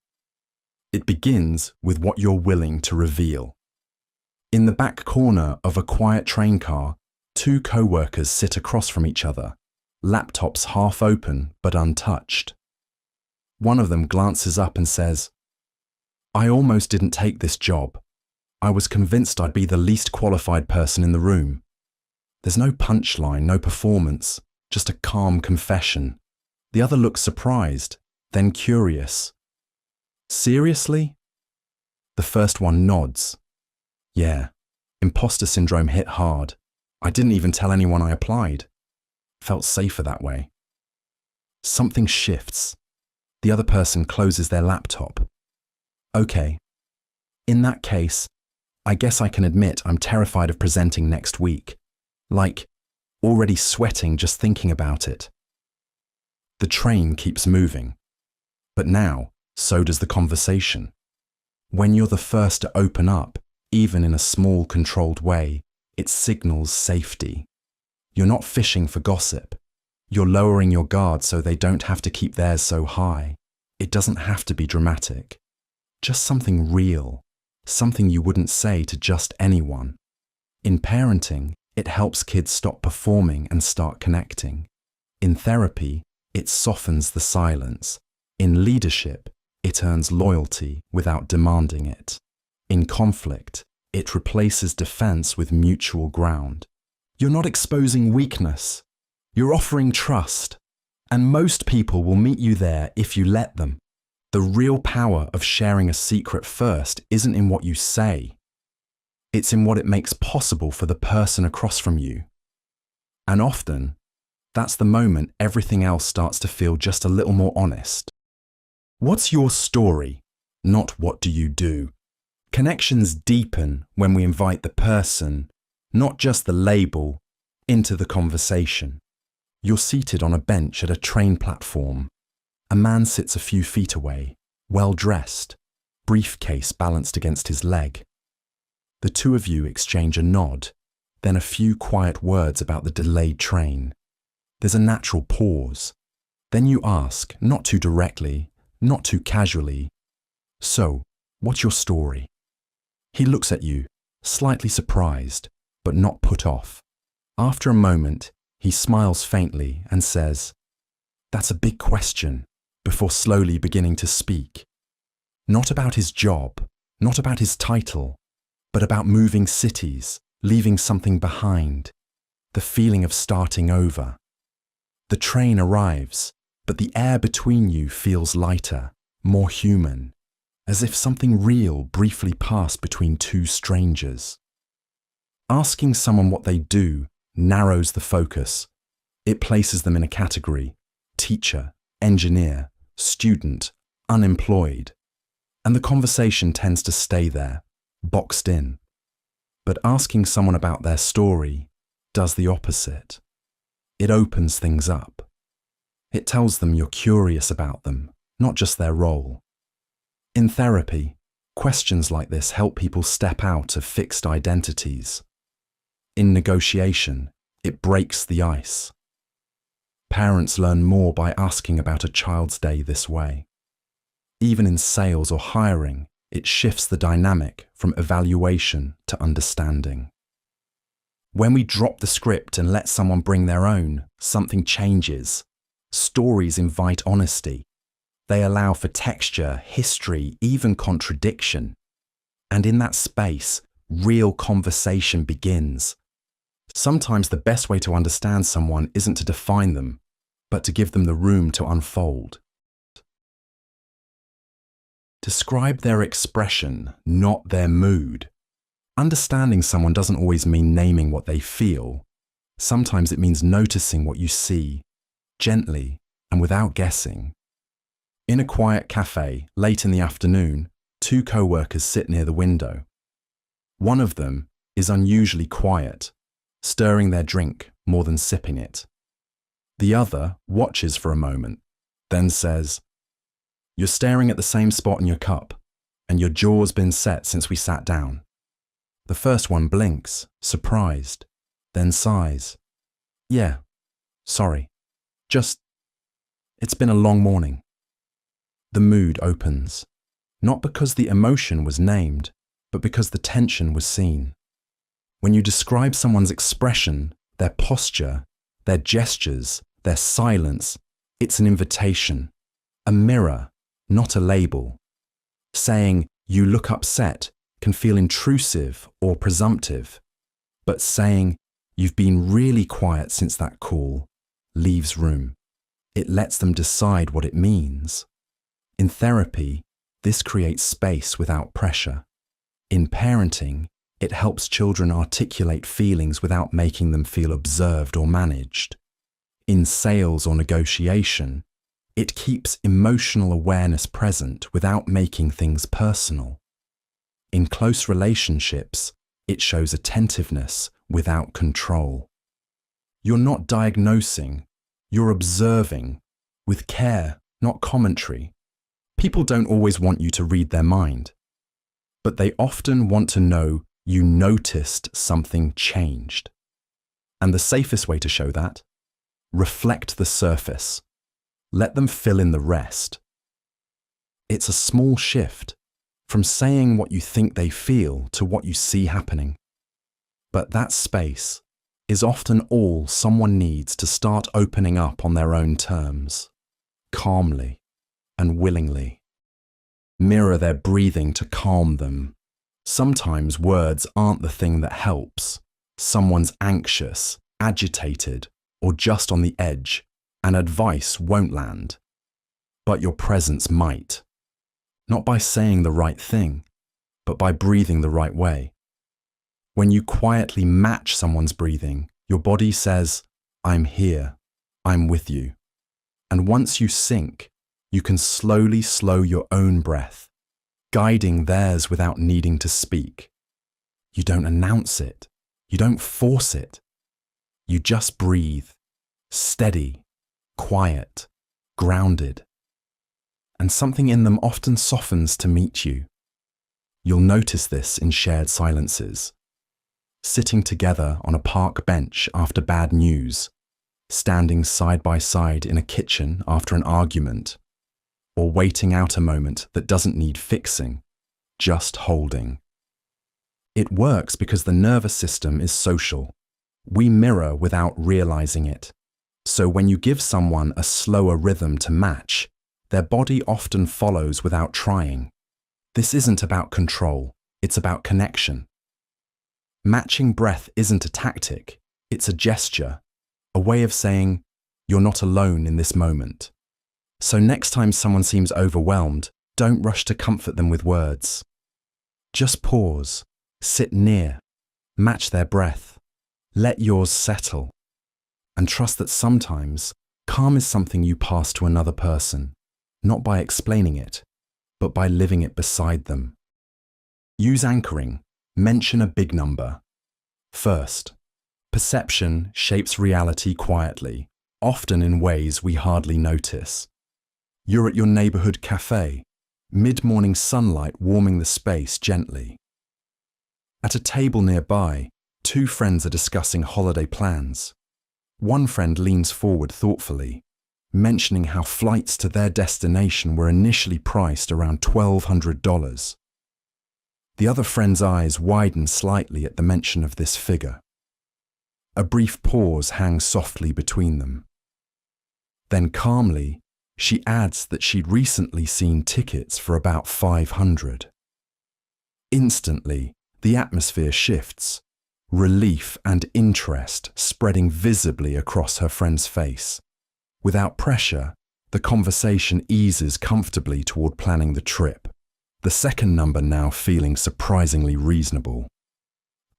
It begins with what you're willing to reveal. In the back corner of a quiet train car, two co-workers sit across from each other, laptops half open but untouched. One of them glances up and says, "I almost didn't take this job. I was convinced I'd be the least qualified person in the room." There's no punchline, no performance, just a calm confession. The other looks surprised, then curious. "Seriously?" The first one nods. "Yeah, imposter syndrome hit hard. I didn't even tell anyone I applied. Felt safer that way." Something shifts. The other person closes their laptop. "Okay. In that case, I guess I can admit I'm terrified of presenting next week. Like, already sweating just thinking about it." The train keeps moving. But now, so does the conversation. When you're the first to open up, even in a small, controlled way, it signals safety. You're not fishing for gossip. You're lowering your guard so they don't have to keep theirs so high. It doesn't have to be dramatic. Just something real, something you wouldn't say to just anyone. In parenting, it helps kids stop performing and start connecting. In therapy, it softens the silence. In leadership, it earns loyalty without demanding it. In conflict, it replaces defense with mutual ground. You're not exposing weakness. You're offering trust. And most people will meet you there if you let them. The real power of sharing a secret first isn't in what you say. It's in what it makes possible for the person across from you. And often, that's the moment everything else starts to feel just a little more honest. What's your story? Not what do you do? Connections deepen when we invite the person, not just the label, into the conversation. You're seated on a bench at a train platform. A man sits a few feet away, well-dressed, briefcase balanced against his leg. The two of you exchange a nod, then a few quiet words about the delayed train. There's a natural pause. Then you ask, not too directly, not too casually, "So, what's your story?" He looks at you, slightly surprised, but not put off. After a moment, he smiles faintly and says, "That's a big question," before slowly beginning to speak. Not about his job, not about his title, but about moving cities, leaving something behind, the feeling of starting over. The train arrives, but the air between you feels lighter, more human, as if something real briefly passed between two strangers. Asking someone what they do narrows the focus. It places them in a category: teacher, engineer, student, unemployed. And the conversation tends to stay there, boxed in. But asking someone about their story does the opposite. It opens things up. It tells them you're curious about them, not just their role. In therapy, questions like this help people step out of fixed identities. In negotiation, it breaks the ice. Parents learn more by asking about a child's day this way. Even in sales or hiring, it shifts the dynamic from evaluation to understanding. When we drop the script and let someone bring their own, something changes. Stories invite honesty. They allow for texture, history, even contradiction. And in that space, real conversation begins. Sometimes the best way to understand someone isn't to define them, but to give them the room to unfold. Describe their expression, not their mood. Understanding someone doesn't always mean naming what they feel. Sometimes it means noticing what you see, gently and without guessing. In a quiet cafe, late in the afternoon, two co-workers sit near the window. One of them is unusually quiet, stirring their drink more than sipping it. The other watches for a moment, then says, "You're staring at the same spot in your cup, and your jaw's been set since we sat down." The first one blinks, surprised, then sighs. "Yeah, sorry. It's been a long morning." The mood opens, not because the emotion was named, but because the tension was seen. When you describe someone's expression, their posture, their gestures, their silence, it's an invitation, a mirror, not a label. Saying, "You look upset," can feel intrusive or presumptive, but saying, "You've been really quiet since that call," leaves room. It lets them decide what it means. In therapy, this creates space without pressure. In parenting, it helps children articulate feelings without making them feel observed or managed. In sales or negotiation, it keeps emotional awareness present without making things personal. In close relationships, it shows attentiveness without control. You're not diagnosing, you're observing, with care, not commentary. People don't always want you to read their mind, but they often want to know you noticed something changed. And the safest way to show that? Reflect the surface. Let them fill in the rest. It's a small shift, from saying what you think they feel to what you see happening. But that space is often all someone needs to start opening up on their own terms, calmly and willingly. Mirror their breathing to calm them. Sometimes words aren't the thing that helps. Someone's anxious, agitated, or just on the edge, and advice won't land. But your presence might. Not by saying the right thing, but by breathing the right way. When you quietly match someone's breathing, your body says, "I'm here, I'm with you." And once you sync, you can slowly slow your own breath, guiding theirs without needing to speak. You don't announce it, you don't force it. You just breathe, steady, quiet, grounded. and something in them often softens to meet you. You'll notice this in shared silences. Sitting together on a park bench after bad news, standing side by side in a kitchen after an argument, or waiting out a moment that doesn't need fixing, just holding. It works because the nervous system is social. We mirror without realizing it. So when you give someone a slower rhythm to match, their body often follows without trying. This isn't about control, it's about connection. Matching breath isn't a tactic, it's a gesture, a way of saying, you're not alone in this moment. So next time someone seems overwhelmed, don't rush to comfort them with words. Just pause, sit near, match their breath, let yours settle, and trust that sometimes calm is something you pass to another person, not by explaining it, but by living it beside them. Use anchoring. Mention a big number. First, perception shapes reality quietly, often in ways we hardly notice. You're at your neighborhood cafe, mid-morning sunlight warming the space gently. At a table nearby, two friends are discussing holiday plans. One friend leans forward thoughtfully, mentioning how flights to their destination were initially priced around $1,200. The other friend's eyes widen slightly at the mention of this figure. A brief pause hangs softly between them. Then calmly, she adds that she'd recently seen tickets for about $500. Instantly, the atmosphere shifts, relief and interest spreading visibly across her friend's face. Without pressure, the conversation eases comfortably toward planning the trip, the second number now feeling surprisingly reasonable.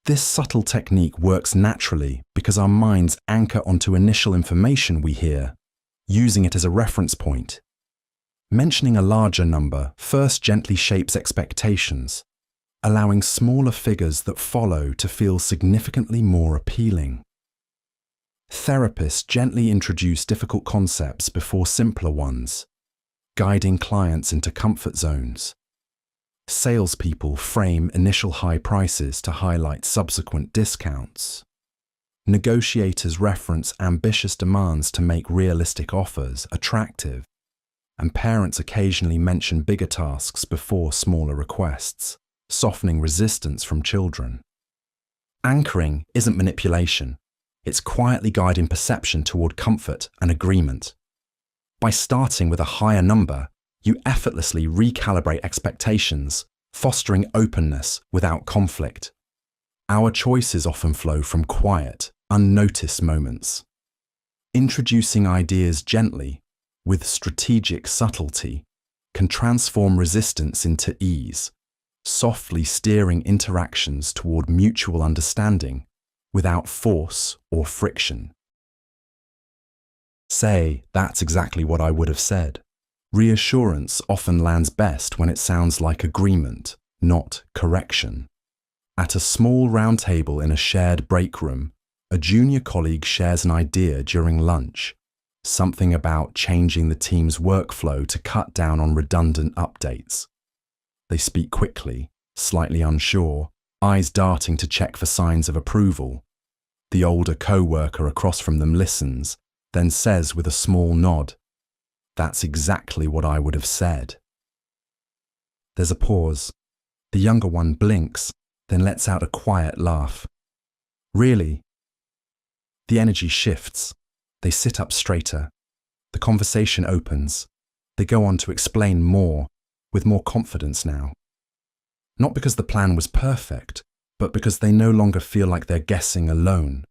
This subtle technique works naturally because our minds anchor onto initial information we hear, using it as a reference point. Mentioning a larger number first gently shapes expectations, allowing smaller figures that follow to feel significantly more appealing. Therapists gently introduce difficult concepts before simpler ones, guiding clients into comfort zones. Salespeople frame initial high prices to highlight subsequent discounts. Negotiators reference ambitious demands to make realistic offers attractive, and parents occasionally mention bigger tasks before smaller requests, softening resistance from children. Anchoring isn't manipulation. It's quietly guiding perception toward comfort and agreement. By starting with a higher number, you effortlessly recalibrate expectations, fostering openness without conflict. Our choices often flow from quiet, unnoticed moments. Introducing ideas gently, with strategic subtlety, can transform resistance into ease, softly steering interactions toward mutual understanding without force or friction. Say, "That's exactly what I would have said." Reassurance often lands best when it sounds like agreement, not correction. At a small round table in a shared break room, a junior colleague shares an idea during lunch, something about changing the team's workflow to cut down on redundant updates. They speak quickly, slightly unsure, eyes darting to check for signs of approval. The older co-worker across from them listens, then says with a small nod, "That's exactly what I would have said." There's a pause. The younger one blinks, then lets out a quiet laugh. "Really?" The energy shifts. They sit up straighter. The conversation opens. They go on to explain more, with more confidence now. Not because the plan was perfect, but because they no longer feel like they're guessing alone.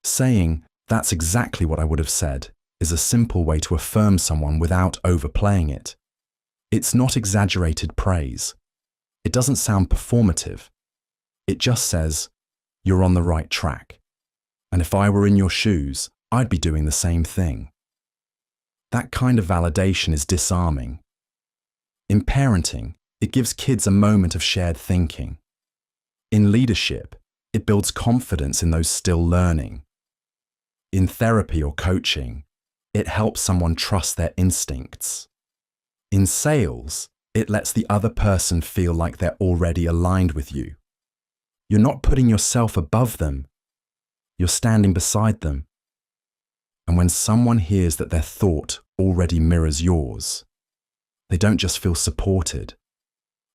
Saying, "That's exactly what I would have said," is a simple way to affirm someone without overplaying it. It's not exaggerated praise. It doesn't sound performative. It just says, "You're on the right track. And if I were in your shoes, I'd be doing the same thing." That kind of validation is disarming. In parenting, it gives kids a moment of shared thinking. In leadership, it builds confidence in those still learning. In therapy or coaching, it helps someone trust their instincts. In sales, it lets the other person feel like they're already aligned with you. You're not putting yourself above them. You're standing beside them. And when someone hears that their thought already mirrors yours, they don't just feel supported.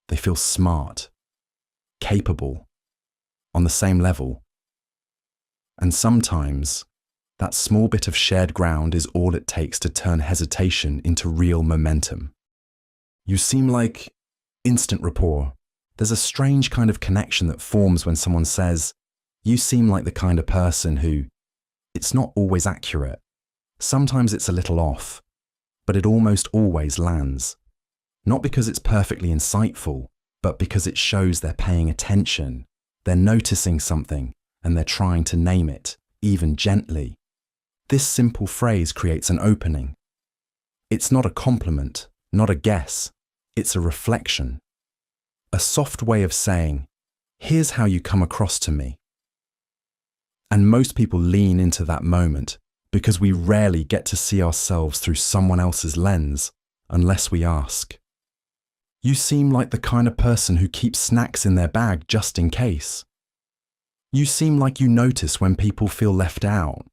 They feel smart, capable, on the same level. And sometimes, that small bit of shared ground is all it takes to turn hesitation into real momentum. You seem like instant rapport. There's a strange kind of connection that forms when someone says, "You seem like the kind of person who..." It's not always accurate. Sometimes it's a little off, but it almost always lands. Not because it's perfectly insightful, but because it shows they're paying attention, they're noticing something, and they're trying to name it, even gently. This simple phrase creates an opening. It's not a compliment, not a guess, it's a reflection. A soft way of saying, "Here's how you come across to me." And most people lean into that moment because we rarely get to see ourselves through someone else's lens unless we ask. "You seem like the kind of person who keeps snacks in their bag just in case." "You seem like you notice when people feel left out."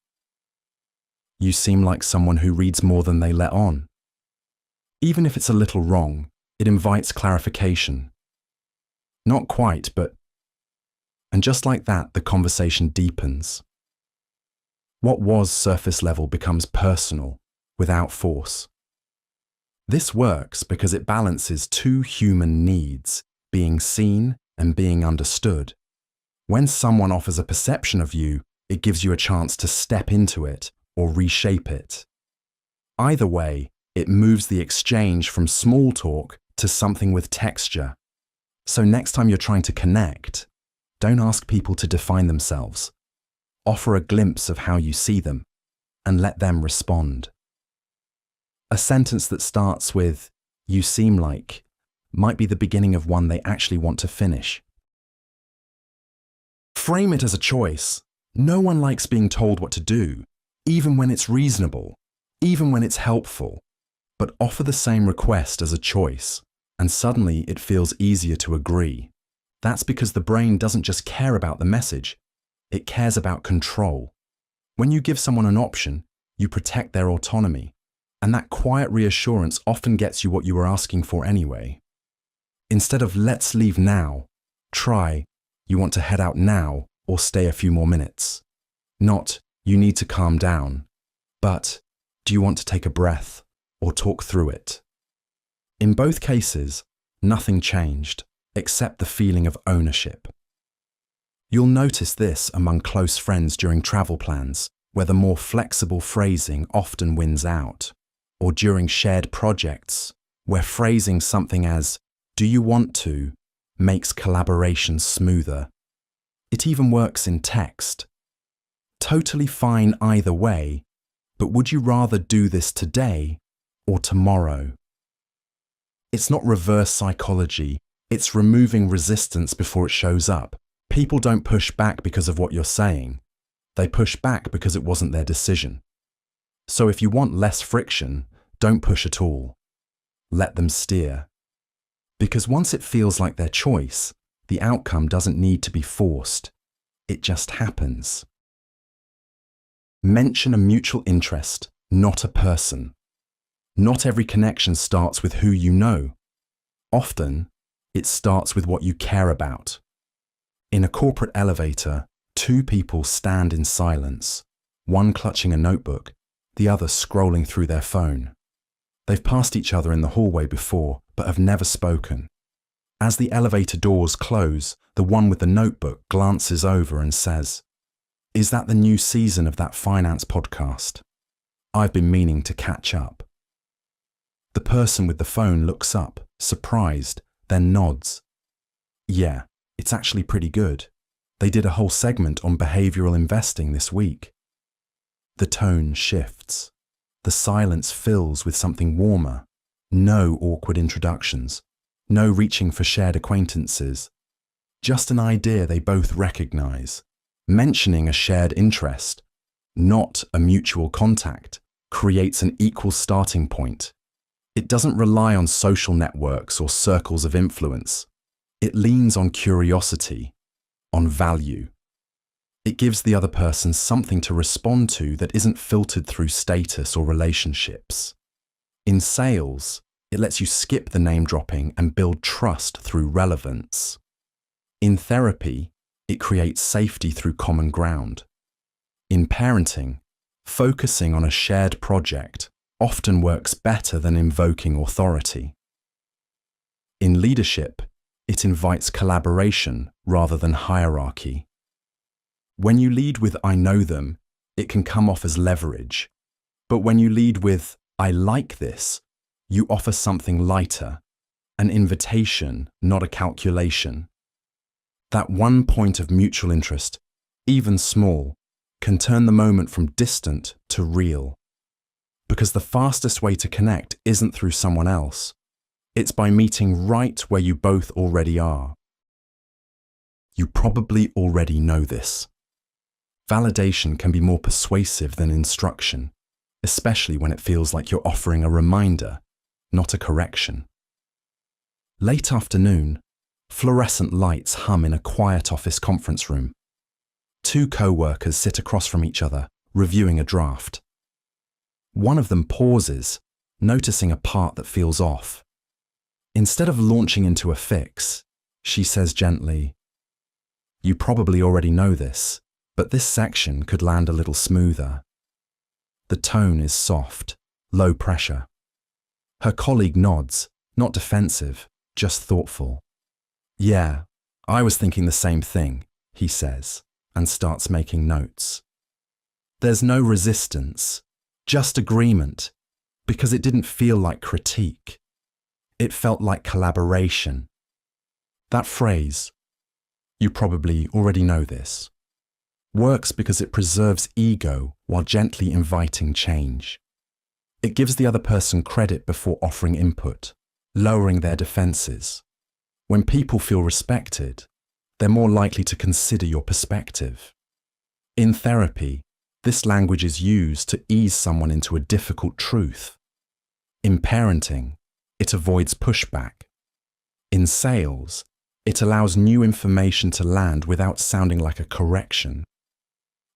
"You seem like someone who reads more than they let on." Even if it's a little wrong, it invites clarification. Not quite, but... And just like that, the conversation deepens. What was surface level becomes personal, without force. This works because it balances two human needs, being seen and being understood. When someone offers a perception of you, it gives you a chance to step into it or reshape it. Either way, it moves the exchange from small talk to something with texture. So next time you're trying to connect, don't ask people to define themselves. Offer a glimpse of how you see them and let them respond. A sentence that starts with, "You seem like," might be the beginning of one they actually want to finish. Frame it as a choice. No one likes being told what to do, even when it's reasonable, even when it's helpful. But offer the same request as a choice, and suddenly it feels easier to agree. That's because the brain doesn't just care about the message, it cares about control. When you give someone an option, you protect their autonomy, and that quiet reassurance often gets you what you were asking for anyway. Instead of "let's leave now," try "you want to head out now or stay a few more minutes." Not "you need to calm down," but "do you want to take a breath or talk through it?" In both cases, nothing changed except the feeling of ownership. You'll notice this among close friends during travel plans, where the more flexible phrasing often wins out, or during shared projects, where phrasing something as "do you want to" makes collaboration smoother. It even works in text. Totally fine either way, but would you rather do this today or tomorrow? It's not reverse psychology, it's removing resistance before it shows up. People don't push back because of what you're saying. They push back because it wasn't their decision. So if you want less friction, don't push at all. Let them steer. Because once it feels like their choice, the outcome doesn't need to be forced. It just happens. Mention a mutual interest, not a person. Not every connection starts with who you know. Often, it starts with what you care about. In a corporate elevator, two people stand in silence, one clutching a notebook, the other scrolling through their phone. They've passed each other in the hallway before, but have never spoken. As the elevator doors close, the one with the notebook glances over and says, "Is that the new season of that finance podcast? I've been meaning to catch up." The person with the phone looks up, surprised, then nods. "Yeah, it's actually pretty good. They did a whole segment on behavioral investing this week." The tone shifts. The silence fills with something warmer. No awkward introductions. No reaching for shared acquaintances. Just an idea they both recognize. Mentioning a shared interest, not a mutual contact, creates an equal starting point. It doesn't rely on social networks or circles of influence. It leans on curiosity, on value. It gives the other person something to respond to that isn't filtered through status or relationships. In sales, it lets you skip the name dropping and build trust through relevance. In therapy, it creates safety through common ground. In parenting, focusing on a shared project often works better than invoking authority. In leadership, it invites collaboration rather than hierarchy. When you lead with "I know them," it can come off as leverage. But when you lead with "I like this," you offer something lighter, an invitation, not a calculation. That one point of mutual interest, even small, can turn the moment from distant to real. Because the fastest way to connect isn't through someone else. It's by meeting right where you both already are. You probably already know this. Validation can be more persuasive than instruction, especially when it feels like you're offering a reminder, not a correction. Late afternoon, fluorescent lights hum in a quiet office conference room. Two co-workers sit across from each other, reviewing a draft. One of them pauses, noticing a part that feels off. Instead of launching into a fix, she says gently, "You probably already know this, but this section could land a little smoother." The tone is soft, low pressure. Her colleague nods, not defensive, just thoughtful. "Yeah, I was thinking the same thing," he says, and starts making notes. There's no resistance, just agreement, because it didn't feel like critique. It felt like collaboration. That phrase, "You probably already know this," works because it preserves ego while gently inviting change. It gives the other person credit before offering input, lowering their defenses. When people feel respected, they're more likely to consider your perspective. In therapy, this language is used to ease someone into a difficult truth. In parenting, it avoids pushback. In sales, it allows new information to land without sounding like a correction.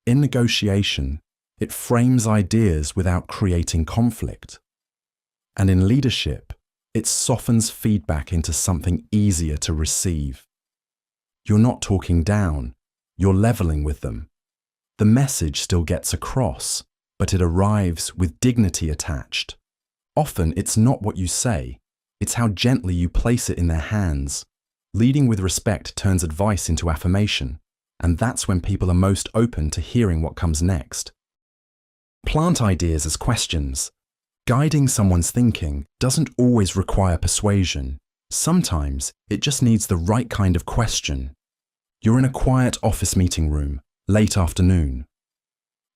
In negotiation, it frames ideas without creating conflict. And in leadership, it softens feedback into something easier to receive. You're not talking down, you're leveling with them. The message still gets across, but it arrives with dignity attached. Often it's not what you say, it's how gently you place it in their hands. Leading with respect turns advice into affirmation, and that's when people are most open to hearing what comes next. Plant ideas as questions. Guiding someone's thinking doesn't always require persuasion. Sometimes it just needs the right kind of question. You're in a quiet office meeting room, late afternoon.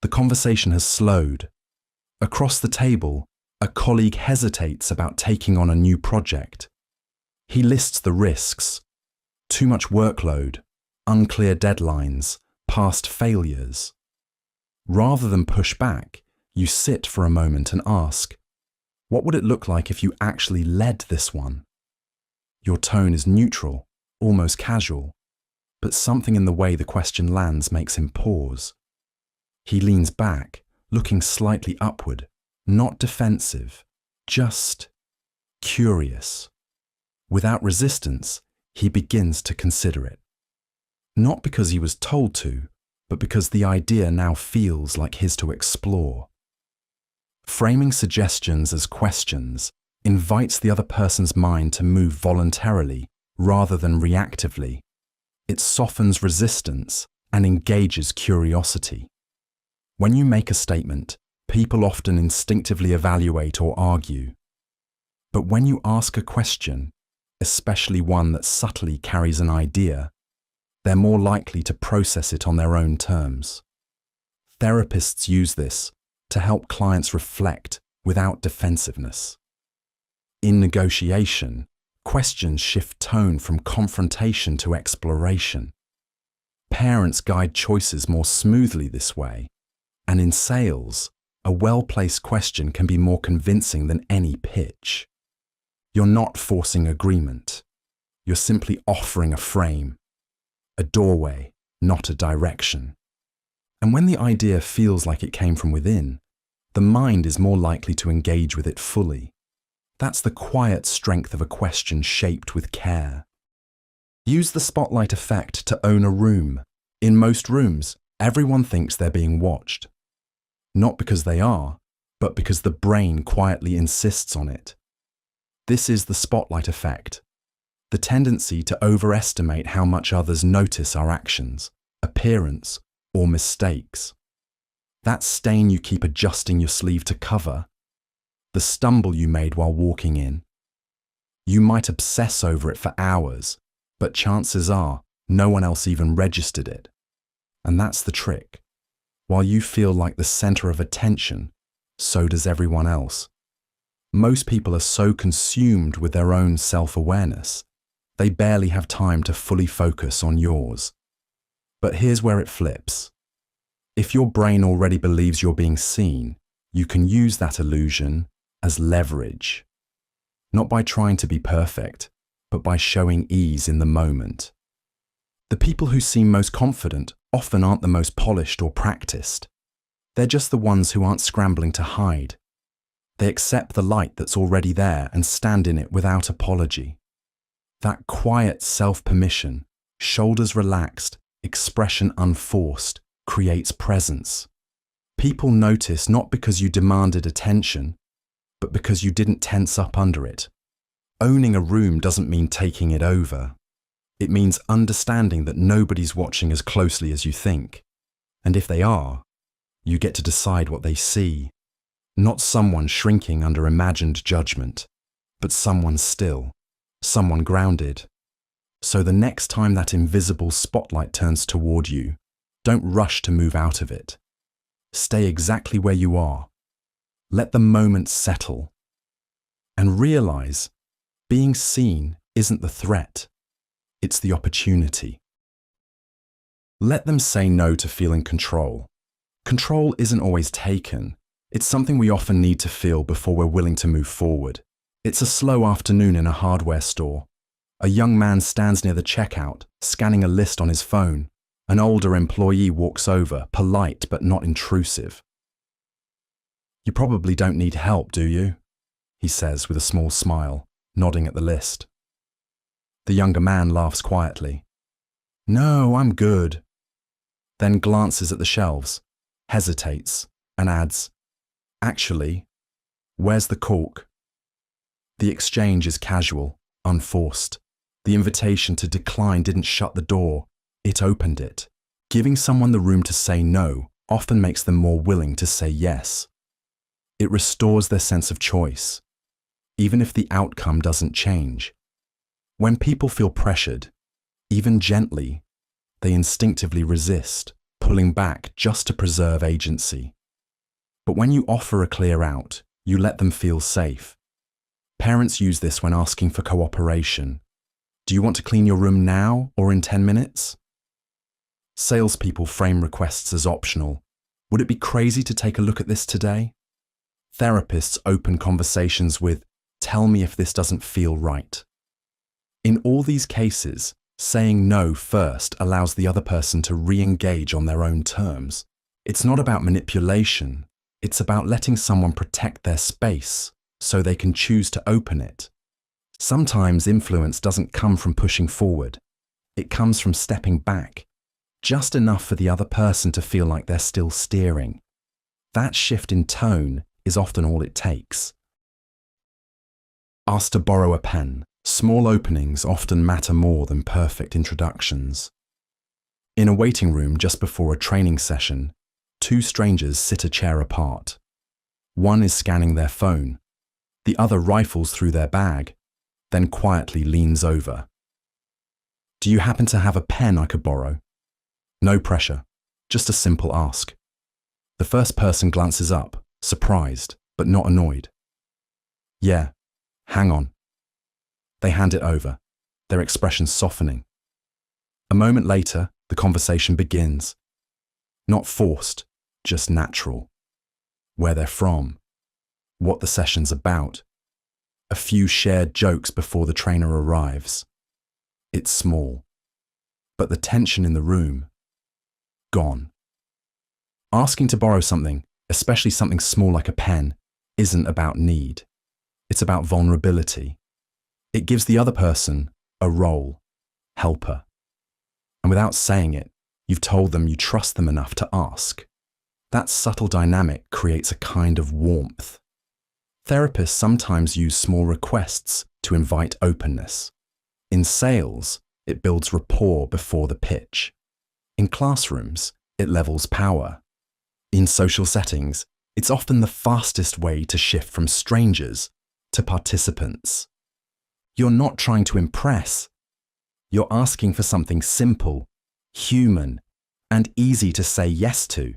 The conversation has slowed. Across the table, a colleague hesitates about taking on a new project. He lists the risks: too much workload, unclear deadlines, past failures. Rather than push back, you sit for a moment and ask, what would it look like if you actually led this one? Your tone is neutral, almost casual, but something in the way the question lands makes him pause. He leans back, looking slightly upward, not defensive, just curious. Without resistance, he begins to consider it. Not because he was told to, but because the idea now feels like his to explore. Framing suggestions as questions invites the other person's mind to move voluntarily rather than reactively. It softens resistance and engages curiosity. When you make a statement, people often instinctively evaluate or argue. But when you ask a question, especially one that subtly carries an idea, they're more likely to process it on their own terms. Therapists use this to help clients reflect without defensiveness. In negotiation, questions shift tone from confrontation to exploration. Parents guide choices more smoothly this way, and in sales, a well-placed question can be more convincing than any pitch. You're not forcing agreement. You're simply offering a frame, a doorway, not a direction. And when the idea feels like it came from within, the mind is more likely to engage with it fully. That's the quiet strength of a question shaped with care. Use the spotlight effect to own a room. In most rooms, everyone thinks they're being watched. Not because they are, but because the brain quietly insists on it. This is the spotlight effect, the tendency to overestimate how much others notice our actions, appearance, or mistakes. That stain you keep adjusting your sleeve to cover, the stumble you made while walking in. You might obsess over it for hours, but chances are no one else even registered it. And that's the trick. While you feel like the center of attention, so does everyone else. Most people are so consumed with their own self-awareness, they barely have time to fully focus on yours. But here's where it flips. If your brain already believes you're being seen, you can use that illusion as leverage. Not by trying to be perfect, but by showing ease in the moment. The people who seem most confident often aren't the most polished or practiced. They're just the ones who aren't scrambling to hide. They accept the light that's already there and stand in it without apology. That quiet self-permission, shoulders relaxed, expression unforced, creates presence. People notice not because you demanded attention, but because you didn't tense up under it. Owning a room doesn't mean taking it over. It means understanding that nobody's watching as closely as you think. And if they are, you get to decide what they see. Not someone shrinking under imagined judgment, but someone still, someone grounded. So the next time that invisible spotlight turns toward you, don't rush to move out of it. Stay exactly where you are. Let the moment settle. And realize, being seen isn't the threat. It's the opportunity. Let them say no to feeling control. Control isn't always taken. It's something we often need to feel before we're willing to move forward. It's a slow afternoon in a hardware store. A young man stands near the checkout, scanning a list on his phone. An older employee walks over, polite but not intrusive. "You probably don't need help, do you?" he says with a small smile, nodding at the list. The younger man laughs quietly. "No, I'm good." Then glances at the shelves, hesitates, and adds, "Actually, where's the cork?" The exchange is casual, unforced. The invitation to decline didn't shut the door, it opened it. Giving someone the room to say no often makes them more willing to say yes. It restores their sense of choice, even if the outcome doesn't change. When people feel pressured, even gently, they instinctively resist, pulling back just to preserve agency. But when you offer a clear out, you let them feel safe. Parents use this when asking for cooperation. "Do you want to clean your room now or in 10 minutes? Salespeople frame requests as optional. "Would it be crazy to take a look at this today?" Therapists open conversations with, "Tell me if this doesn't feel right." In all these cases, saying no first allows the other person to re-engage on their own terms. It's not about manipulation. It's about letting someone protect their space so they can choose to open it. Sometimes influence doesn't come from pushing forward. It comes from stepping back, just enough for the other person to feel like they're still steering. That shift in tone is often all it takes. Ask to borrow a pen. Small openings often matter more than perfect introductions. In a waiting room just before a training session, two strangers sit a chair apart. One is scanning their phone. The other rifles through their bag, then quietly leans over. "Do you happen to have a pen I could borrow?" No pressure, just a simple ask. The first person glances up, surprised, but not annoyed. "Yeah, hang on." They hand it over, their expression softening. A moment later, the conversation begins. Not forced, just natural. where they're from, what the session's about, a few shared jokes before the trainer arrives. It's small, but the tension in the room, gone. Asking to borrow something, especially something small like a pen, isn't about need. It's about vulnerability. It gives the other person a role, helper. And without saying it, you've told them you trust them enough to ask. That subtle dynamic creates a kind of warmth. Therapists sometimes use small requests to invite openness. In sales, it builds rapport before the pitch. In classrooms, it levels power. In social settings, it's often the fastest way to shift from strangers to participants. You're not trying to impress. You're asking for something simple, human, and easy to say yes to.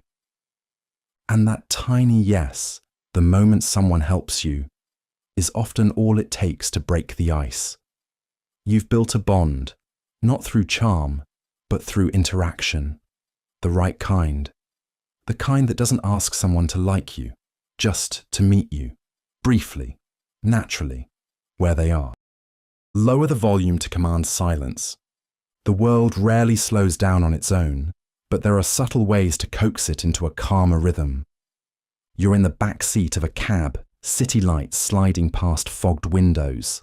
And that tiny yes, the moment someone helps you, is often all it takes to break the ice. You've built a bond, not through charm, but through interaction. The right kind. The kind that doesn't ask someone to like you, just to meet you, briefly, naturally, where they are. Lower the volume to command silence. The world rarely slows down on its own, but there are subtle ways to coax it into a calmer rhythm. You're in the back seat of a cab, city lights sliding past fogged windows.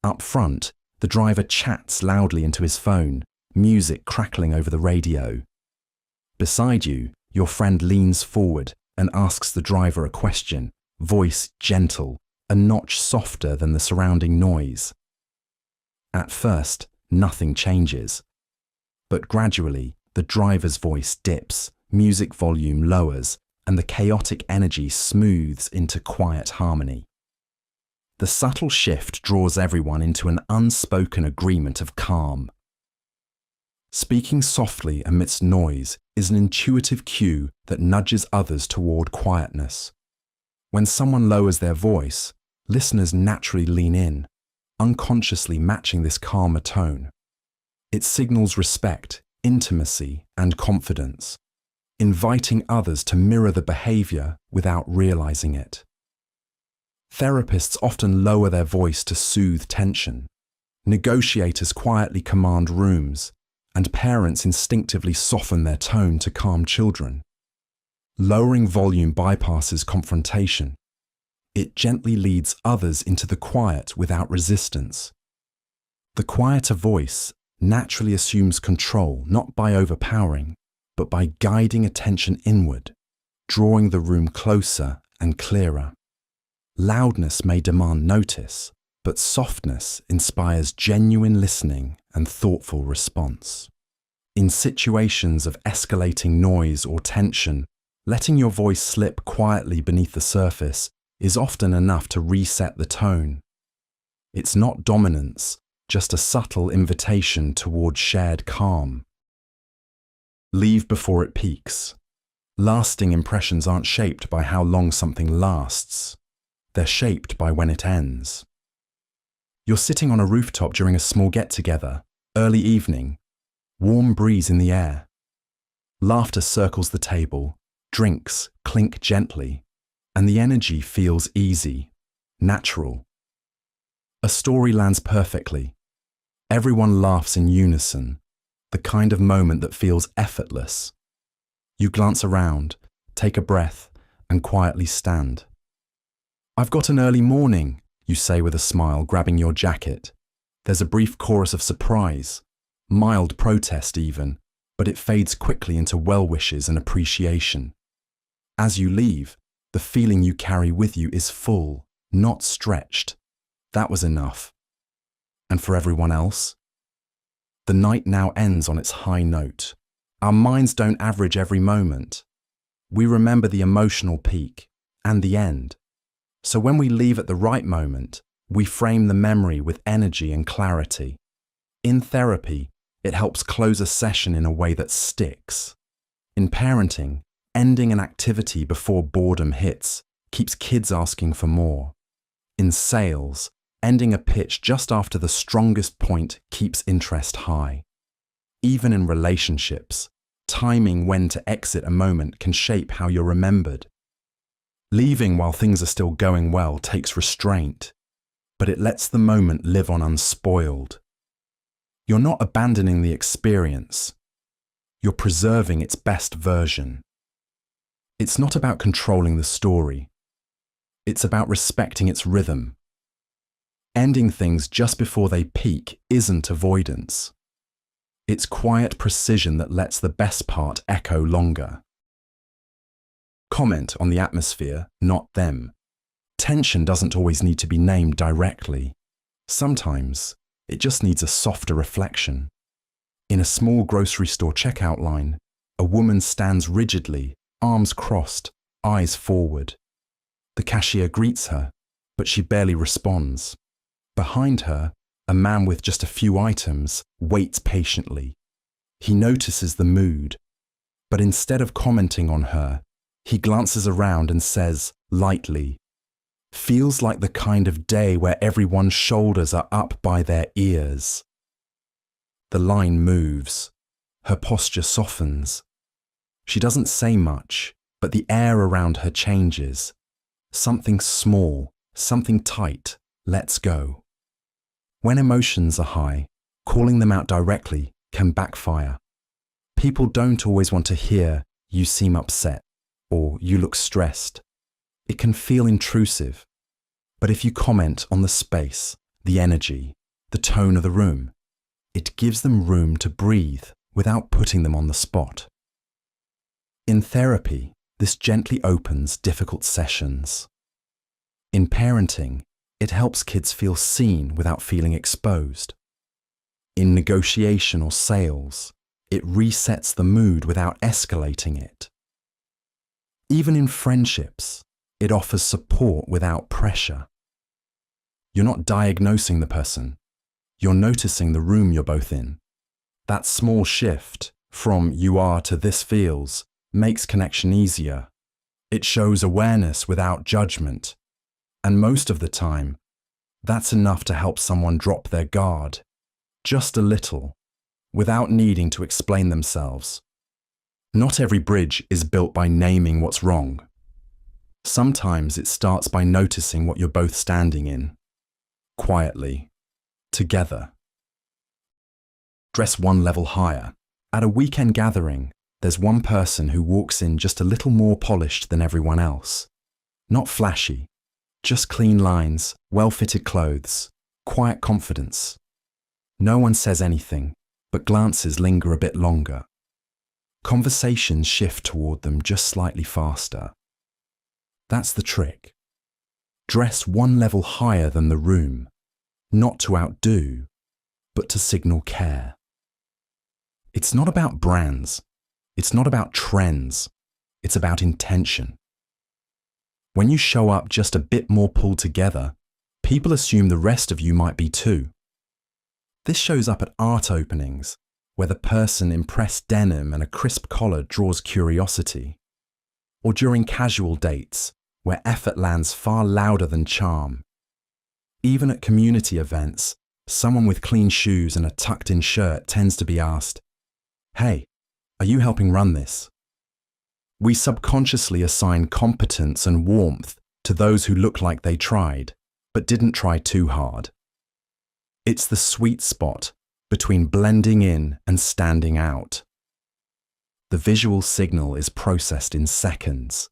Up front, the driver chats loudly into his phone, music crackling over the radio. Beside you, your friend leans forward and asks the driver a question, voice gentle, a notch softer than the surrounding noise. At first, nothing changes. But gradually, the driver's voice dips, music volume lowers, and the chaotic energy smooths into quiet harmony. The subtle shift draws everyone into an unspoken agreement of calm. Speaking softly amidst noise is an intuitive cue that nudges others toward quietness. When someone lowers their voice, listeners naturally lean in, unconsciously matching this calmer tone. It signals respect, intimacy, and confidence, inviting others to mirror the behavior without realizing it. Therapists often lower their voice to soothe tension. Negotiators quietly command rooms, and parents instinctively soften their tone to calm children. Lowering volume bypasses confrontation. It gently leads others into the quiet without resistance. The quieter voice naturally assumes control, not by overpowering, but by guiding attention inward, drawing the room closer and clearer. Loudness may demand notice, but softness inspires genuine listening and thoughtful response. In situations of escalating noise or tension, letting your voice slip quietly beneath the surface is often enough to reset the tone. It's not dominance, just a subtle invitation toward shared calm. Leave before it peaks. Lasting impressions aren't shaped by how long something lasts. They're shaped by when it ends. You're sitting on a rooftop during a small get-together, early evening, warm breeze in the air. Laughter circles the table, drinks clink gently, and the energy feels easy, natural. A story lands perfectly. Everyone laughs in unison, the kind of moment that feels effortless. You glance around, take a breath, and quietly stand. "I've got an early morning," you say with a smile, grabbing your jacket. There's a brief chorus of surprise, mild protest even, but it fades quickly into well wishes and appreciation. As you leave, the feeling you carry with you is full, not stretched. That was enough. And for everyone else? The night now ends on its high note. Our minds don't average every moment. We remember the emotional peak and the end. So when we leave at the right moment, we frame the memory with energy and clarity. In therapy, it helps close a session in a way that sticks. In parenting, ending an activity before boredom hits keeps kids asking for more. In sales, ending a pitch just after the strongest point keeps interest high. Even in relationships, timing when to exit a moment can shape how you're remembered. Leaving while things are still going well takes restraint, but it lets the moment live on unspoiled. You're not abandoning the experience. You're preserving its best version. It's not about controlling the story. It's about respecting its rhythm. Ending things just before they peak isn't avoidance. It's quiet precision that lets the best part echo longer. Comment on the atmosphere, not them. Tension doesn't always need to be named directly. Sometimes it just needs a softer reflection. In a small grocery store checkout line, a woman stands rigidly, arms crossed, eyes forward. The cashier greets her, but she barely responds. Behind her, a man with just a few items waits patiently. He notices the mood, but instead of commenting on her, he glances around and says, lightly, "Feels like the kind of day where everyone's shoulders are up by their ears." The line moves. Her posture softens. She doesn't say much, but the air around her changes. Something small, something tight, lets go. When emotions are high, calling them out directly can backfire. People don't always want to hear, "You seem upset," or "You look stressed." It can feel intrusive. But if you comment on the space, the energy, the tone of the room, it gives them room to breathe without putting them on the spot. In therapy, this gently opens difficult sessions. In parenting, it helps kids feel seen without feeling exposed. In negotiation or sales, it resets the mood without escalating it. Even in friendships, it offers support without pressure. You're not diagnosing the person. You're noticing the room you're both in. That small shift from "you are" to "this feels" makes connection easier. It shows awareness without judgment. And most of the time, that's enough to help someone drop their guard, just a little, without needing to explain themselves. Not every bridge is built by naming what's wrong. Sometimes it starts by noticing what you're both standing in, quietly, together. Dress one level higher. At a weekend gathering, there's one person who walks in just a little more polished than everyone else. Not flashy, just clean lines, well-fitted clothes, quiet confidence. No one says anything, but glances linger a bit longer. Conversations shift toward them just slightly faster. That's the trick. Dress one level higher than the room, not to outdo, but to signal care. It's not about brands. It's not about trends. It's about intention. When you show up just a bit more pulled together, people assume the rest of you might be too. This shows up at art openings, where the person in pressed denim and a crisp collar draws curiosity. Or during casual dates, where effort lands far louder than charm. Even at community events, someone with clean shoes and a tucked-in shirt tends to be asked, "Hey, are you helping run this?" We subconsciously assign competence and warmth to those who look like they tried, but didn't try too hard. It's the sweet spot between blending in and standing out. The visual signal is processed in seconds.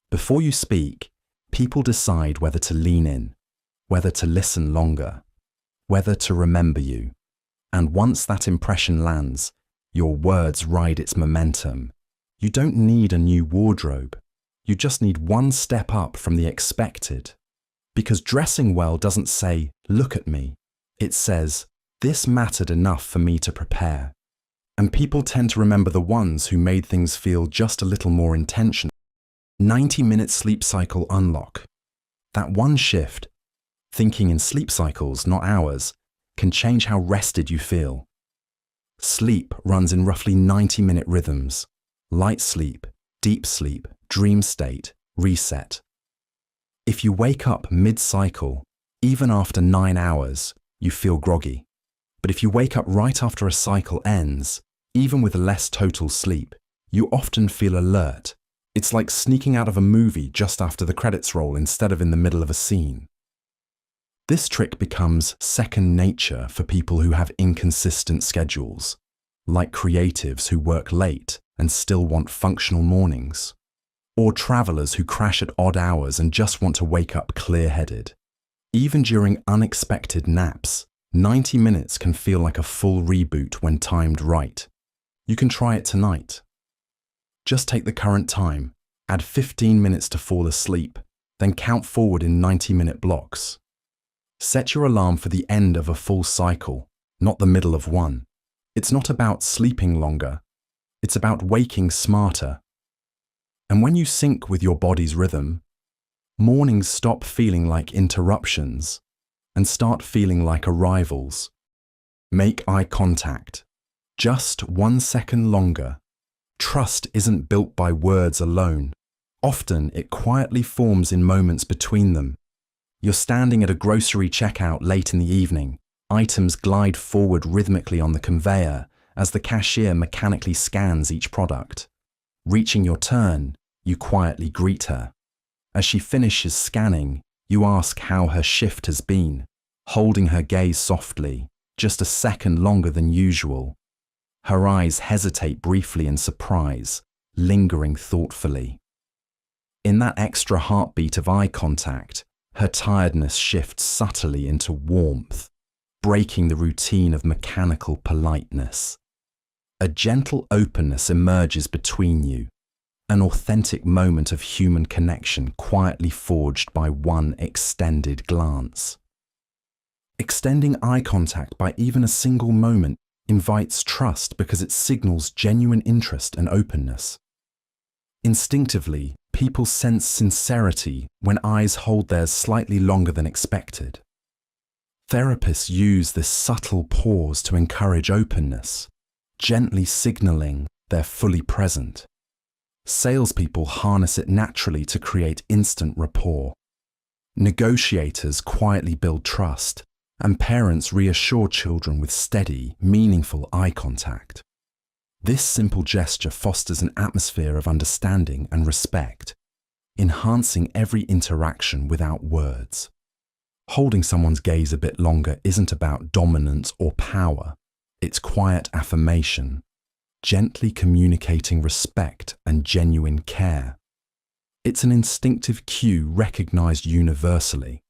Before you speak, people decide whether to lean in, whether to listen longer, whether to remember you. And once that impression lands, your words ride its momentum. You don't need a new wardrobe. You just need one step up from the expected. Because dressing well doesn't say, "Look at me." It says, "This mattered enough for me to prepare." And people tend to remember the ones who made things feel just a little more intentional. 90-minute sleep cycle unlock. That one shift, thinking in sleep cycles, not hours, can change how rested you feel. Sleep runs in roughly 90-minute rhythms. Light sleep, deep sleep, dream state, reset. If you wake up mid-cycle, even after 9 hours, you feel groggy. But if you wake up right after a cycle ends, even with less total sleep, you often feel alert, It's like sneaking out of a movie just after the credits roll instead of in the middle of a scene. This trick becomes second nature for people who have inconsistent schedules, like creatives who work late and still want functional mornings, or travelers who crash at odd hours and just want to wake up clear-headed. Even during unexpected naps, 90 minutes can feel like a full reboot when timed right. You can try it tonight. Just take the current time, add 15 minutes to fall asleep, then count forward in 90-minute blocks. Set your alarm for the end of a full cycle, not the middle of one. It's not about sleeping longer. It's about waking smarter. And when you sync with your body's rhythm, mornings stop feeling like interruptions and start feeling like arrivals. Make eye contact. Just 1 second longer. Trust isn't built by words alone. Often it quietly forms in moments between them. You're standing at a grocery checkout late in the evening. Items glide forward rhythmically on the conveyor as the cashier mechanically scans each product. Reaching your turn, you quietly greet her. As she finishes scanning, you ask how her shift has been, holding her gaze softly, just a second longer than usual. Her eyes hesitate briefly in surprise, lingering thoughtfully. In that extra heartbeat of eye contact, her tiredness shifts subtly into warmth, breaking the routine of mechanical politeness. A gentle openness emerges between you, an authentic moment of human connection quietly forged by one extended glance. Extending eye contact by even a single moment invites trust because it signals genuine interest and openness. Instinctively, people sense sincerity when eyes hold theirs slightly longer than expected. Therapists use this subtle pause to encourage openness, gently signaling they're fully present. Salespeople harness it naturally to create instant rapport. Negotiators quietly build trust, and parents reassure children with steady, meaningful eye contact. This simple gesture fosters an atmosphere of understanding and respect, enhancing every interaction without words. Holding someone's gaze a bit longer isn't about dominance or power. It's quiet affirmation, gently communicating respect and genuine care. It's an instinctive cue recognized universally,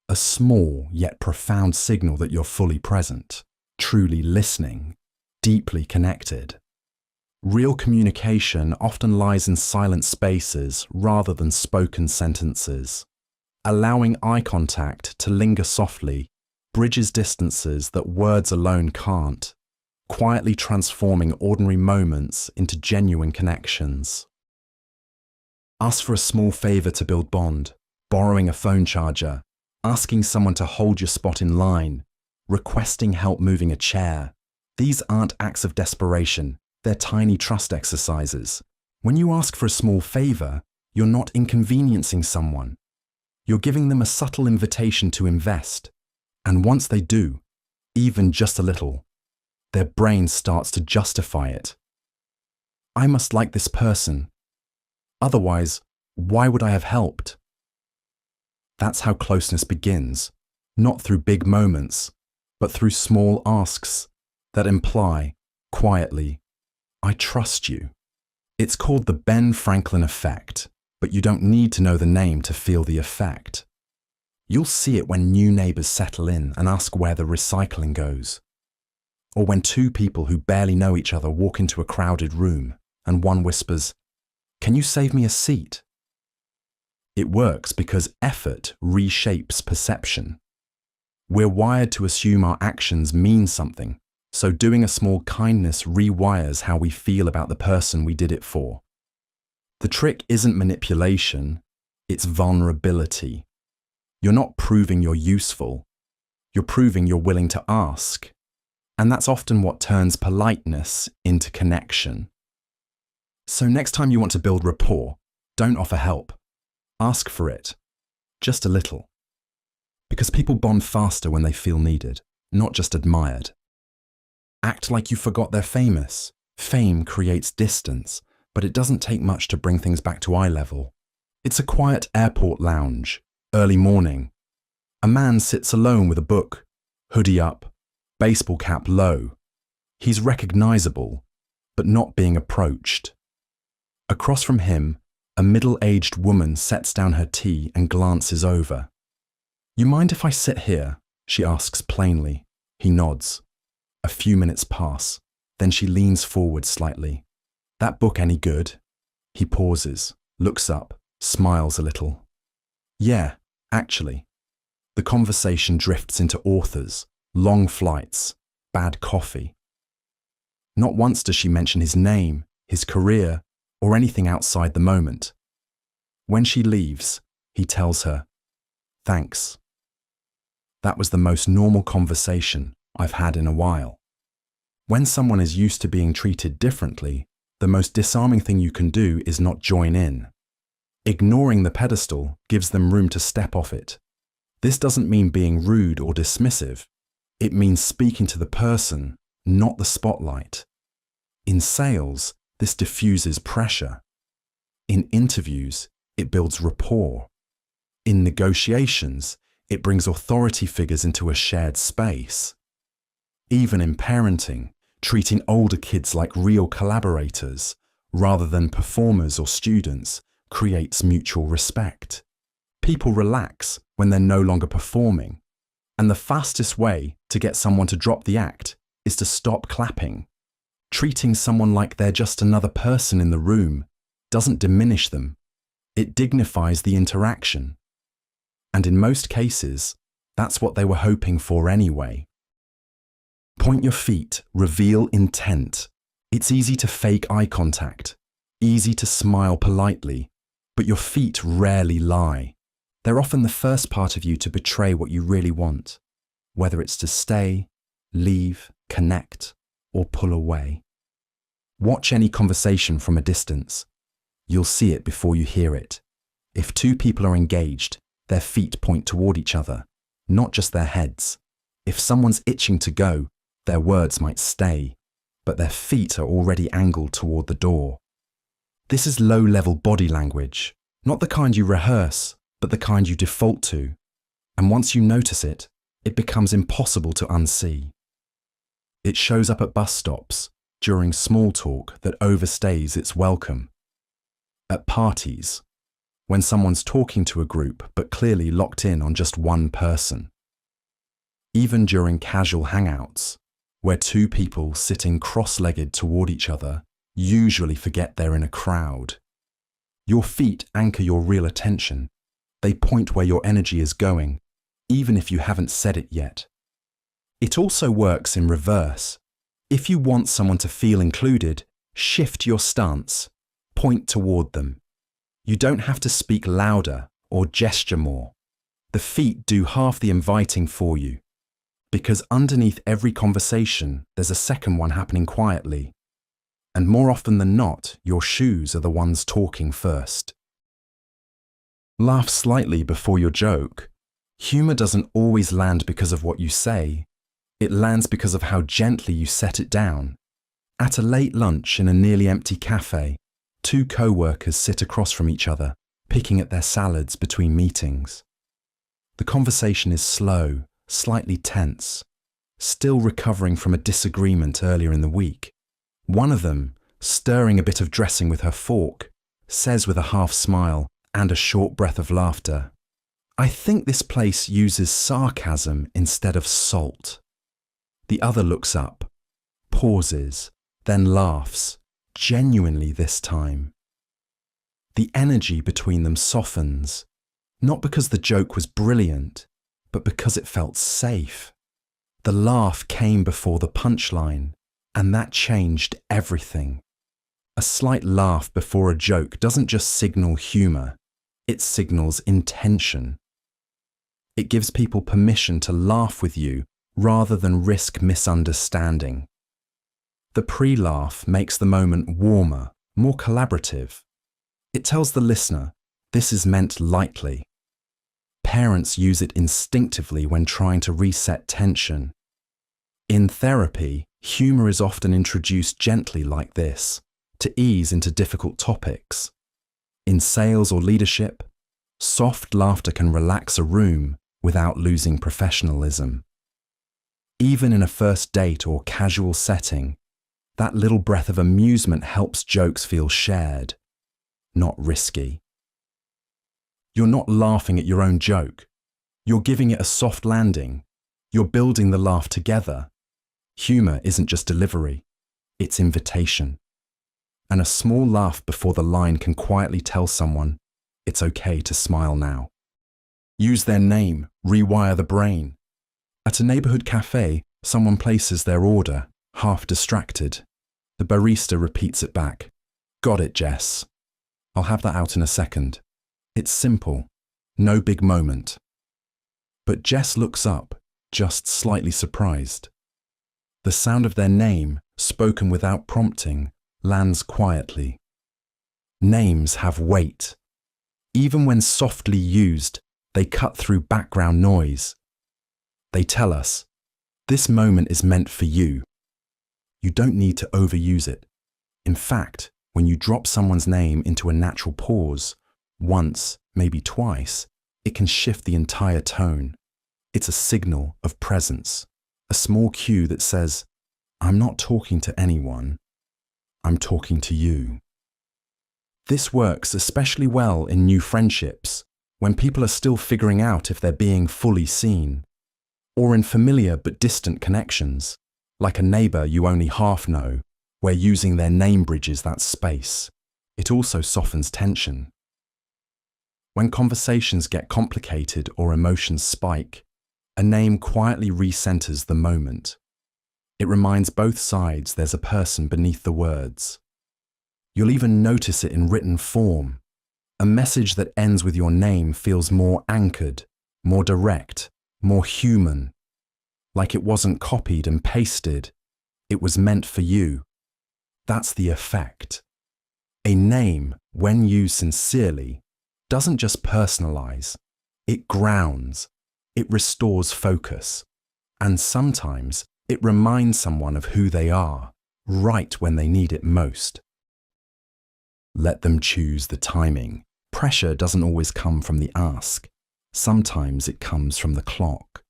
a small yet profound signal that you're fully present, truly listening, deeply connected. Real communication often lies in silent spaces rather than spoken sentences. Allowing eye contact to linger softly bridges distances that words alone can't, quietly transforming ordinary moments into genuine connections. Ask for a small favor to build bond, borrowing a phone charger, asking someone to hold your spot in line, requesting help moving a chair. These aren't acts of desperation, they're tiny trust exercises. When you ask for a small favor, you're not inconveniencing someone. You're giving them a subtle invitation to invest. And once they do, even just a little, their brain starts to justify it. I must like this person. Otherwise, why would I have helped? That's how closeness begins, not through big moments, but through small asks that imply, quietly, I trust you. It's called the Ben Franklin effect, but you don't need to know the name to feel the effect. You'll see it when new neighbors settle in and ask where the recycling goes. Or when two people who barely know each other walk into a crowded room and one whispers, "Can you save me a seat?" It works because effort reshapes perception. We're wired to assume our actions mean something, so doing a small kindness rewires how we feel about the person we did it for. The trick isn't manipulation, it's vulnerability. You're not proving you're useful, you're proving you're willing to ask. And that's often what turns politeness into connection. So next time you want to build rapport, don't offer help. Ask for it, just a little. Because people bond faster when they feel needed, not just admired. Act like you forgot they're famous. Fame creates distance. but it doesn't take much to bring things back to eye level. It's a quiet airport lounge, early morning. A man sits alone with a book, hoodie up, baseball cap low. He's recognizable, but not being approached. Across from him, a middle-aged woman sets down her tea and glances over. "You mind if I sit here?" she asks plainly. He nods. A few minutes pass. Then she leans forward slightly. "That book any good?" He pauses, looks up, smiles a little. "Yeah, actually." The conversation drifts into authors, long flights, bad coffee. Not once does she mention his name, his career, or anything outside the moment. When she leaves, he tells her, "Thanks." That was the most normal conversation I've had in a while. When someone is used to being treated differently, the most disarming thing you can do is not join in. Ignoring the pedestal gives them room to step off it. This doesn't mean being rude or dismissive. It means speaking to the person, not the spotlight. In sales, this diffuses pressure. In interviews, it builds rapport. In negotiations, it brings authority figures into a shared space. Even in parenting, treating older kids like real collaborators, rather than performers or students, creates mutual respect. People relax when they're no longer performing, and the fastest way to get someone to drop the act is to stop clapping. Treating someone like they're just another person in the room doesn't diminish them. It dignifies the interaction. And in most cases, that's what they were hoping for anyway. Point your feet, reveal intent. It's easy to fake eye contact, easy to smile politely, but your feet rarely lie. They're often the first part of you to betray what you really want, whether it's to stay, leave, connect, or pull away. Watch any conversation from a distance. You'll see it before you hear it. If two people are engaged, their feet point toward each other, not just their heads. If someone's itching to go, their words might stay, but their feet are already angled toward the door. This is low-level body language, not the kind you rehearse, but the kind you default to. And once you notice it, it becomes impossible to unsee. It shows up at bus stops, during small talk that overstays its welcome. At parties, when someone's talking to a group but clearly locked in on just one person. Even during casual hangouts, where two people sitting cross-legged toward each other usually forget they're in a crowd. Your feet anchor your real attention. They point where your energy is going, even if you haven't said it yet. It also works in reverse. If you want someone to feel included, shift your stance, point toward them. You don't have to speak louder or gesture more. The feet do half the inviting for you, because underneath every conversation, there's a second one happening quietly. And more often than not, your shoes are the ones talking first. Laugh slightly before your joke. Humor doesn't always land because of what you say. It lands because of how gently you set it down. At a late lunch in a nearly empty cafe, two co-workers sit across from each other, picking at their salads between meetings. The conversation is slow, slightly tense, still recovering from a disagreement earlier in the week. One of them, stirring a bit of dressing with her fork, says with a half smile and a short breath of laughter, "I think this place uses sarcasm instead of salt." The other looks up, pauses, then laughs, genuinely this time. The energy between them softens, not because the joke was brilliant, but because it felt safe. The laugh came before the punchline, and that changed everything. A slight laugh before a joke doesn't just signal humor, it signals intention. It gives people permission to laugh with you rather than risk misunderstanding. The pre-laugh makes the moment warmer, more collaborative. It tells the listener, this is meant lightly. Parents use it instinctively when trying to reset tension. In therapy, humor is often introduced gently like this. to ease into difficult topics. In sales or leadership, soft laughter can relax a room without losing professionalism. Even in a first date or casual setting, that little breath of amusement helps jokes feel shared, not risky. You're not laughing at your own joke. You're giving it a soft landing. You're building the laugh together. Humor isn't just delivery, it's invitation. And a small laugh before the line can quietly tell someone it's okay to smile now. Use their name, rewire the brain. At a neighborhood cafe, someone places their order, half distracted. The barista repeats it back. Got it, Jess. I'll have that out in a second. It's simple, no big moment. But Jess looks up, just slightly surprised. The sound of their name, spoken without prompting, lands quietly. Names have weight. Even when softly used, they cut through background noise. They tell us, this moment is meant for you. You don't need to overuse it. In fact, when you drop someone's name into a natural pause, once, maybe twice, it can shift the entire tone. It's a signal of presence, a small cue that says, I'm not talking to anyone, I'm talking to you. This works especially well in new friendships, when people are still figuring out if they're being fully seen, or in familiar but distant connections, like a neighbor you only half know, where using their name bridges that space. It also softens tension. When conversations get complicated or emotions spike, a name quietly recenters the moment. It reminds both sides there's a person beneath the words. You'll even notice it in written form. A message that ends with your name feels more anchored, more direct, more human. Like it wasn't copied and pasted. It was meant for you. That's the effect. A name, when used sincerely, doesn't just personalize. It grounds. It restores focus. And sometimes it reminds someone of who they are, right when they need it most. Let them choose the timing. Pressure doesn't always come from the ask. Sometimes it comes from the clock.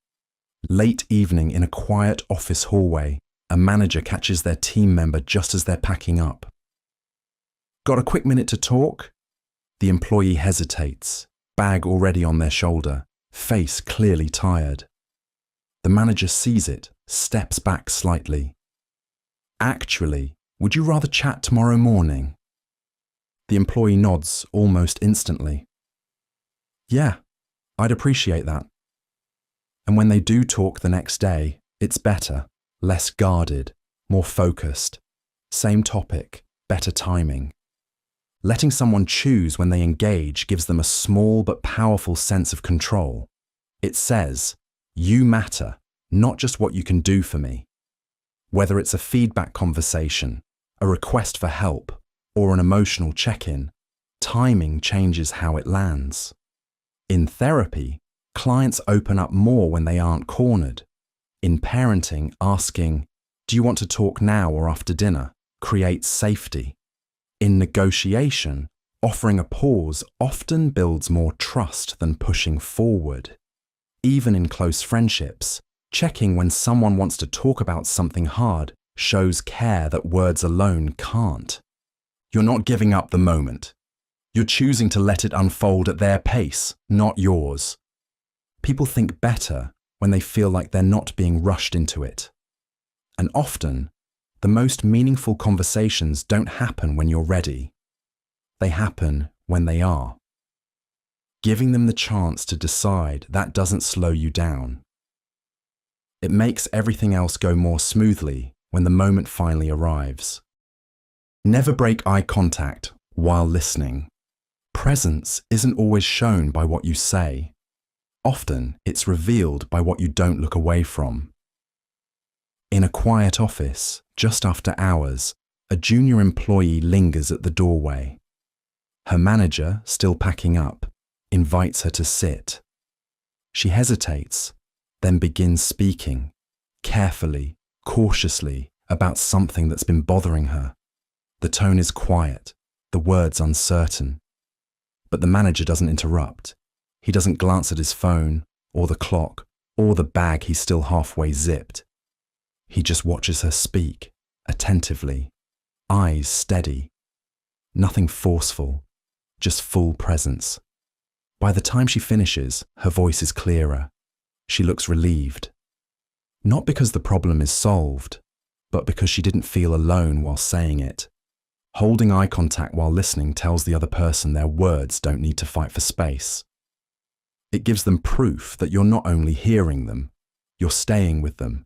Late evening in a quiet office hallway, a manager catches their team member just as they're packing up. Got a quick minute to talk? The employee hesitates, bag already on their shoulder, face clearly tired. The manager sees it, steps back slightly. Actually, would you rather chat tomorrow morning? The employee nods almost instantly. Yeah, I'd appreciate that. And when they do talk the next day, it's better, less guarded, more focused. Same topic, better timing. Letting someone choose when they engage gives them a small but powerful sense of control. It says, you matter, not just what you can do for me. Whether it's a feedback conversation, a request for help, or an emotional check-in, timing changes how it lands. In therapy, clients open up more when they aren't cornered. In parenting, asking, do you want to talk now or after dinner, creates safety. In negotiation, offering a pause often builds more trust than pushing forward. Even in close friendships, checking when someone wants to talk about something hard shows care that words alone can't. You're not giving up the moment. You're choosing to let it unfold at their pace, not yours. People think better when they feel like they're not being rushed into it. And often, the most meaningful conversations don't happen when you're ready. They happen when they are. Giving them the chance to decide that doesn't slow you down. It makes everything else go more smoothly when the moment finally arrives. Never break eye contact while listening. Presence isn't always shown by what you say. Often, it's revealed by what you don't look away from. In a quiet office, just after hours, a junior employee lingers at the doorway. Her manager, still packing up, invites her to sit. She hesitates, then begins speaking, carefully, cautiously, about something that's been bothering her. The tone is quiet, the words uncertain. But the manager doesn't interrupt. He doesn't glance at his phone, or the clock, or the bag he's still halfway zipped. He just watches her speak, attentively, eyes steady. Nothing forceful, just full presence. By the time she finishes, her voice is clearer. She looks relieved. Not because the problem is solved, but because she didn't feel alone while saying it. Holding eye contact while listening tells the other person their words don't need to fight for space. It gives them proof that you're not only hearing them, you're staying with them.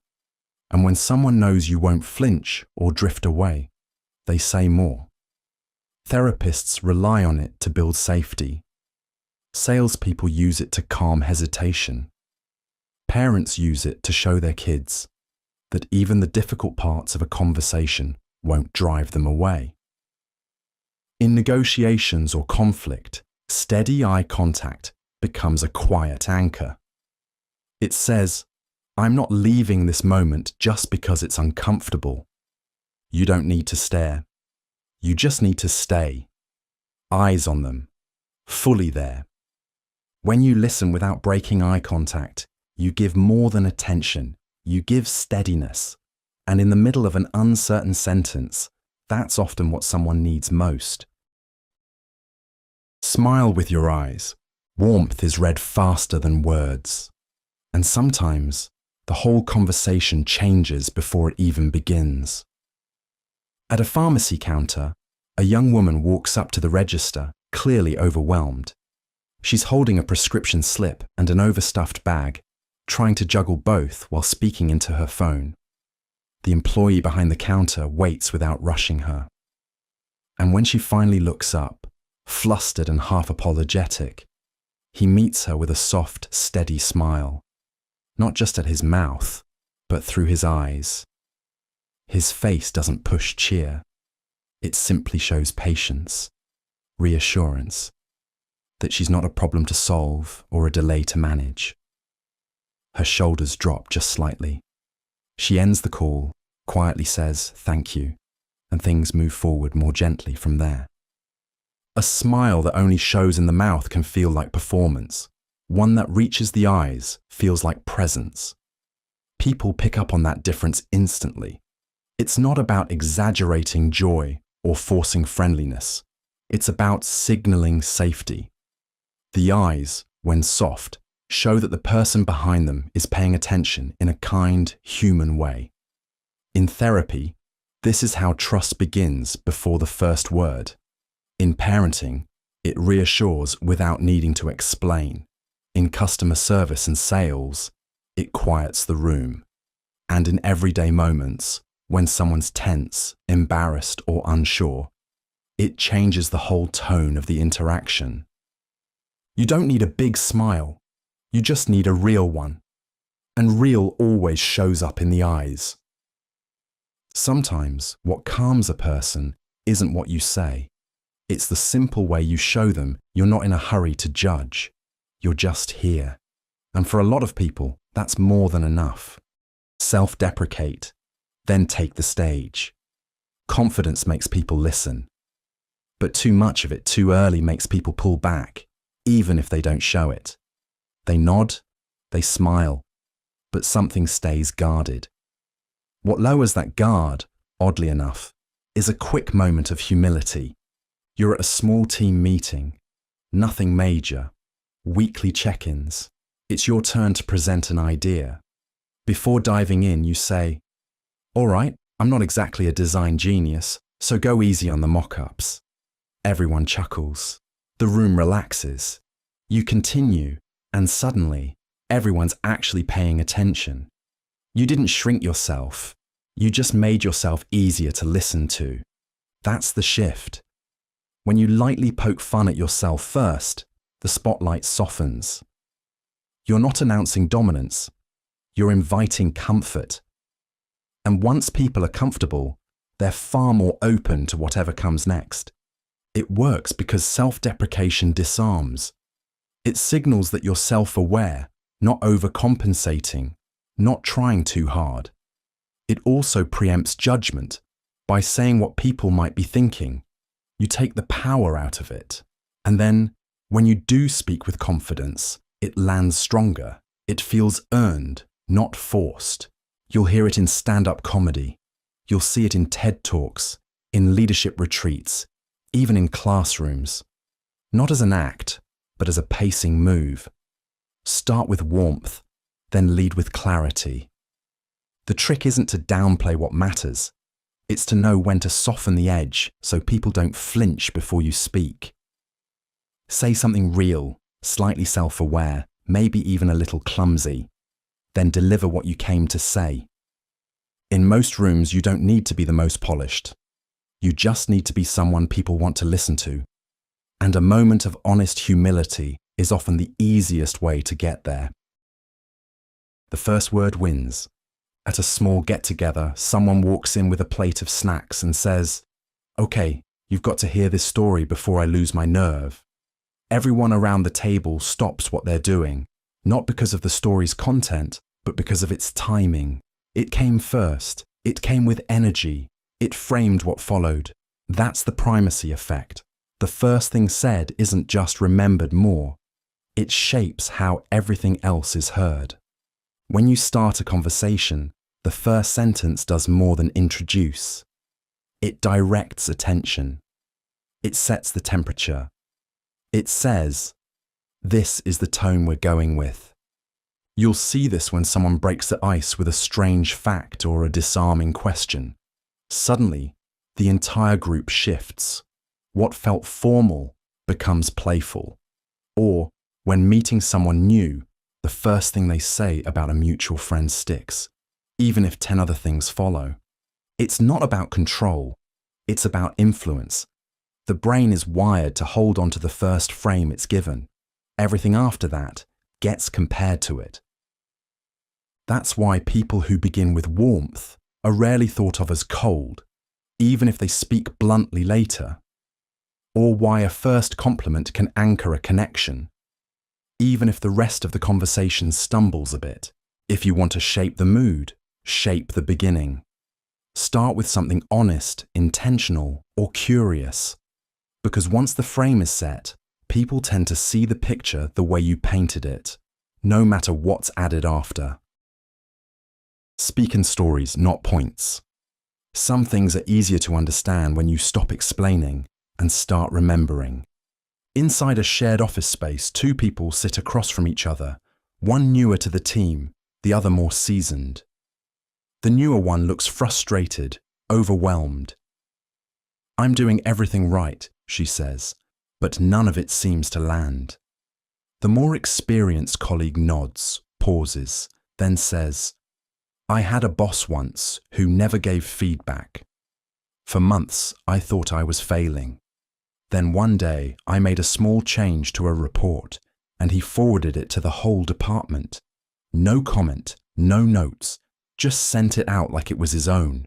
And when someone knows you won't flinch or drift away, they say more. Therapists rely on it to build safety. Salespeople use it to calm hesitation. Parents use it to show their kids that even the difficult parts of a conversation won't drive them away. In negotiations or conflict, steady eye contact becomes a quiet anchor. It says, "I'm not leaving this moment just because it's uncomfortable." You don't need to stare. You just need to stay. Eyes on them, fully there. When you listen without breaking eye contact, you give more than attention, you give steadiness. And in the middle of an uncertain sentence, that's often what someone needs most. Smile with your eyes. Warmth is read faster than words. And sometimes, the whole conversation changes before it even begins. At a pharmacy counter, a young woman walks up to the register, clearly overwhelmed. She's holding a prescription slip and an overstuffed bag, trying to juggle both while speaking into her phone. The employee behind the counter waits without rushing her. And when she finally looks up, flustered and half apologetic, he meets her with a soft, steady smile, not just at his mouth, but through his eyes. His face doesn't push cheer. It simply shows patience, reassurance, that she's not a problem to solve or a delay to manage. Her shoulders drop just slightly. She ends the call, quietly says thank you, and things move forward more gently from there. A smile that only shows in the mouth can feel like performance. One that reaches the eyes feels like presence. People pick up on that difference instantly. It's not about exaggerating joy or forcing friendliness. It's about signaling safety. The eyes, when soft, show that the person behind them is paying attention in a kind, human way. In therapy, this is how trust begins before the first word. In parenting, it reassures without needing to explain. In customer service and sales, it quiets the room. And in everyday moments, when someone's tense, embarrassed, or unsure, it changes the whole tone of the interaction. You don't need a big smile. You just need a real one. And real always shows up in the eyes. Sometimes what calms a person isn't what you say. It's the simple way you show them you're not in a hurry to judge. You're just here. And for a lot of people, that's more than enough. Self-deprecate, then take the stage. Confidence makes people listen. But too much of it too early makes people pull back, even if they don't show it. They nod, they smile, but something stays guarded. What lowers that guard, oddly enough, is a quick moment of humility. You're at a small team meeting, nothing major, weekly check-ins. It's your turn to present an idea. Before diving in, you say, "All right, I'm not exactly a design genius, so go easy on the mock-ups." Everyone chuckles. The room relaxes. You continue, and suddenly, everyone's actually paying attention. You didn't shrink yourself. You just made yourself easier to listen to. That's the shift. When you lightly poke fun at yourself first, the spotlight softens. You're not announcing dominance. You're inviting comfort. And once people are comfortable, they're far more open to whatever comes next. It works because self-deprecation disarms. It signals that you're self-aware, not overcompensating, not trying too hard. It also preempts judgment, By saying what people might be thinking, you take the power out of it. And then, when you do speak with confidence, it lands stronger. It feels earned, not forced. You'll hear it in stand-up comedy. You'll see it in TED Talks, in leadership retreats, even in classrooms. Not as an act, but as a pacing move. Start with warmth, then lead with clarity. The trick isn't to downplay what matters. It's to know when to soften the edge so people don't flinch before you speak. Say something real, slightly self-aware, maybe even a little clumsy. Then deliver what you came to say. In most rooms, you don't need to be the most polished. You just need to be someone people want to listen to. And a moment of honest humility is often the easiest way to get there. The first word wins. At a small get-together, someone walks in with a plate of snacks and says, "Okay, you've got to hear this story before I lose my nerve." Everyone around the table stops what they're doing, not because of the story's content, but because of its timing. It came first. It came with energy. It framed what followed. That's the primacy effect. The first thing said isn't just remembered more. It shapes how everything else is heard. When you start a conversation, the first sentence does more than introduce. It directs attention. It sets the temperature. It says, "This is the tone we're going with." You'll see this when someone breaks the ice with a strange fact or a disarming question. Suddenly, the entire group shifts. What felt formal becomes playful. Or, when meeting someone new, the first thing they say about a mutual friend sticks, even if 10 other things follow. It's not about control. It's about influence. The brain is wired to hold on to the first frame it's given. Everything after that gets compared to it. That's why people who begin with warmth are rarely thought of as cold, even if they speak bluntly later. Or why a first compliment can anchor a connection, even if the rest of the conversation stumbles a bit. If you want to shape the mood, shape the beginning. Start with something honest, intentional, or curious. Because once the frame is set, people tend to see the picture the way you painted it, no matter what's added after. Speak in stories, not points. Some things are easier to understand when you stop explaining and start remembering. Inside a shared office space, two people sit across from each other, one newer to the team, the other more seasoned. The newer one looks frustrated, overwhelmed. "I'm doing everything right," she says, but none of it seems to land. The more experienced colleague nods, pauses, then says, "I had a boss once who never gave feedback. For months, I thought I was failing. Then one day, I made a small change to a report, and he forwarded it to the whole department. No comment, no notes, just sent it out like it was his own."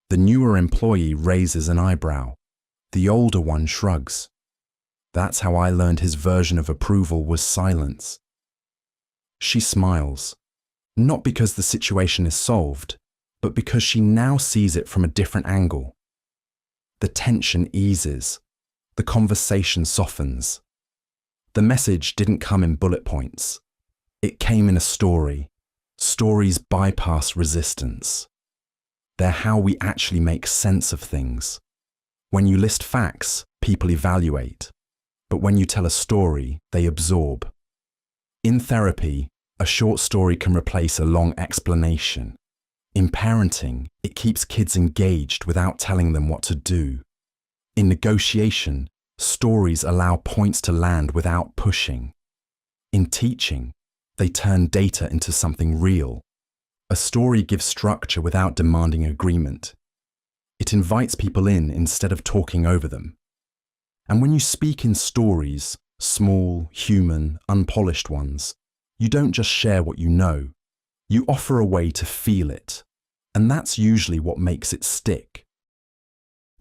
The newer employee raises an eyebrow. The older one shrugs. "That's how I learned his version of approval was silence." She smiles, not because the situation is solved, but because she now sees it from a different angle. The tension eases. The conversation softens. The message didn't come in bullet points. It came in a story. Stories bypass resistance. They're how we actually make sense of things. When you list facts, people evaluate. But when you tell a story, they absorb. In therapy, a short story can replace a long explanation. In parenting, it keeps kids engaged without telling them what to do. In negotiation, stories allow points to land without pushing. In teaching, they turn data into something real. A story gives structure without demanding agreement. It invites people in instead of talking over them. And when you speak in stories, small, human, unpolished ones, you don't just share what you know. You offer a way to feel it. And that's usually what makes it stick.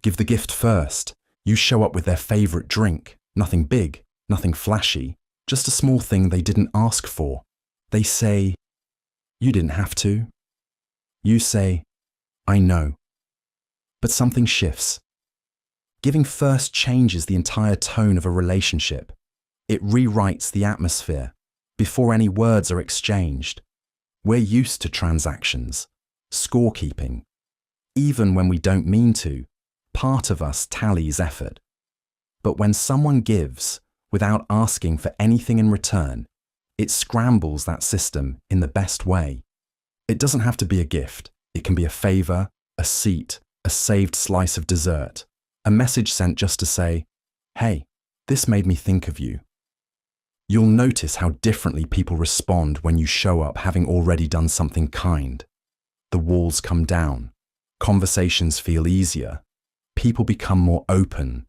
Give the gift first. You show up with their favorite drink. Nothing big, nothing flashy, just a small thing they didn't ask for. They say, "You didn't have to." You say, "I know." But something shifts. Giving first changes the entire tone of a relationship. It rewrites the atmosphere before any words are exchanged. We're used to transactions, scorekeeping. Even when we don't mean to, part of us tallies effort. But when someone gives without asking for anything in return, it scrambles that system in the best way. It doesn't have to be a gift. It can be a favor, a seat, a saved slice of dessert, a message sent just to say, "Hey, this made me think of you." You'll notice how differently people respond when you show up having already done something kind. The walls come down. Conversations feel easier. People become more open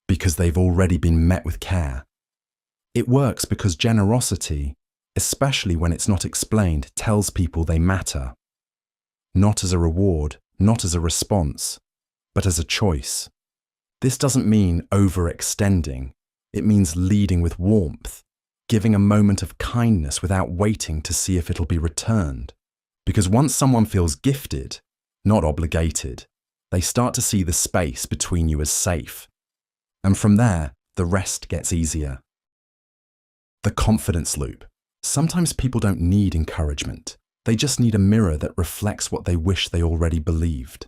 because they've already been met with care. It works because generosity, especially when it's not explained, tells people they matter. Not as a reward, not as a response, but as a choice. This doesn't mean overextending. It means leading with warmth, giving a moment of kindness without waiting to see if it'll be returned. Because once someone feels gifted, not obligated, they start to see the space between you as safe. And from there, the rest gets easier. The confidence loop. Sometimes people don't need encouragement. They just need a mirror that reflects what they wish they already believed.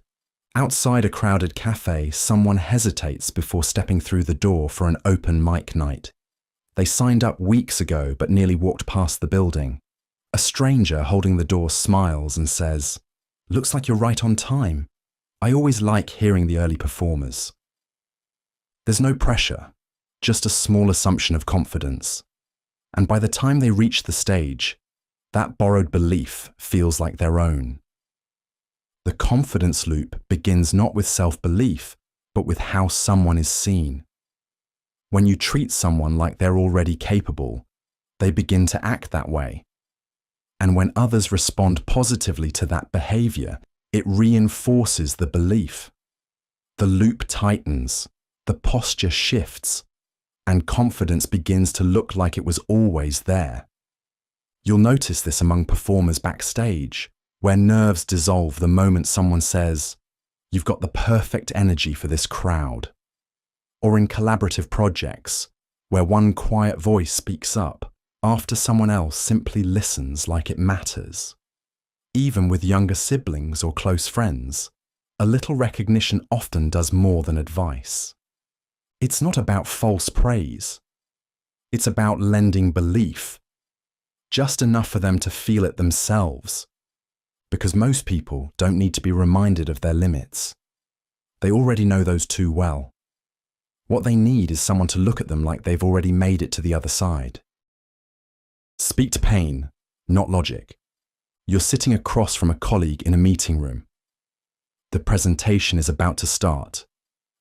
Outside a crowded cafe, someone hesitates before stepping through the door for an open mic night. They signed up weeks ago but nearly walked past the building. A stranger holding the door smiles and says, "Looks like you're right on time. I always like hearing the early performers." There's no pressure, just a small assumption of confidence. And by the time they reach the stage, that borrowed belief feels like their own. The confidence loop begins not with self-belief, but with how someone is seen. When you treat someone like they're already capable, they begin to act that way. And when others respond positively to that behavior, it reinforces the belief. The loop tightens, the posture shifts, and confidence begins to look like it was always there. You'll notice this among performers backstage, where nerves dissolve the moment someone says, "You've got the perfect energy for this crowd." Or in collaborative projects, where one quiet voice speaks up after someone else simply listens like it matters. Even with younger siblings or close friends, a little recognition often does more than advice. It's not about false praise. It's about lending belief, just enough for them to feel it themselves. Because most people don't need to be reminded of their limits. They already know those too well. What they need is someone to look at them like they've already made it to the other side. Speak to pain, not logic. You're sitting across from a colleague in a meeting room. The presentation is about to start,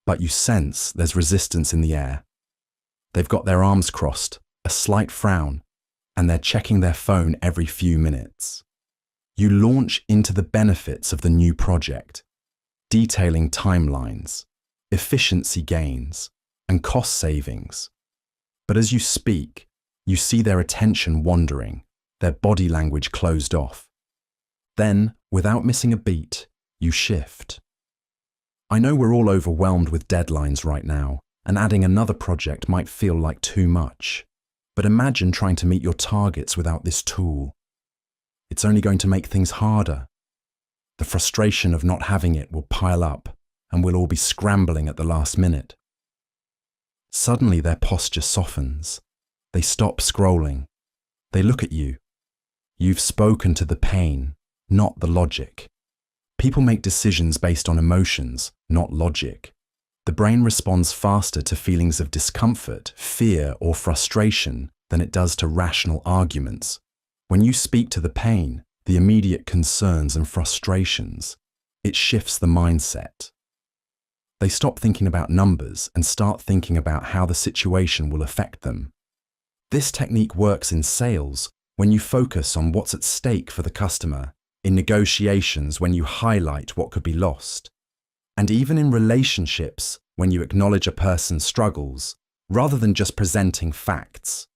but you sense there's resistance in the air. They've got their arms crossed, a slight frown, and they're checking their phone every few minutes. You launch into the benefits of the new project, detailing timelines, efficiency gains, and cost savings. But as you speak, you see their attention wandering, their body language closed off. Then, without missing a beat, you shift. I know we're all overwhelmed with deadlines right now, and adding another project might feel like too much. But imagine trying to meet your targets without this tool. It's only going to make things harder. The frustration of not having it will pile up, and we'll all be scrambling at the last minute. Suddenly their posture softens. They stop scrolling. They look at you. You've spoken to the pain, not the logic. People make decisions based on emotions, not logic. The brain responds faster to feelings of discomfort, fear, or frustration than it does to rational arguments. When you speak to the pain, the immediate concerns and frustrations, it shifts the mindset. They stop thinking about numbers and start thinking about how the situation will affect them. This technique works in sales when you focus on what's at stake for the customer, in negotiations when you highlight what could be lost, and even in relationships when you acknowledge a person's struggles rather than just presenting facts.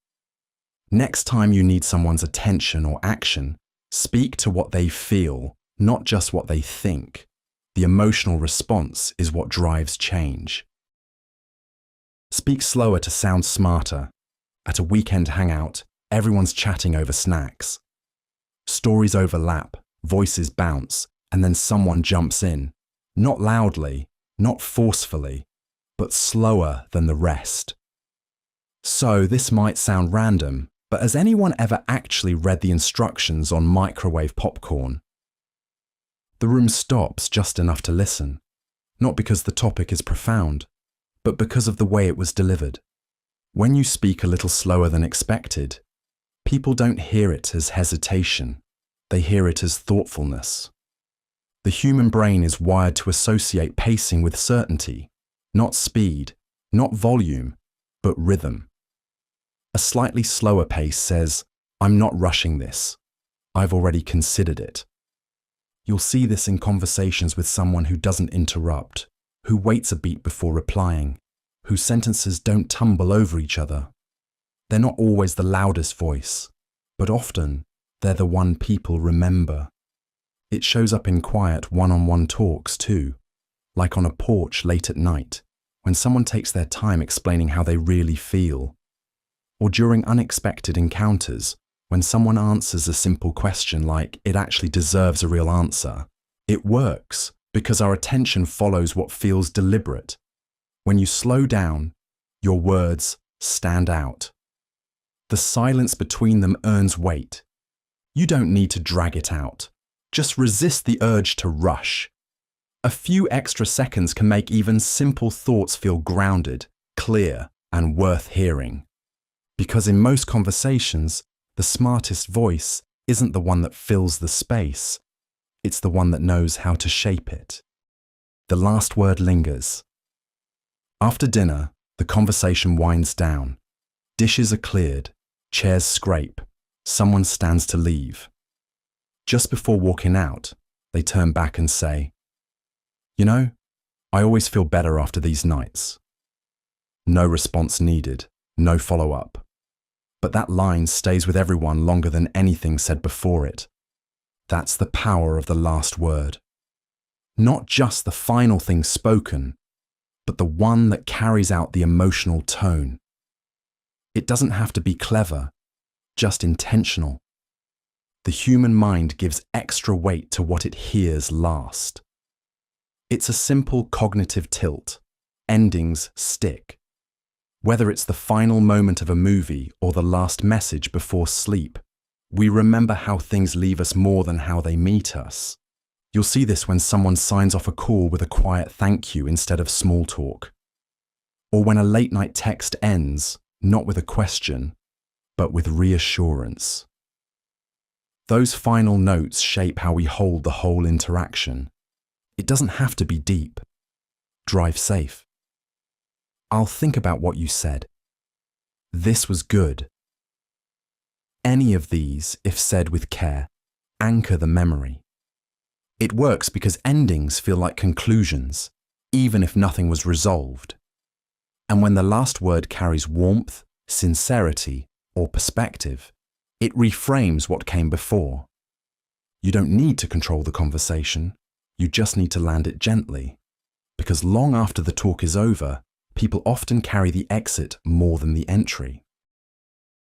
Next time you need someone's attention or action, speak to what they feel, not just what they think. The emotional response is what drives change. Speak slower to sound smarter. At a weekend hangout, everyone's chatting over snacks. Stories overlap, voices bounce, and then someone jumps in. Not loudly, not forcefully, but slower than the rest. So this might sound random, but has anyone ever actually read the instructions on microwave popcorn? The room stops just enough to listen, not because the topic is profound, but because of the way it was delivered. When you speak a little slower than expected, people don't hear it as hesitation, they hear it as thoughtfulness. The human brain is wired to associate pacing with certainty, not speed, not volume, but rhythm. A slightly slower pace says, "I'm not rushing this. I've already considered it." You'll see this in conversations with someone who doesn't interrupt, who waits a beat before replying, whose sentences don't tumble over each other. They're not always the loudest voice, but often they're the one people remember. It shows up in quiet one-on-one talks too, like on a porch late at night, when someone takes their time explaining how they really feel, or during unexpected encounters, when someone answers a simple question like, "It actually deserves a real answer." It works because our attention follows what feels deliberate. When you slow down, your words stand out. The silence between them earns weight. You don't need to drag it out. Just resist the urge to rush. A few extra seconds can make even simple thoughts feel grounded, clear, and worth hearing. Because in most conversations, the smartest voice isn't the one that fills the space. It's the one that knows how to shape it. The last word lingers. After dinner, the conversation winds down. Dishes are cleared, chairs scrape, someone stands to leave. Just before walking out, they turn back and say, "You know, I always feel better after these nights." No response needed, no follow-up. But that line stays with everyone longer than anything said before it. That's the power of the last word. Not just the final thing spoken, but the one that carries out the emotional tone. It doesn't have to be clever, just intentional. The human mind gives extra weight to what it hears last. It's a simple cognitive tilt. Endings stick. Whether it's the final moment of a movie or the last message before sleep, we remember how things leave us more than how they meet us. You'll see this when someone signs off a call with a quiet thank you instead of small talk. Or when a late-night text ends, not with a question, but with reassurance. Those final notes shape how we hold the whole interaction. It doesn't have to be deep. Drive safe. "I'll think about what you said. This was good." Any of these, if said with care, anchor the memory. It works because endings feel like conclusions, even if nothing was resolved. And when the last word carries warmth, sincerity, or perspective, it reframes what came before. You don't need to control the conversation, you just need to land it gently. Because long after the talk is over, people often carry the exit more than the entry.